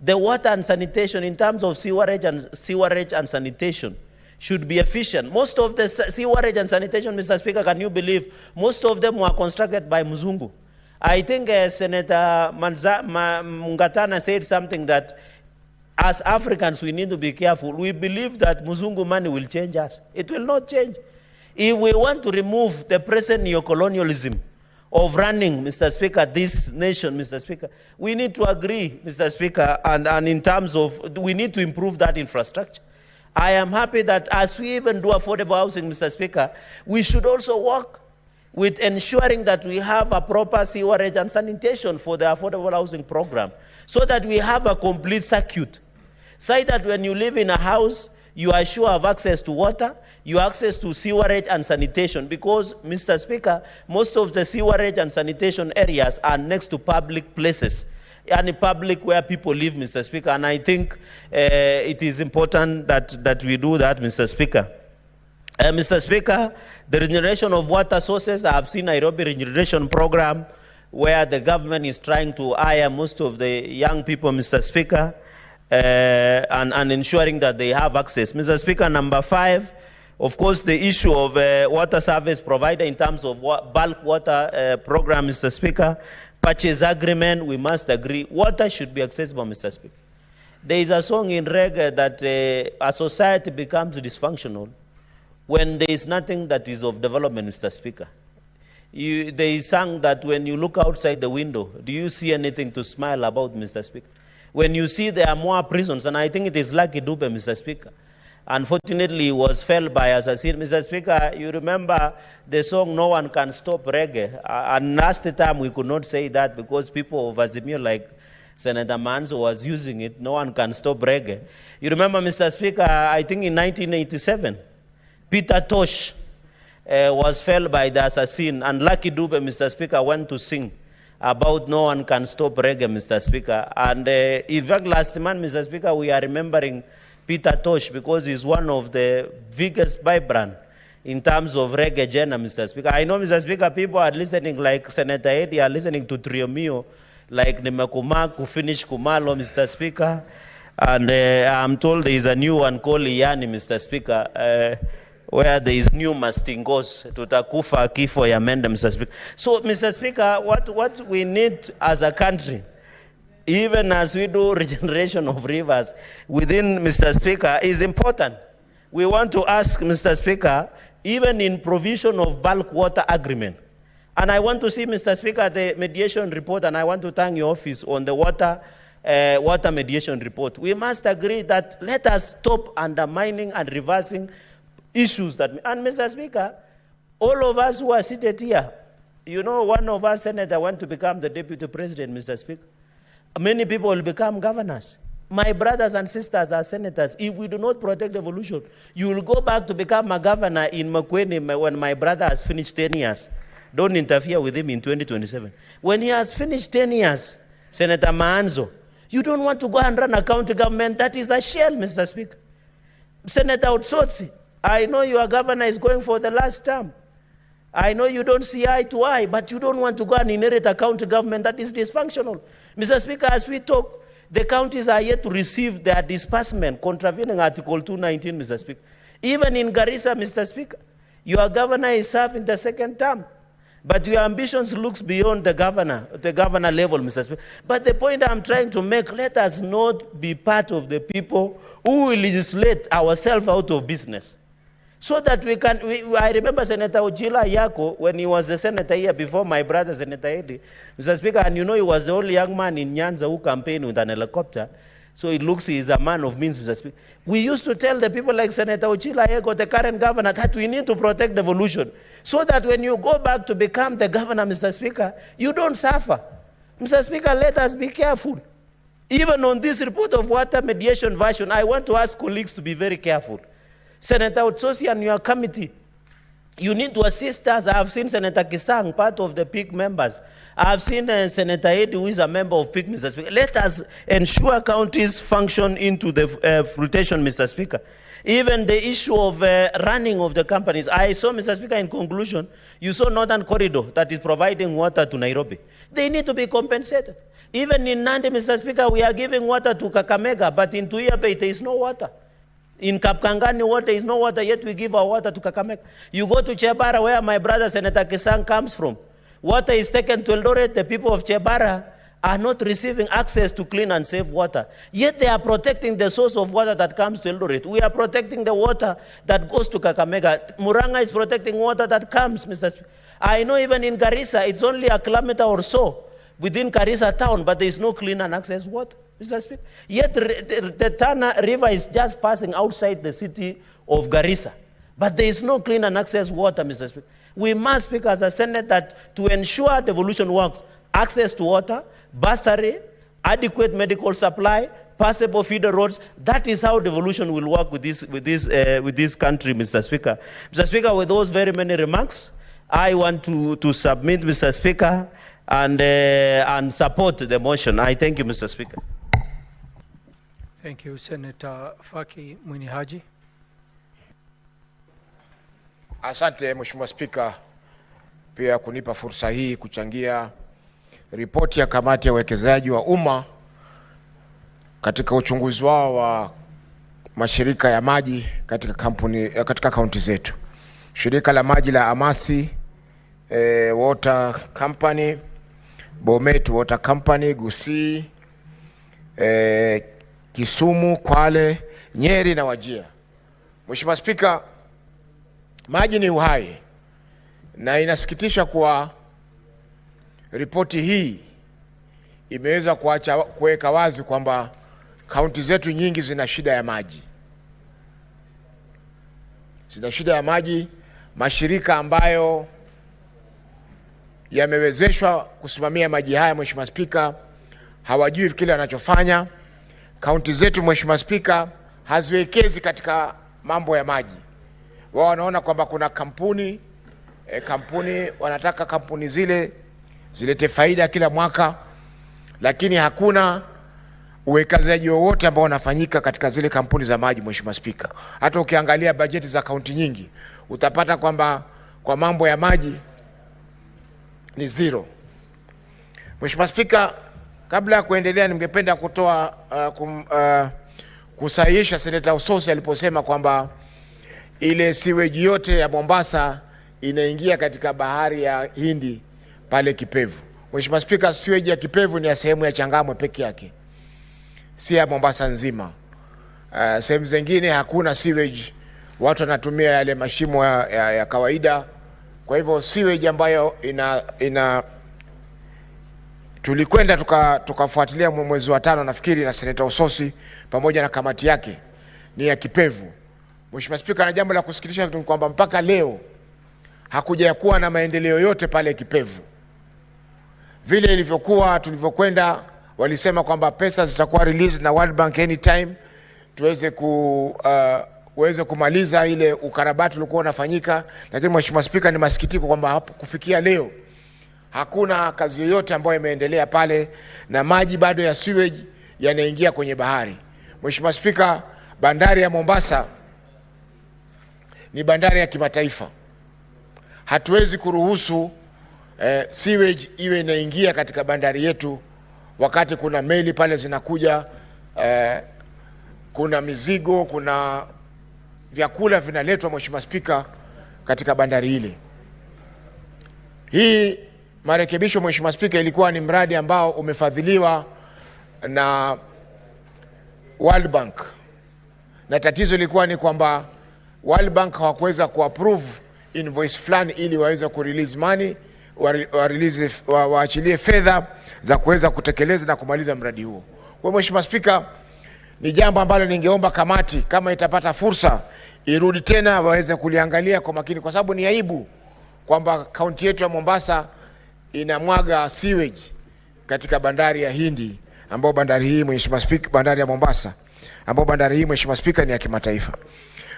The water and sanitation, in terms of sewerage and sanitation, should be efficient. Most of the sewerage and sanitation, Mr. Speaker, can you believe, most of them were constructed by Mzungu. I think Senator Mungatana said something that as Africans we need to be careful. We believe that Mzungu money will change us. It will not change. If we want to remove the present neocolonialism of running, Mr. Speaker, this nation, Mr. Speaker, we need to agree, Mr. Speaker, and in terms of, we need to improve that infrastructure. I am happy that as we even do affordable housing, Mr. Speaker, we should also work with ensuring that we have a proper sewerage and sanitation for the affordable housing program so that we have a complete circuit. So that when you live in a house, you are sure of access to water, you have access to sewerage and sanitation because, Mr. Speaker, most of the sewerage and sanitation areas are next to public places and public where people live, Mr. Speaker. And I think it is important that we do that, Mr. Speaker. Mr. Speaker, the regeneration of water sources, I have seen Nairobi regeneration program where the government is trying to hire most of the young people, Mr. Speaker, and ensuring that they have access. Mr. Speaker, number 5, of course, the issue of water service provider in terms of bulk water program, Mr. Speaker, purchase agreement, we must agree. Water should be accessible, Mr. Speaker. There is a song in reggae that a society becomes dysfunctional when there is nothing that is of development, Mr. Speaker. There is song that when you look outside the window, do you see anything to smile about, Mr. Speaker? When you see there are more prisons, and I think it is Lucky Dube, Mr. Speaker. Unfortunately, he was felled by assassin. Mr. Speaker, you remember the song No One Can Stop Reggae? And last time we could not say that because people of Azimio like Senator Manzo was using it. No one can stop reggae. You remember, Mr. Speaker, I think in 1987, Peter Tosh was felled by the assassin, and Lucky Dube, Mr. Speaker, went to sing about no one can stop reggae, Mr. Speaker. And in fact, last month, Mr. Speaker, we are remembering Peter Tosh because he's one of the biggest vibrant in terms of reggae genre, Mr. Speaker. I know, Mr. Speaker, people are listening like Senator Eddie are listening to Triomio, like Nimekuma, Kufinish Kumalo, Mr. Speaker. And I'm told there is a new one called Iyani, Mr. Speaker, where there is new mastingos, tutakufa kifo ya mende, Mr. Speaker. So, Mr. Speaker, what we need as a country, even as we do regeneration of rivers within, Mr. Speaker, is important. We want to ask, Mr. Speaker, even in provision of bulk water agreement. And I want to see, Mr. Speaker, the mediation report, and I want to thank your office on the water water mediation report. We must agree that let us stop undermining and reversing issues that, and Mr. Speaker, all of us who are seated here, you know, one of our senators went to become the deputy president, Mr. Speaker. Many people will become governors. My brothers and sisters are senators. If we do not protect evolution, you will go back to become a governor in Makueni when my brother has finished 10 years. Don't interfere with him in 2027. When he has finished 10 years, Senator Maanzo, you don't want to go and run a county government. That is a shell, Mr. Speaker. Senator Otsotsi, I know your governor is going for the last term. I know you don't see eye to eye, but you don't want to go and inherit a county government that is dysfunctional. Mr. Speaker, as we talk, the counties are yet to receive their disbursement, contravening Article 219, Mr. Speaker. Even in Garissa, Mr. Speaker, your governor is serving the second term. But your ambitions looks beyond the governor level, Mr. Speaker. But the point I'm trying to make, let us not be part of the people who will legislate ourselves out of business. So that we can, I remember Senator Ojila Yako, when he was the senator here before my brother, Senator Edi, Mr. Speaker, and you know he was the only young man in Nyanza who campaigned with an helicopter. So it looks he is a man of means, Mr. Speaker. We used to tell the people like Senator Ojila Yako, the current governor, that we need to protect devolution. So that when you go back to become the governor, Mr. Speaker, you don't suffer. Mr. Speaker, let us be careful. Even on this report of water mediation version, I want to ask colleagues to be very careful. Senator Otsosi and your committee, you need to assist us. I have seen Senator Kisang, part of the PIC members. I have seen Senator Edi, who is a member of PIC, Mr. Speaker. Let us ensure counties function into the fruition, Mr. Speaker. Even the issue of running of the companies. I saw, Mr. Speaker, in conclusion, you saw Northern Corridor that is providing water to Nairobi. They need to be compensated. Even in Nandi, Mr. Speaker, we are giving water to Kakamega, but in Tuia Bay, there is no water. In Kapkangani water, there is no water, yet we give our water to Kakamega. You go to Chebara, where my brother Senator Kisang comes from. Water is taken to Eldoret. The people of Chebara are not receiving access to clean and safe water. Yet they are protecting the source of water that comes to Eldoret. We are protecting the water that goes to Kakamega. Muranga is protecting water that comes, Mr. Speaker. I know even in Garissa, it's only a kilometer or so within Garissa town, but there is no clean and access water, Mr. Speaker. Yet the Tana River is just passing outside the city of Garissa. But there is no clean and access water, Mr. Speaker. We must speak as a Senate that to ensure devolution works, access to water, bursary, adequate medical supply, passable feeder roads, that is how devolution will work with this country, Mr. Speaker. Mr. Speaker, with those very many remarks, I want to submit, Mr. Speaker, and support the motion. I thank you, Mr. Speaker. Thank you, Senator Faki Mwinihaji. Asante Mheshimiwa Spika pia kunipa fursa hii kuchangia ripoti ya kamati ya uwekezaji wa umma katika uchunguzi wao wa mashirika ya maji katika kaunti zetu. Shirika la maji la Amasi Water Company, Bomet Water Company, Gusii, Kisumu, Kwale, Nyeri na Wajir. Mheshimiwa Spika, maji ni uhai, na inasikitisha kuwa ripoti hii imeweza kuweka wazi kwamba kaunti zetu nyingi zina shida ya maji. Zina shida ya maji. Mashirika ambayo yamewezeshwa kusimamia maji haya, Mheshimiwa Spika, hawajui kile wanachofanya. Kaunti zetu, Mheshimiwa Spika, haziwekezi katika mambo ya maji. Wao wanaona kwamba kuna kampuni wanataka kampuni zilete faida kila mwaka, lakini hakuna uwekezaji wowote ambao unafanyika katika zile kampuni za maji, Mheshimiwa Spika. Hata ukiangalia bajeti za kaunti nyingi, utapata kwamba kwa mambo ya maji ni zero. Mheshimiwa Spika, kabla ya kuendelea, ningependa kutoa kusahihisha Senator Ososi aliposema kwamba ile sewage yote ya Mombasa inaingia katika bahari ya Hindi pale Kipevu. Mheshimiwa Spika, sewage ya Kipevu ni ya sehemu ya Changamwe peke yake, si ya Mombasa nzima. Sehemu zingine hakuna sewage, watu wanatumia yale mashimo ya kawaida. Kwa hivyo sewage ambayo tulikwenda tukafuatilia mwezi wa 5 nafikiri na Seneta Ososi pamoja na kamati yake ni ya Kipevu. Mheshimiwa Spika, na jambo la kusikitisha ni kwamba mpaka leo hakuja kuwa na maendeleo yote pale Kipevu. Vile ilivyokuwa tulivyokwenda, walisema kwamba pesa zitakuwa released na World Bank anytime tuweze kumaliza ile ukarabati uliokuwa unafanyika. Lakini Mheshimiwa Spika, ni masikitiko kwamba kufikia leo hakuna kazi yoyote ambayo imeendelea pale, na maji bado ya sewage yanaingia kwenye bahari. Mheshimiwa Spika, bandari ya Mombasa ni bandari ya kimataifa. Hatuwezi kuruhusu sewage iwe inaingia katika bandari yetu wakati kuna meli pale zinakuja, kuna mizigo, kuna vyakula vinaletwa, Mheshimiwa Spika, katika bandari ile. Hii marekebisho, Mheshimiwa Spika, ilikuwa ni mradi ambao umefadhiliwa na World Bank, na tatizo lilikuwa ni kwamba World Bank hawakuweza kuapprove invoice fulani ili waweze kurelease money, waachilie fedha za kuweza kutekeleza na kumaliza mradi huo. Kwa Mheshimiwa Spika, ni jambo ambalo ningeomba kamati kama itapata fursa irudi tena waweze kuliangalia kwa makini, kwa sababu ni aibu kwamba kaunti yetu ya Mombasa inamwaga sewage katika bandari ya Hindi, ambao bandari hii, Mheshimiwa Spika, bandari ya Mombasa, ambao bandari hii, Mheshimiwa Spika, ni ya kimataifa.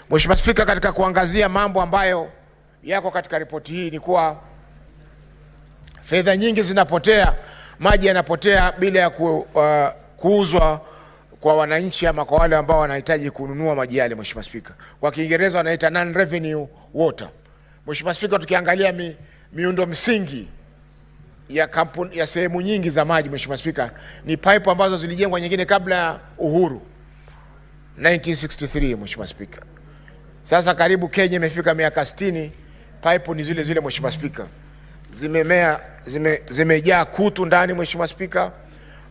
Mheshimiwa Spika, katika kuangazia mambo ambayo yako katika ripoti hii ni kuwa fedha nyingi zinapotea, maji yanapotea bila ya kuuzwa kwa wananchi ama kwa wale ambao wanahitaji kununua maji yale. Mheshimiwa Spika, kwa Kiingereza wanaita non revenue water. Mheshimiwa Spika, tukiangalia miundo msingi ya kampuni ya sehemu nyingi za maji, Mheshimiwa Spika, ni pipe ambazo zilijengwa nyingine kabla ya uhuru 1963. Mheshimiwa Spika, sasa karibu Kenya imefika miaka 60, pipe ni zile zile. Mheshimiwa Spika, zimejaa kutu ndani. Mheshimiwa Spika,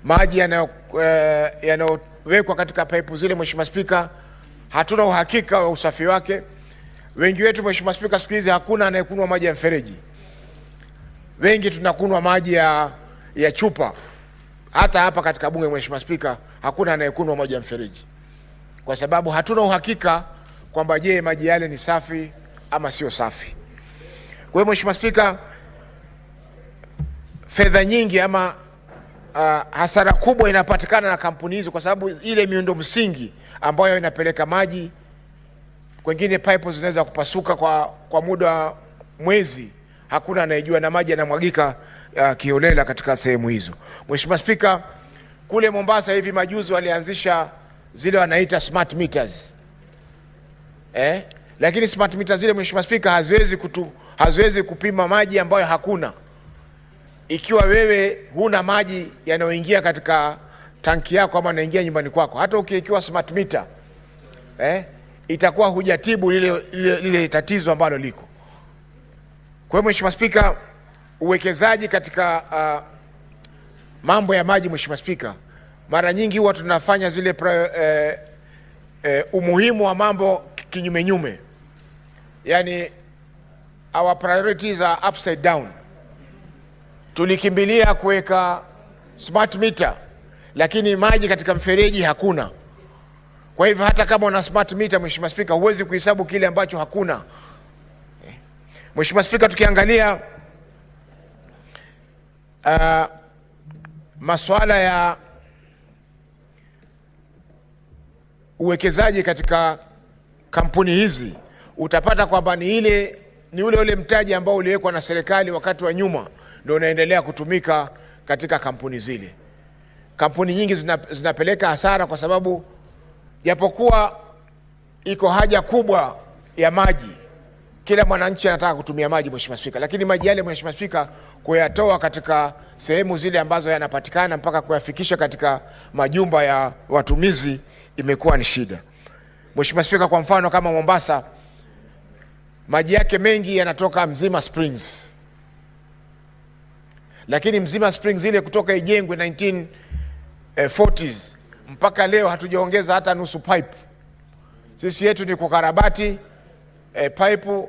maji yanayowekwa katika pipe zile, Mheshimiwa Spika, hatuna uhakika wa usafi wake. Wengi wetu, Mheshimiwa Spika, siku hizi hakuna anayekunywa maji ya mfereji. Wengi tunakunywa maji ya chupa. Hata hapa katika bunge, Mheshimiwa Spika, hakuna anayekunywa maji ya mfereji, kwa sababu hatuna uhakika kwamba je, maji yale ni safi ama sio safi. Kwa hiyo Mheshimiwa Spika, fedha nyingi ama hasara kubwa inapatikana na kampuni hizo, kwa sababu ile miundo msingi ambayo inapeleka maji kwingine, pipe zinaweza kupasuka kwa muda mwezi, hakuna anayejua, na maji yanamwagika kiholela katika sehemu hizo. Mheshimiwa Spika, kule Mombasa hivi majuzi walianzisha zile wanaita smart meters. Lakini smart meters zile, Mheshimiwa Spika, haziwezi kupima maji ambayo hakuna. Ikiwa wewe huna maji yanayoingia katika tanki yako ama yanaingia nyumbani kwako, hata ukiwa smart meter itakuwa hujatibu lile tatizo ambalo liko. Kwa hiyo Mheshimiwa Spika, uwekezaji katika mambo ya maji, Mheshimiwa Spika, mara nyingi huwa tunafanya zile umuhimu wa mambo kinyume. Yani our priorities are upside down. Tulikimbilia kuweka smart meter, lakini maji katika mfereji hakuna. Kwa hivyo hata kama una smart meter, Mheshimiwa Spika, huwezi kuhesabu kile ambacho hakuna. Mheshimiwa Spika, tukiangalia masuala ya uwekezaji katika kampuni hizi, utapata kwamba ni ule mtaji ambao uliwekwa na serikali wakati wa nyuma ndio unaendelea kutumika katika kampuni zile. Kampuni nyingi zinapeleka hasara, kwa sababu japokuwa iko haja kubwa ya maji, kila mwananchi anataka kutumia maji, Mheshimiwa Spika, lakini maji yale, Mheshimiwa Spika, kuyatoa katika sehemu zile ambazo yanapatikana mpaka kuyafikisha katika majumba ya watumizi imekuwa ni shida. Mheshimiwa Spika, kwa mfano kama Mombasa, maji yake mengi yanatoka Mzima Springs, lakini Mzima Springs ile kutoka ijengwe 1940s mpaka leo hatujaongeza hata nusu pipe. Sisi yetu ni kukarabati pipe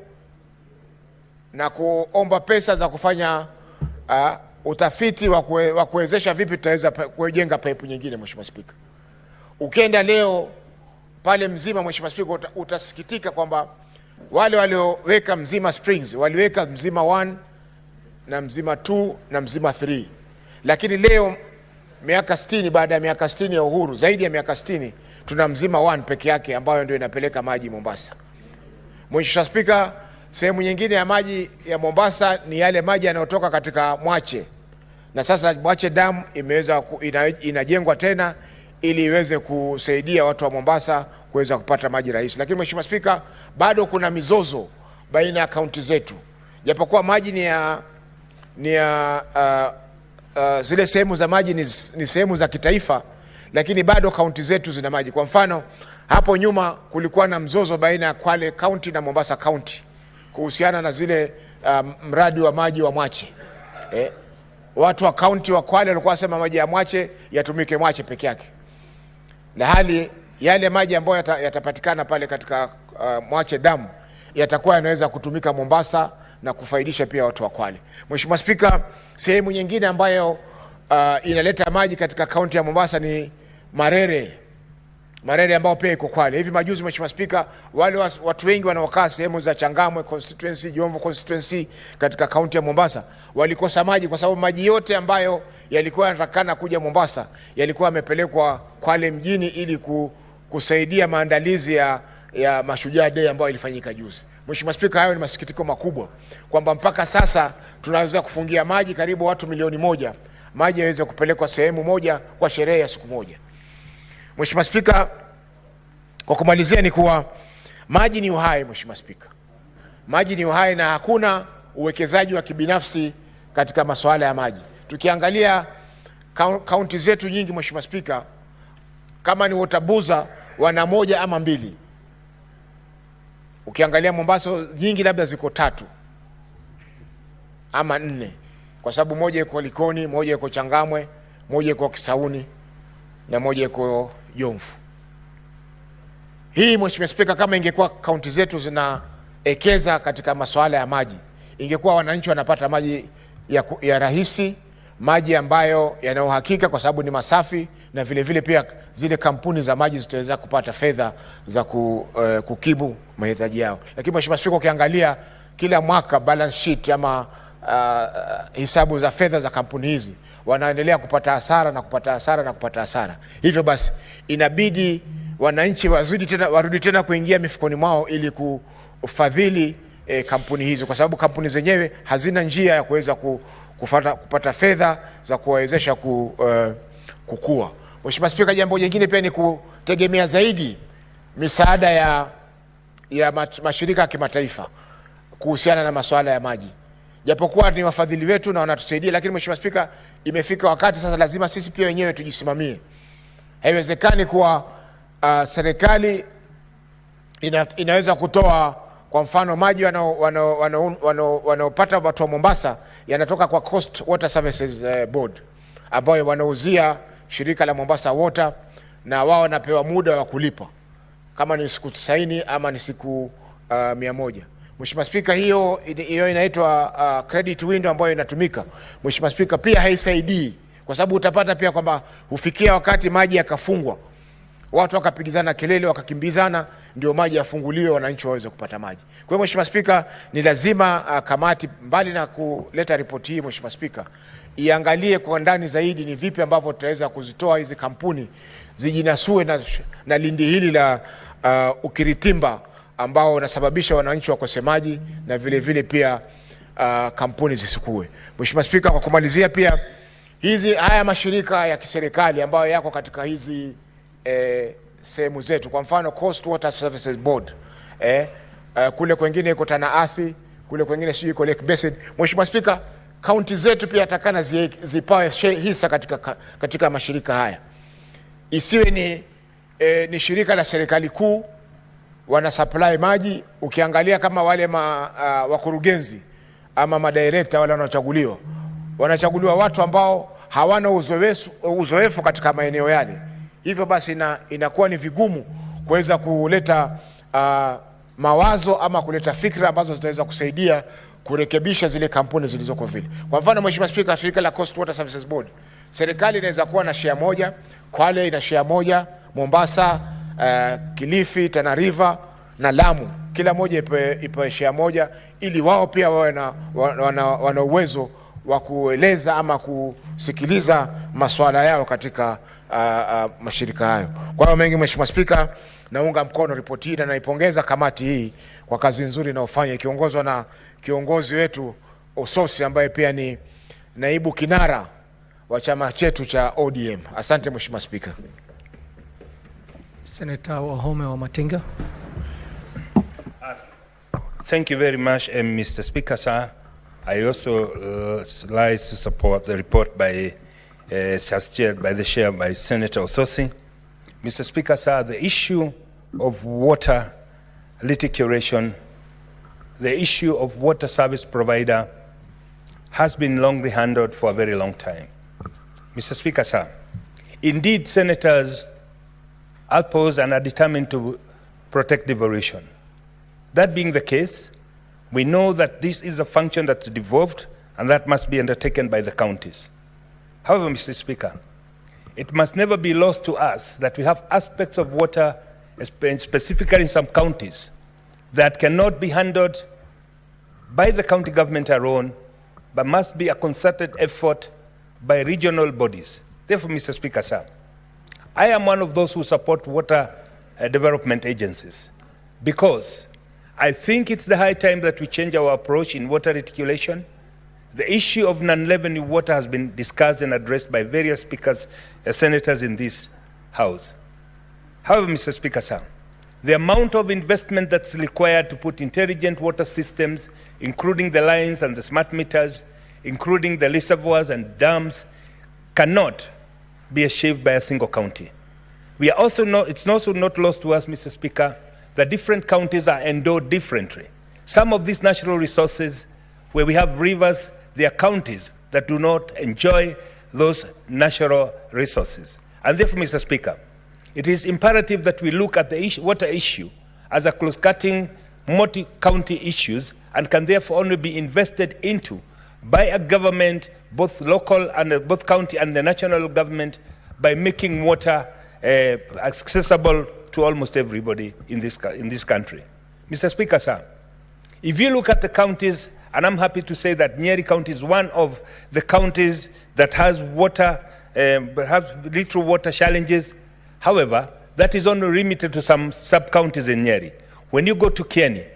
na kuomba pesa za kufanya utafiti wa kuwezesha vipi tutaweza kujenga pipe nyingine. Mheshimiwa Spika, ukienda leo pale Mzima, Mheshimiwa Spika, utasikitika kwamba wale walioweka Mzima Springs waliweka Mzima 1 na Mzima 2 na Mzima 3, lakini leo miaka 60 baada ya miaka 60 ya uhuru, zaidi ya miaka 60, tuna Mzima 1 peke yake ambayo ndio inapeleka maji Mombasa. Mheshimiwa Spika, sehemu nyingine ya maji ya Mombasa ni yale maji yanayotoka katika Mwache, na sasa Mwache Dam inajengwa tena ili iweze kusaidia watu wa Mombasa kuweza kupata maji rahisi. Lakini Mheshimiwa Spika, bado kuna mizozo baina ya kaunti zetu. Japokuwa maji zile sehemu za maji ni sehemu za kitaifa, lakini bado kaunti zetu zina maji. Kwa mfano, hapo nyuma kulikuwa na mzozo baina ya Kwale County na Mombasa County kuhusiana na zile mradi wa maji wa Mwache. Watu wa kaunti wa Kwale walikuwa wasema maji ya Mwache yatumike Mwache peke yake, na hali yale maji ambayo yatapatikana pale katika Mwache Dam yatakuwa yanaweza kutumika Mombasa na kufaidisha pia watu wa Kwale. Mheshimiwa Spika, sehemu nyingine ambayo inaleta maji katika kaunti ya Mombasa ni Marere ambao pia iko Kwale. Hivi majuzi Mheshimiwa Spika, wale watu wengi wanaokaa sehemu za Changamwe constituency, Jomvu constituency katika kaunti ya Mombasa walikosa maji kwa sababu maji yote ambayo yalikuwa yanatakana kuja Mombasa yalikuwa yamepelekwa Kwale mjini ili kusaidia maandalizi ya Mashujaa Day ambayo ilifanyika juzi. Mheshimiwa Spika, hayo ni masikitiko makubwa kwamba mpaka sasa tunaweza kufungia maji karibu watu 1,000,000 maji yaweze kupelekwa sehemu moja kwa sherehe ya siku moja. Mheshimiwa Spika, kwa kumalizia ni kuwa maji ni uhai. Mheshimiwa Spika, maji ni uhai na hakuna uwekezaji wa kibinafsi katika masuala ya maji. Tukiangalia kaunti zetu nyingi Mheshimiwa Spika, kama ni Watabuza wana 1 ama 2. Ukiangalia Mombasa nyingi labda ziko 3 ama 4, kwa sababu moja iko Likoni, moja iko Changamwe, moja iko Kisauni na moja iko Jomvu. Hii Mheshimiwa Spika, kama ingekuwa kaunti zetu zinaekeza katika masuala ya maji, ingekuwa wananchi wanapata maji ya rahisi, maji ambayo yana uhakika kwa sababu ni masafi, na vile vile pia zile kampuni za maji zitaweza kupata fedha za kukimu mahitaji yao. Lakini Mheshimiwa Spika, ukiangalia kila mwaka balance sheet ama hisabu za fedha za kampuni hizi, wanaendelea kupata hasara na kupata hasara na kupata hasara. Hivyo basi inabidi wananchi warudi tena kuingia mifukoni mwao ili kufadhili kampuni hizi, kwa sababu kampuni zenyewe hazina njia ya kuweza kupata fedha za kuwawezesha kukua. Mheshimiwa Spika, jambo jingine pia ni kutegemea zaidi misaada ya mashirika ya kimataifa kuhusiana na masuala ya maji. Japokuwa ni wafadhili wetu na wanatusaidia, lakini Mheshimiwa Spika, imefika wakati sasa lazima sisi pia wenyewe tujisimamie. Haiwezekani kuwa serikali inaweza kutoa kwa mfano maji wanaopata watu wa Mombasa yanatoka kwa Coast Water Services Board ambayo wanauzia shirika la Mombasa Water, na wao wanapewa muda wa kulipa kama ni siku 90 ama ni siku 100. Mheshimiwa Spika, hiyo inaitwa credit window ambayo inatumika. Mheshimiwa Spika, pia haisaidii kwa sababu utapata pia kwamba hufikia wakati maji yakafungwa, watu wakapigizana kelele, wakakimbizana, ndio maji yafunguliwe wananchi waweze kupata maji. Kwa hiyo Mheshimiwa Spika, ni lazima kamati mbali na kuleta ripoti hii Mheshimiwa Spika, iangalie kwa ndani zaidi ni vipi ambavyo tutaweza kuzitoa hizi kampuni zijinasue na lindi hili la ukiritimba ambao unasababisha wananchi wakose maji na vile vile pia kampuni zisikue. Mheshimiwa Spika, kwa kumalizia pia haya mashirika ya kiserikali ambayo yako katika hizi sehemu zetu, kwa mfano Coast Water Services Board, kule kwengine iko Tana Athi, kule kwengine sio iko Lake Basin. Mheshimiwa Spika, kaunti zetu pia atakana zipawe hisa katika mashirika haya. Isiwe ni shirika la serikali kuu wana supply maji. Ukiangalia kama wale wakurugenzi ama madirekta wale wanachaguliwa watu ambao hawana uzoefu katika maeneo yale. Hivyo basi inakuwa ni vigumu kuweza kuleta mawazo ama kuleta fikra ambazo zitaweza kusaidia kurekebisha zile kampuni zilizoko vile. Kwa mfano, Mheshimiwa Spika, shirika la Coast Water Services Board, serikali inaweza kuwa na share moja, Kwale ina share moja, Mombasa, Kilifi, Tana River na Lamu, kila moja ipewe share moja, ili wao pia wawe wana uwezo wa kueleza ama kusikiliza masuala yao katika mashirika hayo. Kwa hiyo mengi, Mheshimiwa Spika, naunga mkono ripoti hii na naipongeza kamati hii kwa kazi nzuri inayofanya ikiongozwa na kiongozi wetu Ososi ambaye pia ni naibu kinara wa chama chetu cha ODM. Asante Mheshimiwa Spika. Senator Wahome wa Matinga. Thank you very much, Mr. Speaker, sir. I also like to support the report by just chaired by the chair by Senator Ososi. Mr. Speaker, sir, the issue of water litigation, the issue of water service provider has been longly handled for a very long time. Mr. Speaker, sir, indeed, senators oppose and are determined to protect devolution. That being the case, we know that this is a function that's devolved and that must be undertaken by the counties. However, Mr. Speaker, it must never be lost to us that we have aspects of water, specifically in some counties, that cannot be handled by the county government alone, but must be a concerted effort by regional bodies. Therefore, Mr. Speaker, sir, I am one of those who support water development agencies because I think it's the high time that we change our approach in water reticulation. The issue of non-revenue water has been discussed and addressed by various speakers, senators in this House. However, Mr. Speaker, sir, the amount of investment that's required to put intelligent water systems, including the lines and the smart meters, including the reservoirs and dams, cannot be achieved by a single county. We are also it's also not lost to us, Mr. Speaker, that different counties are endowed differently. Some of these natural resources, where we have rivers, there are counties that do not enjoy those natural resources. And therefore, Mr. Speaker, it is imperative that we look at the water issue as a close-cutting, multi-county issues and can therefore only be invested into by a government, both local and both county and the national government, by making water accessible to almost everybody in this country. Mr. Speaker, sir, if you look at the counties, and I'm happy to say that Nyeri County is one of the counties that has water, have little water challenges. However, that is only limited to some sub-counties in Nyeri. When you go to Kieni,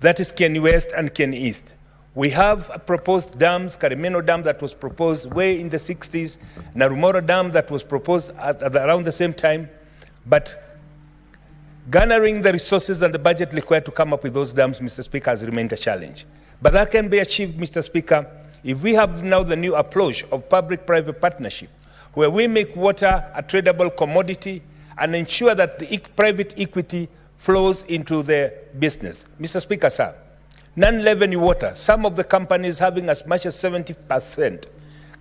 that is Kieni West and Kieni East, we have proposed dams, Karimeno Dam that was proposed way in the 60s, Narumoro Dam that was proposed at around the same time, but garnering the resources and the budget required to come up with those dams, Mr. Speaker, has remained a challenge. But that can be achieved, Mr. Speaker, if we have now the new approach of public-private partnership, where we make water a tradable commodity and ensure that the private equity flows into the business. Mr. Speaker, sir, non-revenue water, some of the companies having as much as 70%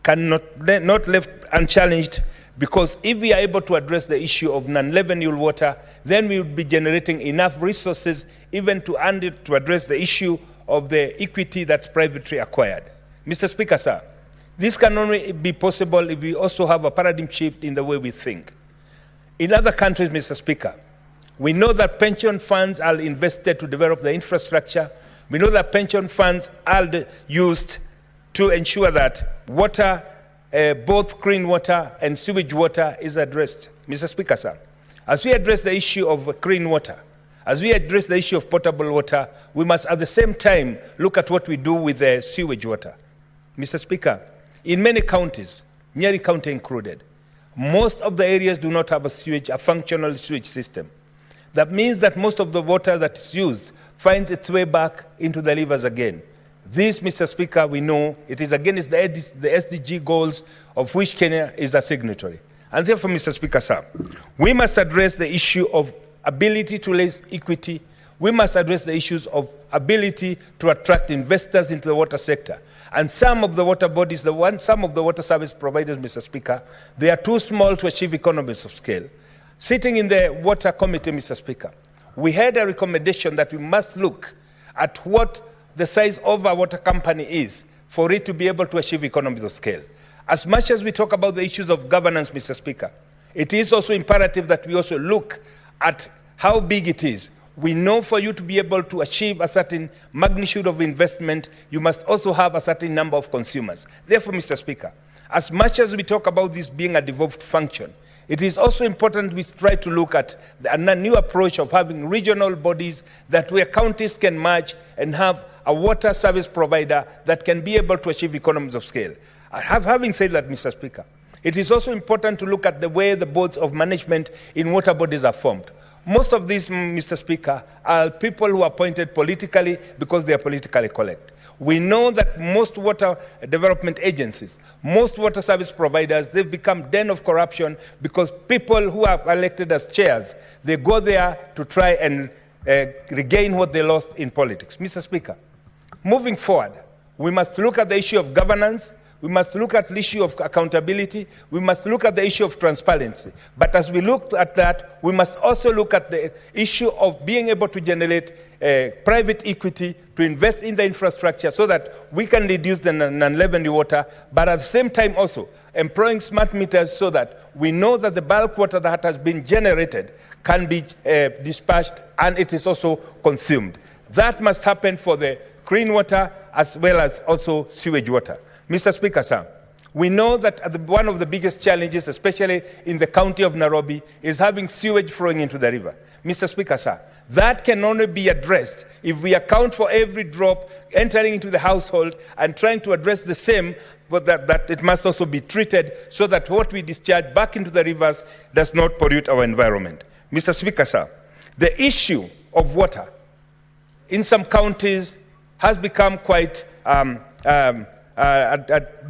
not left unchallenged, because if we are able to address the issue of non-revenue water, then we would be generating enough resources even to address the issue of the equity that's privately acquired. Mr. Speaker, sir, this can only be possible if we also have a paradigm shift in the way we think. In other countries, Mr. Speaker, we know that pension funds are invested to develop the infrastructure. We know that pension funds are used to ensure that water, both clean water and sewage water, is addressed. Mr. Speaker, sir, as we address the issue of clean water, as we address the issue of potable water, we must at the same time look at what we do with the sewage water. Mr. Speaker, in many counties, Nyeri County included, most of the areas do not have a functional sewage system. That means that most of the water that is used finds its way back into the rivers again. This, Mr. Speaker, we know it is against the SDG goals of which Kenya is a signatory. And therefore, Mr. Speaker, sir, we must address the issue of ability to raise equity. We must address the issues of ability to attract investors into the water sector. And some of the water bodies, some of the water service providers, Mr. Speaker, they are too small to achieve economies of scale. Sitting in the water committee, Mr. Speaker, we had a recommendation that we must look at what the size of a water company is for it to be able to achieve economies of scale. As much as we talk about the issues of governance, Mr. Speaker, it is also imperative that we also look at how big it is. We know for you to be able to achieve a certain magnitude of investment, you must also have a certain number of consumers. Therefore, Mr. Speaker, as much as we talk about this being a devolved function, it is also important we try to look at a new approach of having regional bodies that where counties can merge and have a water service provider that can be able to achieve economies of scale. Having said that, Mr. Speaker, it is also important to look at the way the boards of management in water bodies are formed. Most of these, Mr. Speaker, are people who are appointed politically because they are politically correct. We know that most water development agencies, most water service providers, they've become den of corruption because people who are elected as chairs, they go there to try and regain what they lost in politics. Mr. Speaker, moving forward, we must look at the issue of governance. We must look at the issue of accountability. We must look at the issue of transparency. But as we look at that, we must also look at the issue of being able to generate private equity to invest in the infrastructure so that we can reduce the non-revenue water, but at the same time also employing smart meters so that we know that the bulk water that has been generated can be dispatched and it is also consumed. That must happen for the clean water as well as also sewage water. Mr. Speaker, sir, we know that one of the biggest challenges, especially in the county of Nairobi, is having sewage flowing into the river. Mr. Speaker, sir, that can only be addressed if we account for every drop entering into the household and trying to address the same, but that it must also be treated so that what we discharge back into the rivers does not pollute our environment. Mr. Speaker, sir, the issue of water in some counties has become quite a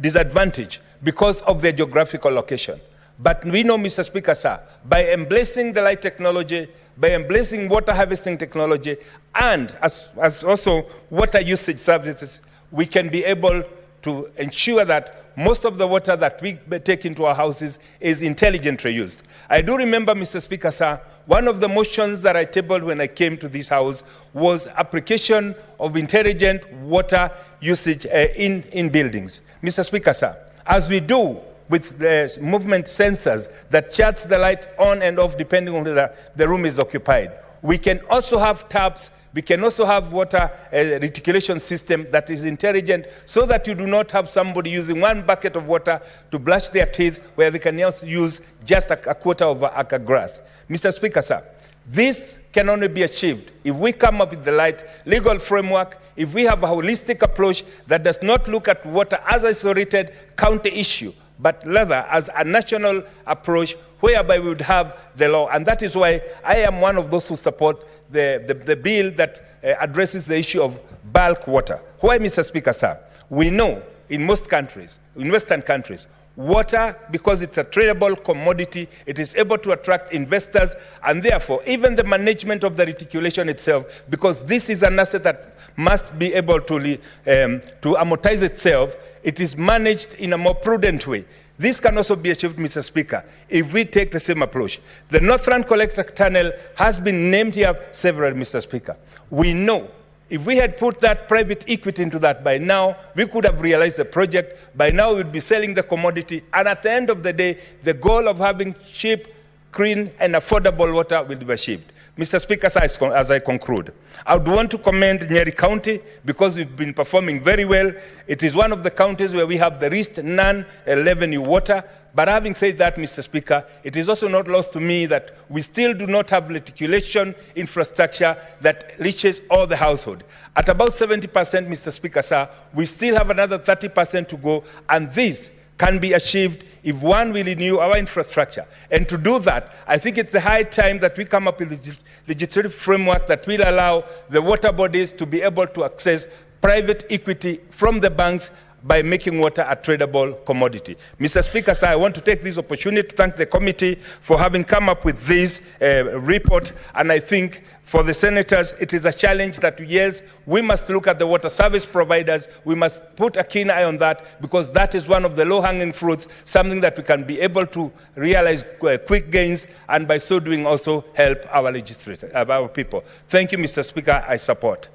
disadvantage because of their geographical location. But we know, Mr. Speaker, sir, by embracing the light technology, by embracing water harvesting technology, and as also water usage services, we can be able to ensure that most of the water that we take into our houses is intelligently used. I do remember, Mr. Speaker, sir, one of the motions that I tabled when I came to this House was application of intelligent water usage in buildings. Mr. Speaker, sir, as we do with the movement sensors that charts the light on and off depending on whether the room is occupied, we can also have taps. We can also have water reticulation system that is intelligent so that you do not have somebody using one bucket of water to brush their teeth where they can also use just a quarter of an acre grass. Mr. Speaker, sir, this can only be achieved if we come up with the right legal framework, if we have a holistic approach that does not look at water as an isolated county issue, but rather as a national approach whereby we would have the law. And that is why I am one of those who support the bill that addresses the issue of bulk water. Why, Mr. Speaker, sir? We know in most countries, in Western countries, water, because it's a tradable commodity, it is able to attract investors, and therefore, even the management of the reticulation itself, because this is an asset that must be able to amortize itself, it is managed in a more prudent way. This can also be achieved, Mr. Speaker, if we take the same approach. The Northland Collector Tunnel has been named here several, Mr. Speaker. We know if we had put that private equity into that by now, we could have realized the project. By now, we would be selling the commodity. And at the end of the day, the goal of having cheap, clean, and affordable water will be achieved. Mr. Speaker, as I conclude, I would want to commend Nyeri County because we've been performing very well. It is one of the counties where we have the least non-revenue water. But having said that, Mr. Speaker, it is also not lost to me that we still do not have reticulation infrastructure that reaches all the household. At about 70%, Mr. Speaker, sir, we still have another 30% to go, and this can be achieved if one will renew our infrastructure. And to do that, I think it's the high time that we come up with a legislative framework that will allow the water bodies to be able to access private equity from the banks by making water a tradable commodity. Mr. Speaker, sir, I want to take this opportunity to thank the committee for having come up with this report, and I think for the senators, it is a challenge that, yes, we must look at the water service providers. We must put a keen eye on that because that is one of the low-hanging fruits, something that we can be able to realize quick gains and by so doing also help our legislators, our people. Thank you, Mr. Speaker. I support.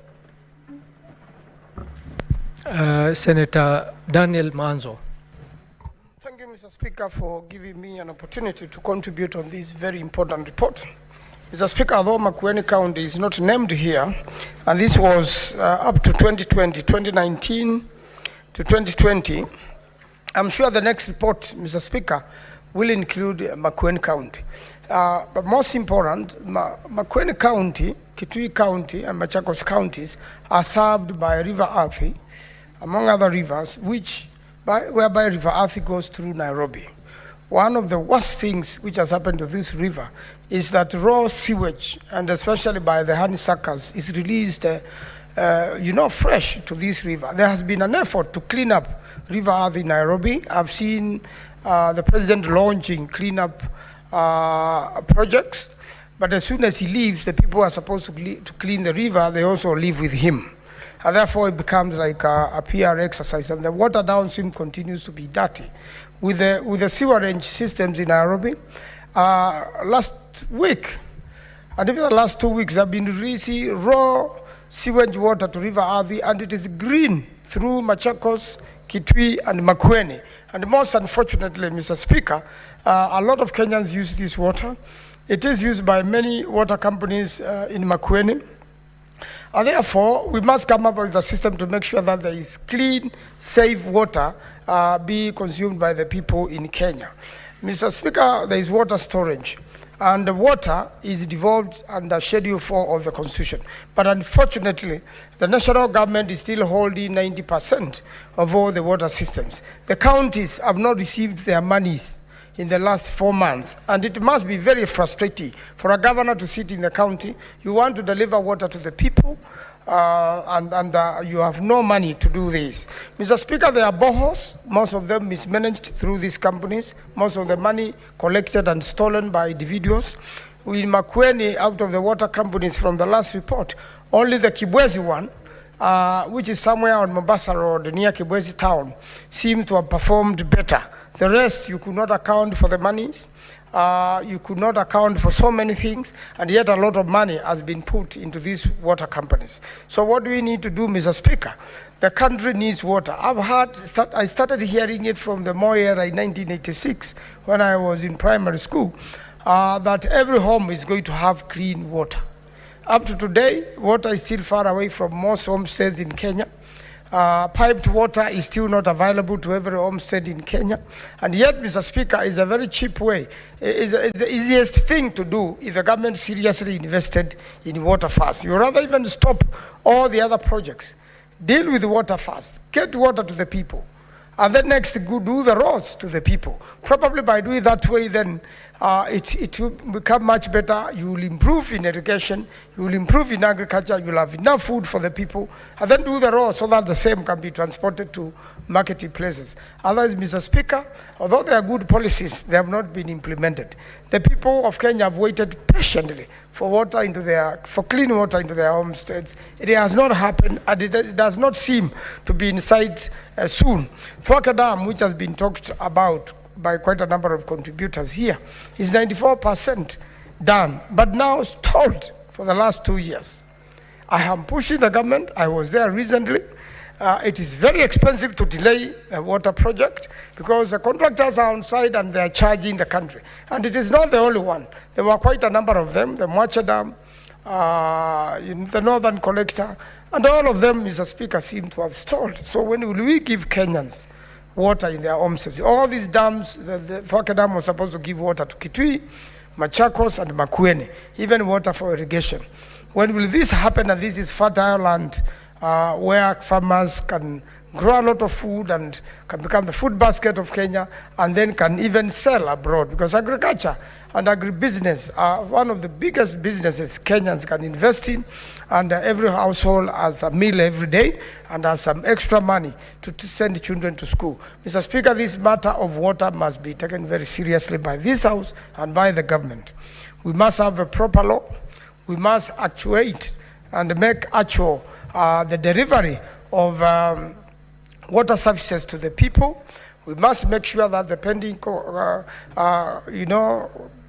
Senator Daniel Manzo. Thank you, Mr. Speaker, for giving me an opportunity to contribute on this very important report. Mr. Speaker, although Makueni County is not named here, and this was up to 2019 to 2020, I'm sure the next report, Mr. Speaker, will include Makueni County. But most important, Makueni County, Kitui County, and Machakos counties are served by River Athi, among other rivers, whereby River Athi goes through Nairobi. One of the worst things which has happened to this river is that raw sewage, and especially by the honeysuckers, is released, fresh to this river. There has been an effort to clean up River Athi in Nairobi. I've seen the president launching cleanup projects, but as soon as he leaves, the people who are supposed to clean the river, they also leave with him. And therefore, it becomes like a PR exercise, and the water downstream continues to be dirty. With the sewerage systems in Nairobi, last week, and even the last 2 weeks, I've been releasing raw sewage water to River Athi, and it is green through Machakos, Kitui, and Makueni. And most unfortunately, Mr. Speaker, a lot of Kenyans use this water. It is used by many water companies in Makueni. And therefore, we must come up with a system to make sure that there is clean, safe water be consumed by the people in Kenya. Mr. Speaker, there is water storage, and the water is devolved under Schedule 4 of the Constitution. But unfortunately, the national government is still holding 90% of all the water systems. The counties have not received their monies in the last 4 months, and it must be very frustrating for a governor to sit in the county. You want to deliver water to the people, and you have no money to do this. Mr. Speaker, there are boreholes, most of them mismanaged through these companies, most of the money collected and stolen by individuals. In Makueni, out of the water companies from the last report, only the Kibwezi one, which is somewhere on Mombasa Road near Kibwezi town, seems to have performed better. The rest, you could not account for the monies. You could not account for so many things, and yet a lot of money has been put into these water companies. So what do we need to do, Mr. Speaker? The country needs water. I started hearing it from the Moi era in 1986, when I was in primary school, that every home is going to have clean water. Up to today, water is still far away from most homesteads in Kenya. Piped water is still not available to every homestead in Kenya. And yet, Mr. Speaker, is a very cheap way. It's the easiest thing to do if the government seriously invested in water first. You rather even stop all the other projects. Deal with water first. Get water to the people. And then next, go do the roads to the people. Probably by doing that way, then it will become much better. You will improve in irrigation, you will improve in agriculture, you will have enough food for the people, and then do the roads so that the same can be transported to marketing places. Otherwise, Mr. Speaker, although there are good policies, they have not been implemented. The people of Kenya have waited patiently for clean water into their homesteads. It has not happened, and it does not seem to be in sight soon. Thwaka Dam, which has been talked about by quite a number of contributors here, is 94% done, but now stalled for the last 2 years. I am pushing the government. I was there recently. It is very expensive to delay a water project because the contractors are on site and they are charging the country. And it is not the only one. There were quite a number of them, the Mwacha Dam, the Northern Collector, and all of them, Mr. Speaker, seem to have stalled. So when will we give Kenyans water in their homesteads? All these dams, the Thwaka Dam was supposed to give water to Kitui, Machakos, and Makueni, even water for irrigation. When will this happen? And this is fertile land where farmers can grow a lot of food and can become the food basket of Kenya, and then can even sell abroad, because agriculture and agribusiness are one of the biggest businesses Kenyans can invest in, and every household has a meal every day and has some extra money to send children to school. Mr. Speaker, this matter of water must be taken very seriously by this House and by the government. We must have a proper law. We must actuate and make actual the delivery of water services to the people. We must make sure that the pending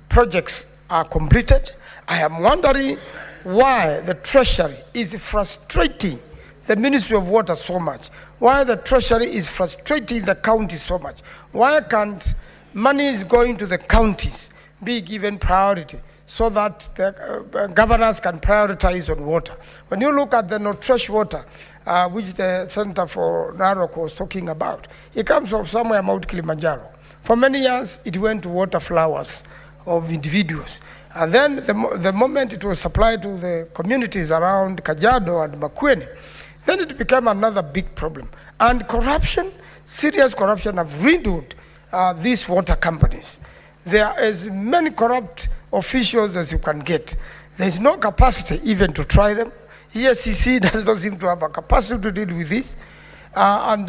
projects are completed. I am wondering why the Treasury is frustrating the Ministry of Water so much. why the treasury is frustrating the counties so much. Why can't monies going to the counties be given priority so that the governors can prioritize on water? When you look at the no-trash water, which the Center for Narok was talking about, it comes from somewhere Mount Kilimanjaro. For many years, it went to water flowers of individuals. And then the moment it was supplied to the communities around Kajiado and Makueni, then it became another big problem. And corruption, serious corruption, have riddled these water companies. There are as many corrupt officials as you can get. There is no capacity even to try them. ESCC does not seem to have a capacity to deal with this. And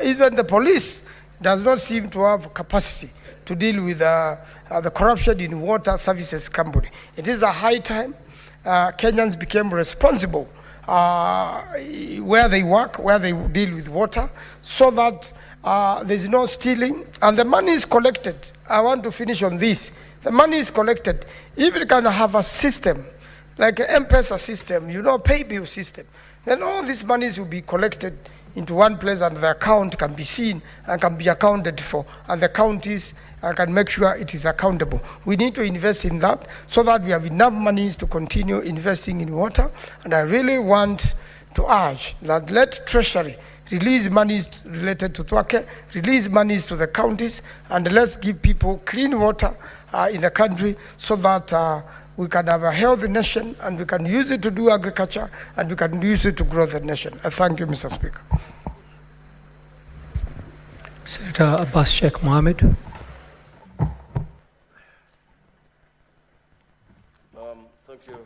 even the police does not seem to have capacity to deal with the corruption in water services company. It is a high time Kenyans became responsible where they work, where they deal with water, so that there's no stealing. And the money is collected. I want to finish on this. The money is collected. If you can have a system, like an M-Pesa system, pay bill system, then all these monies will be collected into one place and the account can be seen and can be accounted for, and the counties can make sure it is accountable. We need to invest in that so that we have enough monies to continue investing in water. And I really want to urge that let Treasury release monies related to Twake, release monies to the counties, and let's give people clean water in the country so that we can have a healthy nation, and we can use it to do agriculture, and we can use it to grow the nation. I thank you, Mr. Speaker. Senator Abbas Sheikh Mohammed. Thank you,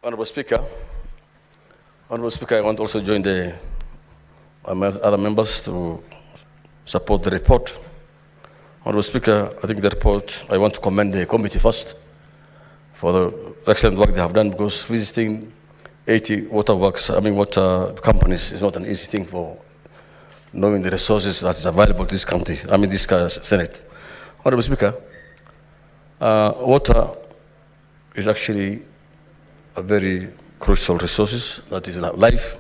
Honorable Speaker. Honorable Speaker, I want to also join the other members to support the report. Honorable Speaker, I think the report, I want to commend the committee first for the excellent work they have done, because visiting 80 water companies is not an easy thing for knowing the resources that is available to this country, this Senate. Honorable Speaker, water is actually a very crucial resource that is life.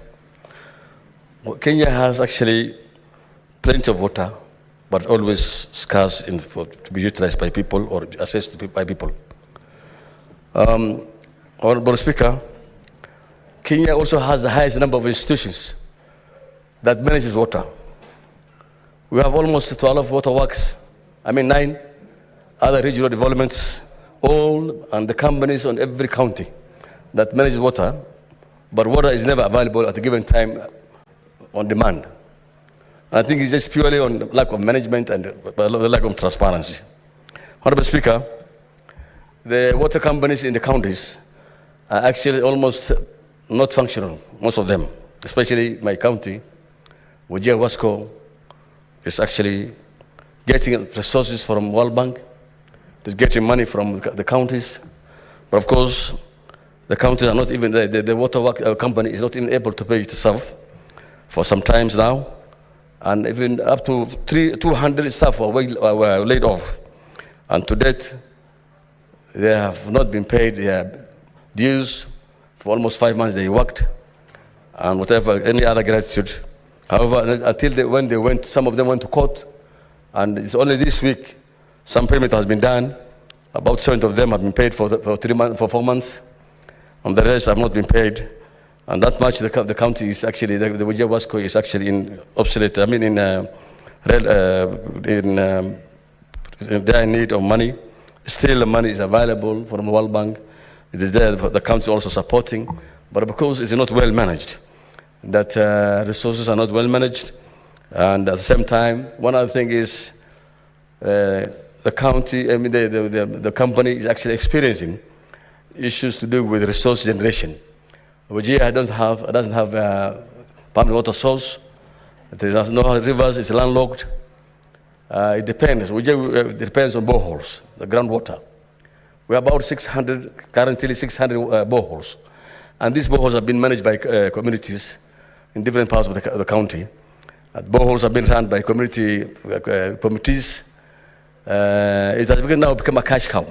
Kenya has actually plenty of water, but always scarce to be utilized by people or accessed by people. Honorable Speaker, Kenya also has the highest number of institutions that manages water. We have almost 12 water works, 9 other regional developments, and the companies on every county that manages water, but water is never available at a given time on demand. I think it's just purely on lack of management and lack of transparency. Honorable Speaker, the water companies in the counties are actually almost not functional, most of them, especially my county, Wajir Wasco is actually getting resources from World Bank, is getting money from the counties, but of course, the counties are not even, the water company is not even able to pay itself for some times now, and even up to 200 staff were laid off, and to date, they have not been paid their dues for almost 5 months they worked, and any other gratitude. However, until some of them went to court, and it's only this week some payment has been done. About 7 of them have been paid for 4 months, and the rest have not bdire paid. And that much the county is actually, the Wajir Wasco is actually they're in need of money. Still, the money is available from the World Bank. It is there, the council also supporting, but because it's not well managed, that resources are not well managed, and at the same time, one other thing is the county, the company is actually experiencing issues to do with resource generation. Wajir doesn't have a pumped water source. There's no rivers, it's landlocked. It depends. It depends on boreholes, the groundwater. We have about currently 600 boreholes. And these boreholes have been managed by communities in different parts of the county. Boreholes have been run by community committees. It has now become a cash cow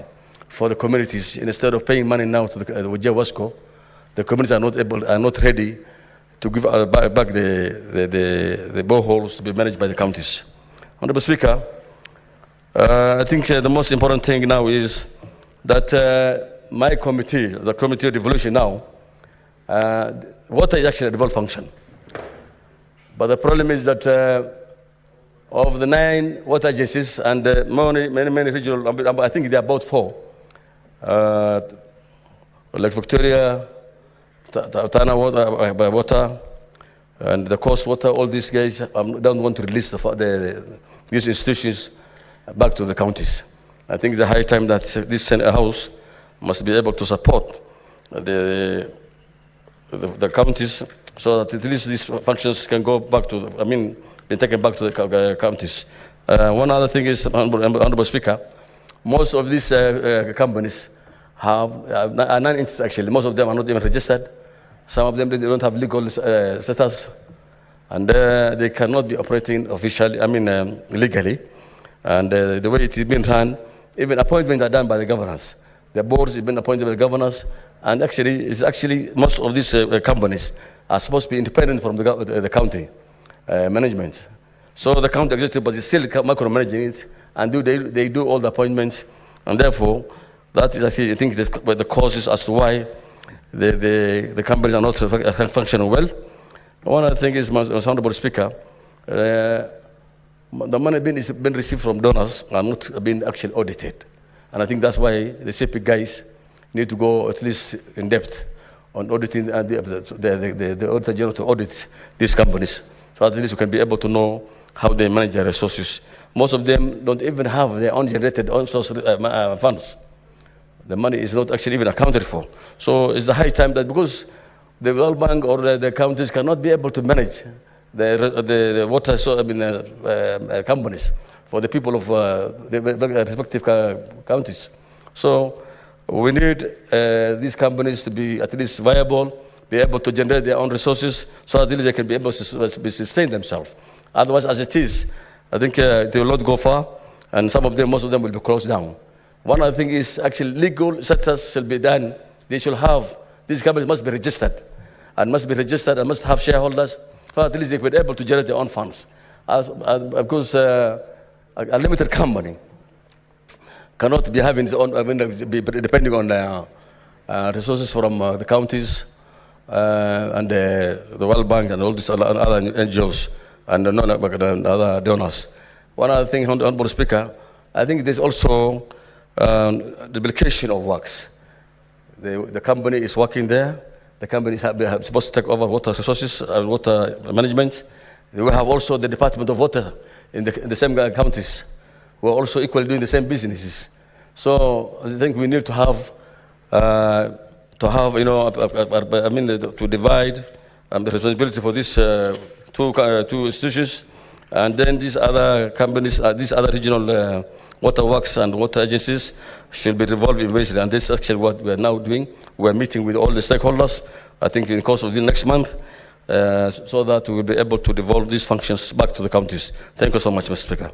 for the communities. Instead of paying money now to the Wajir Wasco, the communities are not ready to give back the boreholes to be managed by the counties. Honorable Speaker, I think the most important thing now is that my committee, the Committee of Devolution now, water is actually a devolved function. But the problem is that of the 9 water agencies and many regional, I think there are about 4, like Victoria, Tana water, and the coast water, all these guys don't want to release these institutions back to the counties. I think the high time that this House must be able to support the counties so that at least these functions can go back to, be taken back to the counties. One other thing is, Honorable Speaker, most of these companies are non-entities actually. Most of them are not even registered. Some of them, they don't have legal status, and they cannot be operating officially, legally. And the way it is being run, even appointments are done by the governors. The boards have been appointed by the governors, and actually most of these companies are supposed to be independent from the county management. So the county executive body is still micromanaging it, and they do all the appointments, and therefore that is, I think, the causes as to why the companies are not functioning well. One other thing is, Honorable Speaker, the money been received from donors are not being actually audited. And I think that's why the CP guys need to go at least in depth on auditing the Auditor General to audit these companies. So at least we can be able to know how they manage their resources. Most of them don't even have their own generated own source funds. The money is not actually even accounted for. So it's the high time that, because the World Bank or the counties cannot be able to manage the water companies for the people of the respective counties. So we need these companies to be at least viable, be able to generate their own resources, so that at least they can be able to sustain themselves. Otherwise, as it is, I think they will not go far, and most of them will be closed down. One other thing is actually legal status shall be done. These companies must be registered, and must have shareholders, so at least they will be able to generate their own funds. Because a limited company cannot be having its own, be depending on resources from the counties and the World Bank and all these other NGOs and other donors. One other thing, Honorable Speaker, I think there's also duplication of works. The company is working there. The company is supposed to take over water resources and water management. We have also the Department of Water in the same counties who are also equally doing the same businesses. So I think we need to have, to divide the responsibility for these two institutions, and then these other companies, these other regional water works and water agencies should be revolved eventually. And this is actually what we are now doing. We are meeting with all the stakeholders, I think in the course of the next month, so that we will be able to devolve these functions back to the counties. Thank you so much, Mr. Speaker.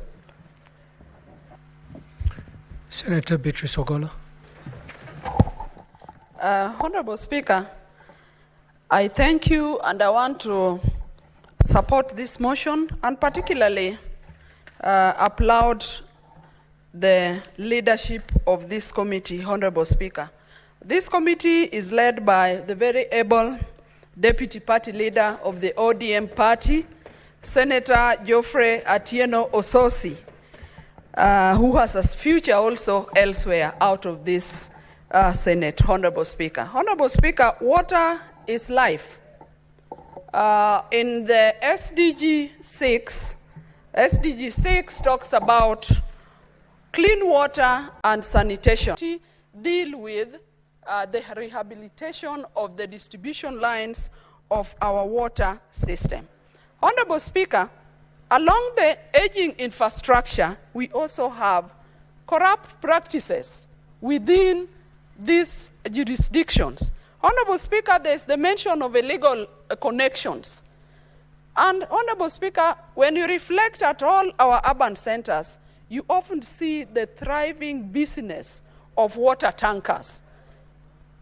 Senator Beatrice Ogola. Honorable Speaker, I thank you, and I want to support this motion, and particularly applaud the leadership of this committee, Honorable Speaker. This committee is led by the very able Deputy Party Leader of the ODM Party, Senator Geoffrey Atieno Ososi, who has a future also elsewhere out of this Senate, Honorable Speaker. Honorable Speaker, water is life. In the SDG 6 talks about clean water and sanitation, deal with the rehabilitation of the distribution lines of our water system. Honorable Speaker, along the aging infrastructure, we also have corrupt practices within these jurisdictions. Honorable Speaker, there's the mention of illegal connections. And Honorable Speaker, when you reflect at all our urban centers, you often see the thriving business of water tankers.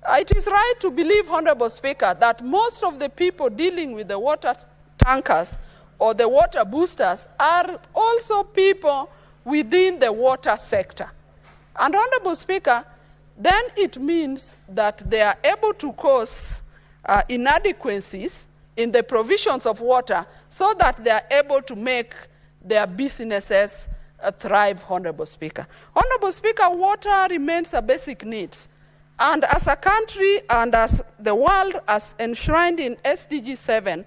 It is right to believe, Honorable Speaker, that most of the people dealing with the water tankers or the water boosters are also people within the water sector. And Honorable Speaker, then it means that they are able to cause inadequacies in the provisions of water so that they are able to make their businesses thrive, Honorable Speaker. Honorable Speaker, water remains a basic need. And as a country and as the world as enshrined in SDG 7,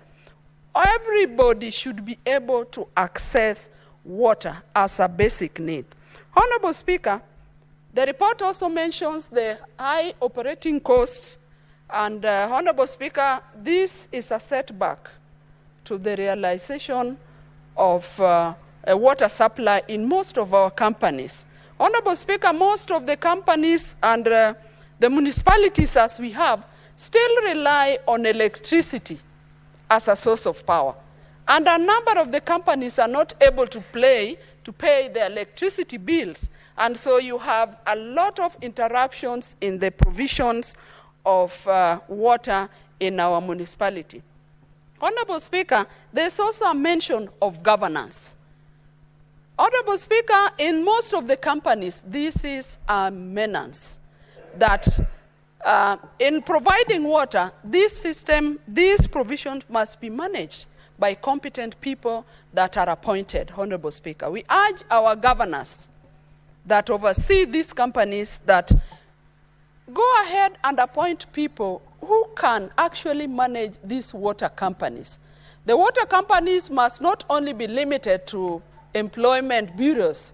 everybody should be able to access water as a basic need. Honorable Speaker, the report also mentions the high operating costs, and Honorable Speaker, this is a setback to the realization of a water supply in most of our companies. Honorable Speaker, most of the companies and the municipalities as we have still rely on electricity as a source of power. And a number of the companies are not able to pay their electricity bills. And so you have a lot of interruptions in the provisions of water in our municipality. Honorable Speaker, there's also a mention of governance. Honorable Speaker, in most of the companies, this is a menace that in providing water, this system, these provisions must be managed by competent people that are appointed, Honorable Speaker. We urge our governors that oversee these companies that go ahead and appoint people who can actually manage these water companies. The water companies must not only be limited to employment bureaus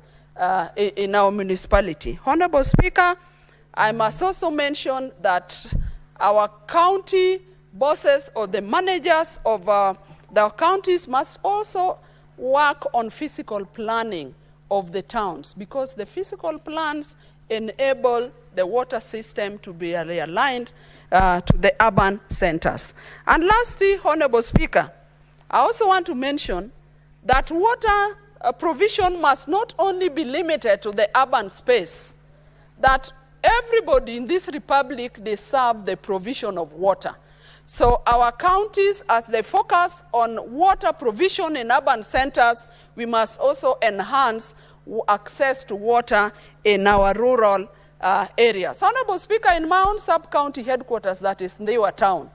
in our municipality. Honorable Speaker, I must also mention that our county bosses or the managers of the counties must also work on physical planning of the towns, because the physical plans enable the water system to be realigned to the urban centers. And lastly, Honorable Speaker, I also want to mention that water provision must not only be limited to the urban space, that everybody in this republic deserve the provision of water. So our counties, as they focus on water provision in urban centers, we must also enhance access to water in our rural areas. Honorable Speaker, in my own sub-county headquarters, that is Ndiwa Town,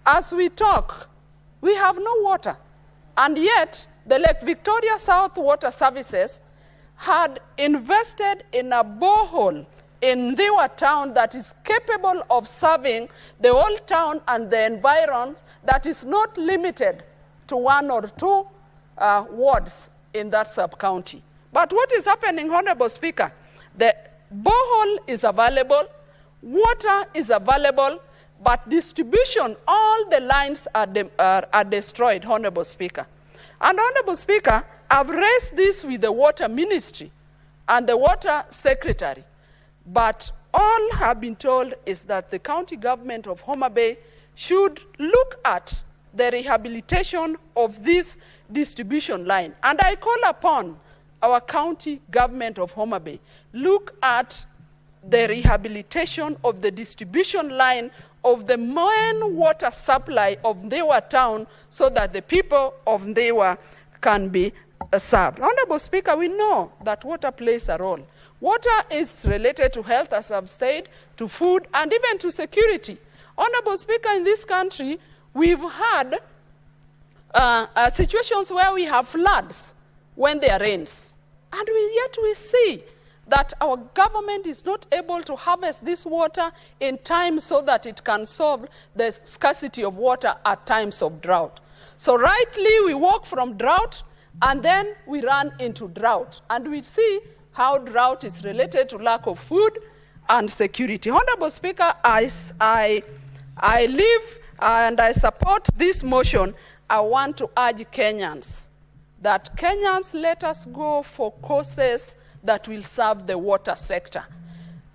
as we talk, we have no water. And yet, the Lake Victoria South Water Services had invested in a borehole in Ndiwa Town that is capable of serving the whole town and the environs, that is not limited to 1 or 2 wards in that sub-county. But what is happening, Honorable Speaker? The borehole is available, water is available, but distribution, all the lines are destroyed, Honorable Speaker. And Honorable Speaker, I've raised this with the Water Ministry and the Water Secretary, but all have been told is that the county government of Homa Bay should look at the rehabilitation of this distribution line. And I call upon our county government of Homa Bay, look at the rehabilitation of the distribution line of the main water supply of Ndiwa Town so that the people of Ndiwa can be served. Honorable Speaker, we know that water plays a role. Water is related to health, as I've said, to food, and even to security. Honorable Speaker, in this country, we've had situations where we have floods when there rains. And yet we see that our government is not able to harvest this water in time so that it can solve the scarcity of water at times of drought. So rightly, we walk from drought, and then we run into drought. And we see how drought is related to lack of food and security. Honorable Speaker, I live and I support this motion. I want to urge Kenyans that Kenyans, let us go for courses that will serve the water sector.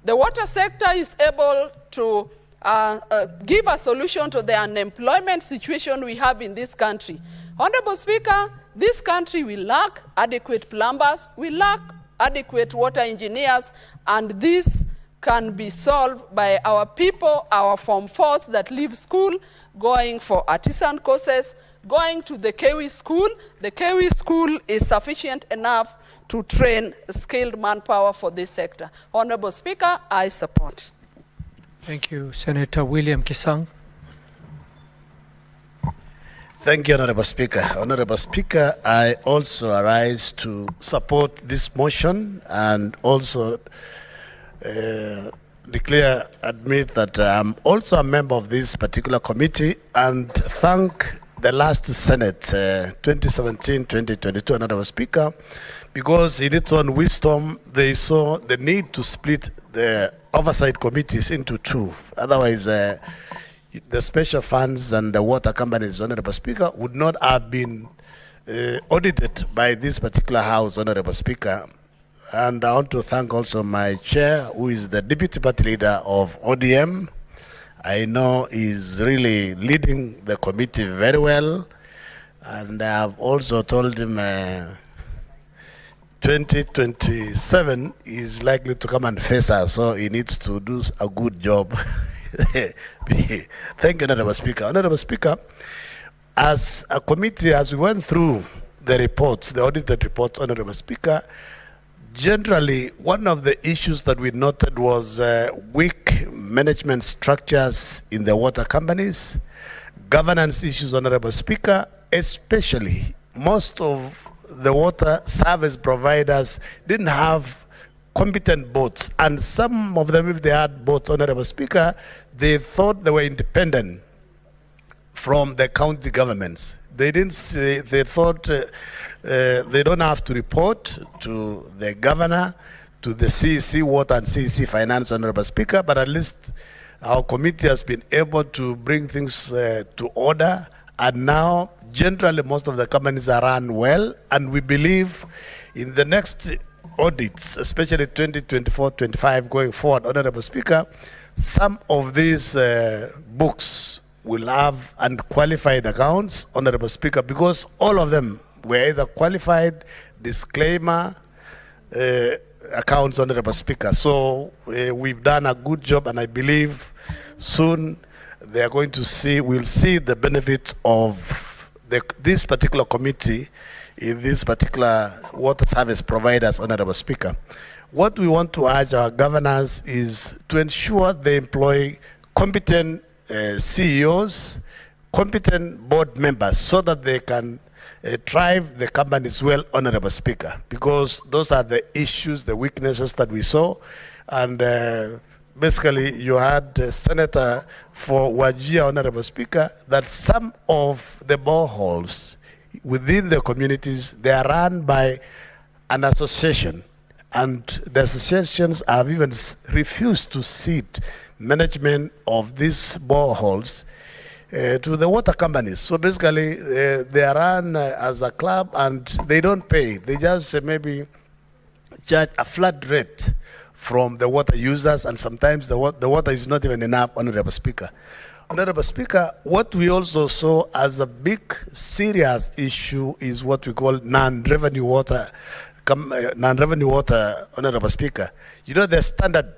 The water sector is able to give a solution to the unemployment situation we have in this country. Honorable Speaker, this country will lack adequate plumbers, we lack adequate water engineers, and this can be solved by our people, our Form 4s that leave school, going for artisan courses, going to the Kewi school. The Kewi school is sufficient enough to train skilled manpower for this sector. Honorable Speaker, I support. Thank you, Senator William Kisang. Thank you, Honorable Speaker. Honorable Speaker, I also arise to support this motion and also admit that I'm also a member of this particular committee and thank the last Senate, 2017-2022, Honorable Speaker, because in its own wisdom, they saw the need to split the oversight committees into two. Otherwise, the special funds and the water companies, Honorable Speaker, would not have been audited by this particular House, Honorable Speaker. And I want to thank also my chair, who is the deputy party leader of ODM. I know is really leading the committee very well. And I have also told him 2027 is likely to come and face us, so he needs to do a good job. Thank you, Honorable Speaker. Honorable Speaker, as a committee, as we went through the reports, the audited reports, Honorable Speaker, generally, one of the issues that we noted was weak management structures in the water companies, governance issues, Honorable Speaker, especially most of the water service providers didn't have competent boards, and some of them, if they had boards, Honorable Speaker, they thought they were independent from the county governments. They didn't say, they thought they don't have to report to the governor, to the CEC Water and CEC Finance, Honorable Speaker, but at least our committee has been able to bring things to order, and now generally most of the companies are run well, and we believe in the next audits, especially 2024-25 going forward, Honorable Speaker, some of these books will have unqualified accounts, Honorable Speaker, because all of them were either qualified, disclaimer accounts, Honorable Speaker. So we've done a good job, and I believe soon they are going to see, we'll see the benefits of this particular committee in these particular water service providers, Honorable Speaker. What we want to urge our governors is to ensure they employ competent CEOs, competent board members, so that they can drive the companies well, Honorable Speaker, because those are the issues, the weaknesses that we saw. And basically, you had Senator for Wajir, Honorable Speaker, that some of the boreholes within the communities, they are run by an association, and the associations have even refused to cede management of these boreholes to the water companies. So basically, they are run as a club, and they don't pay. They just maybe charge a flat rate from the water users, and sometimes the water is not even enough, Honorable Speaker. Honorable Speaker, what we also saw as a big, serious issue is what we call non-revenue water, Honorable Speaker. You know, the standard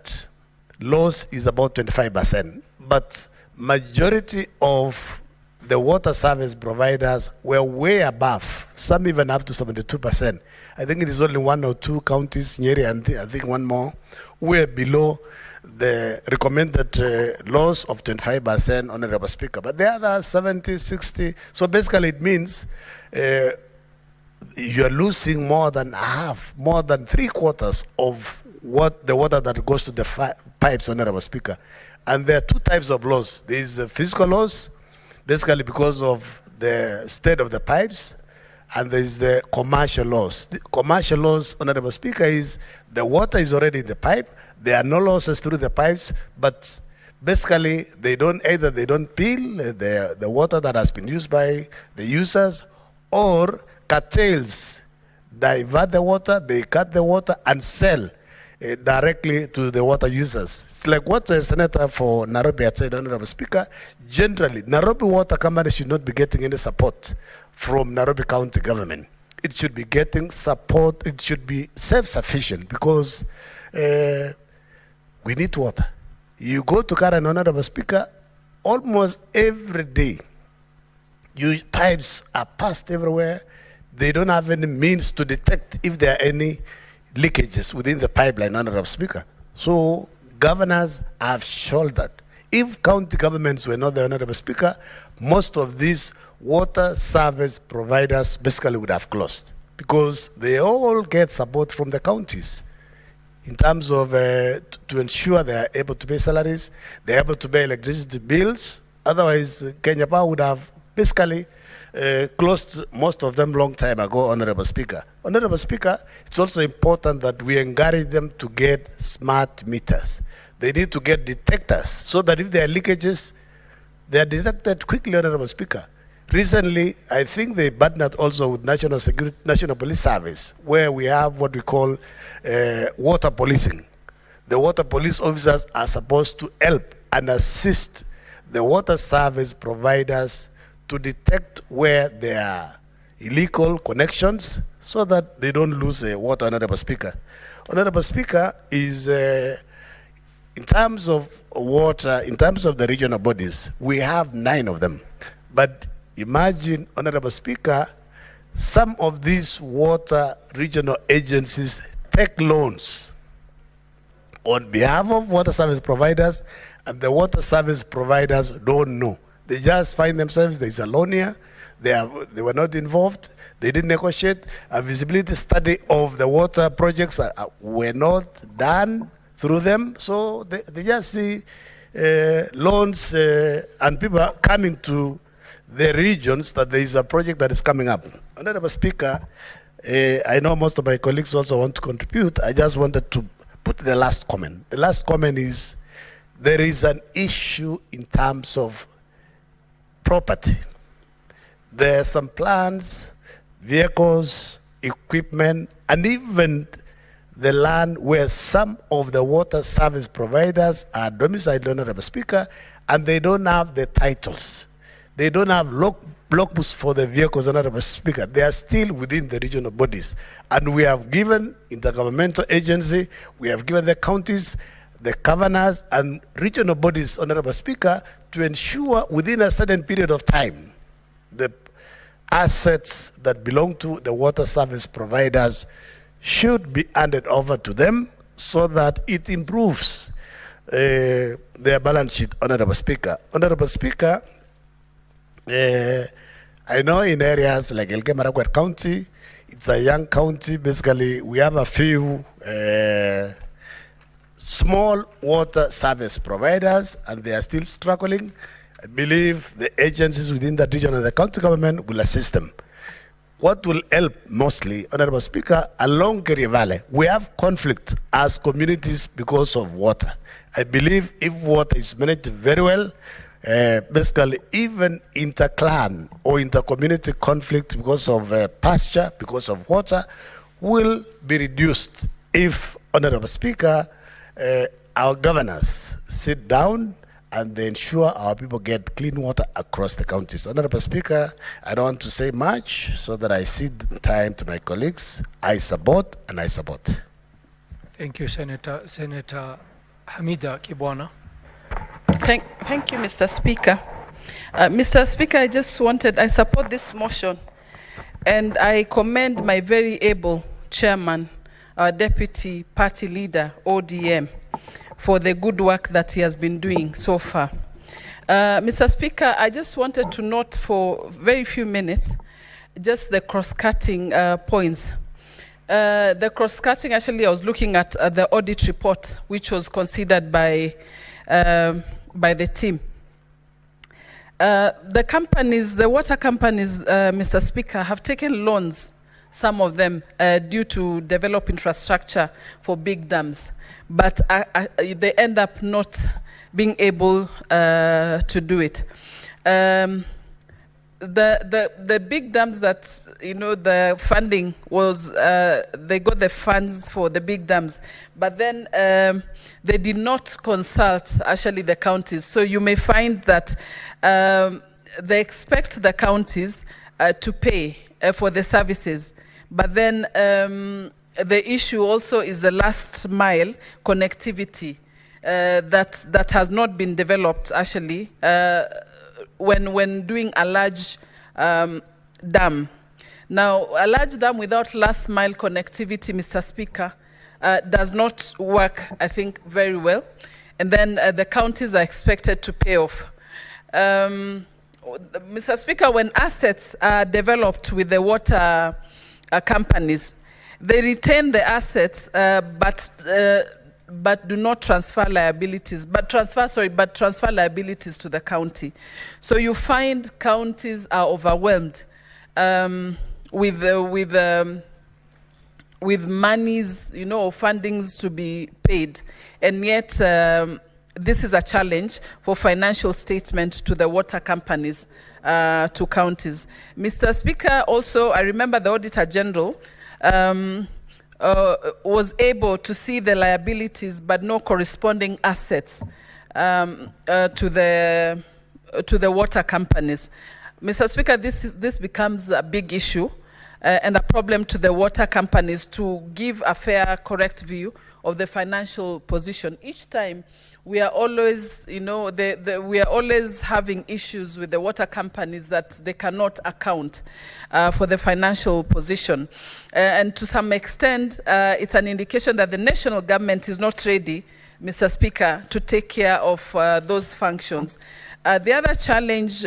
loss is about 25%, but majority of the water service providers were way above, some even up to 72%. I think it is only one or two counties, Nyeri and I think one more, were below the recommended loss of 25%, Honorable Speaker. But the other 70, 60, so basically it means you're losing more than half, more than 3/4 of what the water that goes to the pipes, Honorable Speaker. And there are two types of loss. There is a physical loss, basically because of the state of the pipes, and there is the commercial loss. The commercial loss, Honorable Speaker, is the water is already in the pipe, there are no losses through the pipes, but basically they don't peel the water that has been used by the users, or cartels divert the water, they cut the water and sell directly to the water users. It's like what the Senator for Nairobi had said, Honorable Speaker. Generally, Nairobi Water Company should not be getting any support from Nairobi County government. It should be getting support, it should be self-sufficient, because We need water. You go to Karen, Honorable Speaker, almost every day, pipes are passed everywhere. They don't have any means to detect if there are any leakages within the pipeline, Honorable Speaker. So governors have shouldered. If county governments were not the Honorable Speaker, most of these water service providers basically would have closed, because they all get support from the counties in terms of to ensure they are able to pay salaries, they are able to pay electricity bills. Otherwise, Kenya Power would have basically closed most of them long time ago, Honorable Speaker. Honorable Speaker, it's also important that we encourage them to get smart meters. They need to get detectors so that if there are leakages, they are detected quickly, Honorable Speaker. Recently, I think they partnered also with National Police Service, where we have what we call water policing. The water police officers are supposed to help and assist the water service providers to detect where there are illegal connections so that they don't lose water, Honorable Speaker. Honorable Speaker, is in terms of water, in terms of the regional bodies, we have 9 of them. But imagine, Honorable Speaker, some of these water regional agencies take loans on behalf of water service providers, and the water service providers don't know. They just find themselves, there's a loan here, they were not involved, they didn't negotiate, a visibility study of the water projects were not done through them, so they just see loans and people are coming to the regions that there is a project that is coming up. Honorable Speaker, I know most of my colleagues also want to contribute. I just wanted to put the last comment. The last comment is there is an issue in terms of property. There are some plans, vehicles, equipment, and even the land where some of the water service providers are domiciled, Honorable Speaker, and they don't have the titles. They don't have logbooks for the vehicles, Honorable Speaker. They are still within the regional bodies. And we have given intergovernmental agency, we have given the counties, the governors, and regional bodies, Honorable Speaker, to ensure within a certain period of time, the assets that belong to the water service providers should be handed over to them so that it improves their balance sheet, Honorable Speaker. Honorable Speaker, I know in areas like Elgeyo-Marakwet County, it's a young county. Basically, we have a few small water service providers, and they are still struggling. I believe the agencies within that region and the county government will assist them. What will help mostly, Honorable Speaker, along Kerio Valley, we have conflict as communities because of water. I believe if water is managed very well, basically even inter-clan or inter-community conflict because of pasture, because of water, will be reduced if, Honorable Speaker, our governors sit down and they ensure our people get clean water across the counties. Honorable Speaker, I don't want to say much so that I cede time to my colleagues. I support and I support. Thank you, Senator. Senator Hamida Kibwana. Thank you, Mr. Speaker. Mr. Speaker, I support this motion, and I commend my very able chairman, our deputy party leader, ODM, for the good work that he has been doing so far. Mr. Speaker, I just wanted to note for very few minutes just the cross-cutting points. The cross-cutting, actually, I was looking at the audit report, which was considered by the team. The companies, the water companies, Mr. Speaker, have taken loans, some of them, due to develop infrastructure for big dams. But they end up not being able to do it. The big dams that, the funding was, they got the funds for the big dams, but then they did not consult, actually, the counties. So you may find that they expect the counties to pay for the services, but then the issue also is the last mile connectivity. that has not been developed actually when doing a large dam. Now, a large dam without last mile connectivity, Mr. Speaker, does not work, I think, very well. And then the counties are expected to pay off. Mr. Speaker, when assets are developed with the water companies, they retain the assets, but do not transfer liabilities, but transfer liabilities to the county. So you find counties are overwhelmed with monies, you know, fundings to be paid, and yet this is a challenge for financial statement to the water companies, to counties. Mr. Speaker, also I remember the Auditor General was able to see the liabilities but no corresponding assets to the water companies. Mr. Speaker, this becomes a big issue and a problem to the water companies to give a fair, correct view of the financial position. Each time we are always, you know, we are always having issues with the water companies that they cannot account for the financial position. And to some extent, it's an indication that the national government is not ready, Mr. Speaker, to take care of those functions. The other challenge,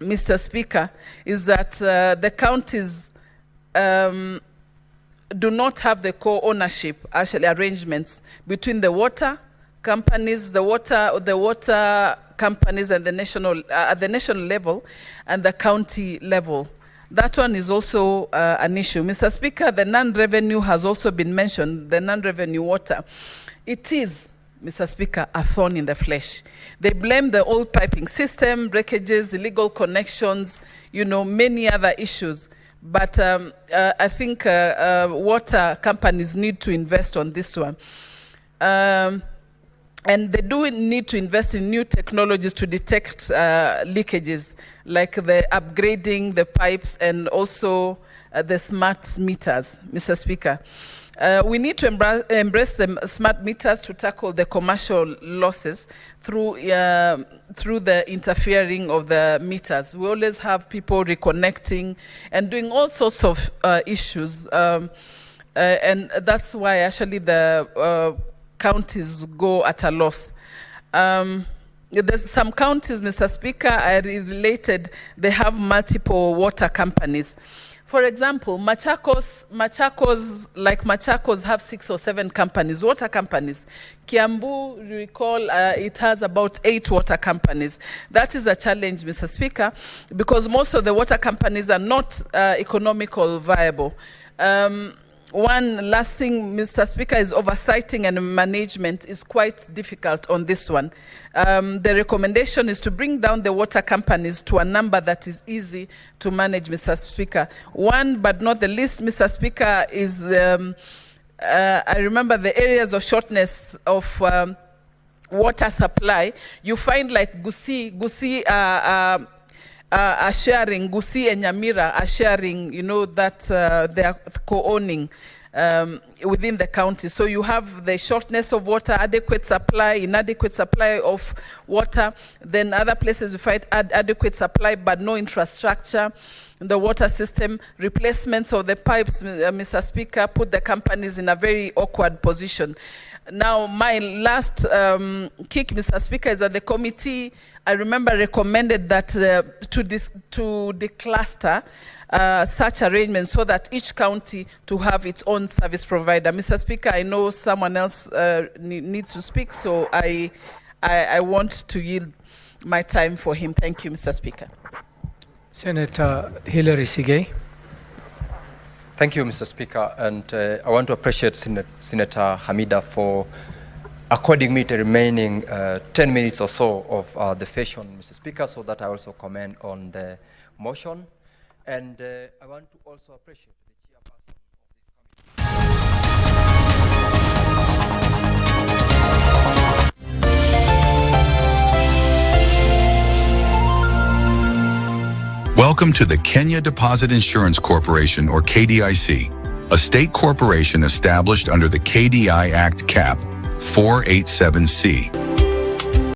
Mr. Speaker, is that the counties do not have the co-ownership, actually, arrangements between the water companies, the water companies and the national, at the national level and the county level. That one is also an issue. Mr. Speaker, the non-revenue has also been mentioned, the non-revenue water. It is, Mr. Speaker, a thorn in the flesh. They blame the old piping system, breakages, illegal connections, you know, many other issues. But I think water companies need to invest on this one. And they do need to invest in new technologies to detect leakages, like the upgrading the pipes and also the smart meters, Mr. Speaker. We need to embrace the smart meters to tackle the commercial losses through the interfering of the meters. We always have people reconnecting and doing all sorts of issues. And that's why actually the counties go at a loss. There's some counties, Mr. Speaker, are related, they have multiple water companies. For example, Machakos have 6 or 7 companies, water companies. Kiambu, you recall, it has about 8 water companies. That is a challenge, Mr. Speaker, because most of the water companies are not economical viable. One last thing, Mr. Speaker, is oversighting and management is quite difficult on this one. The recommendation is to bring down the water companies to a number that is easy to manage, Mr. Speaker. One, but not the least, Mr. Speaker, is I remember the areas of shortness of water supply. You find like Gusii are sharing, Gusii and Nyamira are sharing, you know, that they are co-owning within the county. So you have the shortness of water, adequate supply, inadequate supply of water. Then other places you find adequate supply but no infrastructure in the water system. Replacements of the pipes, Mr. Speaker, put the companies in a very awkward position. Now, my last kick, Mr. Speaker, is that the committee, I remember, recommended that to decluster such arrangements so that each county to have its own service provider. Mr. Speaker, I know someone else needs to speak, so I want to yield my time for him. Thank you, Mr. Speaker. Senator Hilary Sigei. Thank you, Mr. Speaker, and I want to appreciate Senator Hamida for according me the remaining 10 minutes or so of the session, Mr. Speaker, so that I also comment on the motion. And I want to also appreciate the chairperson of this committee. Welcome to the Kenya Deposit Insurance Corporation, or KDIC, a state corporation established under the KDI Act cap 487C.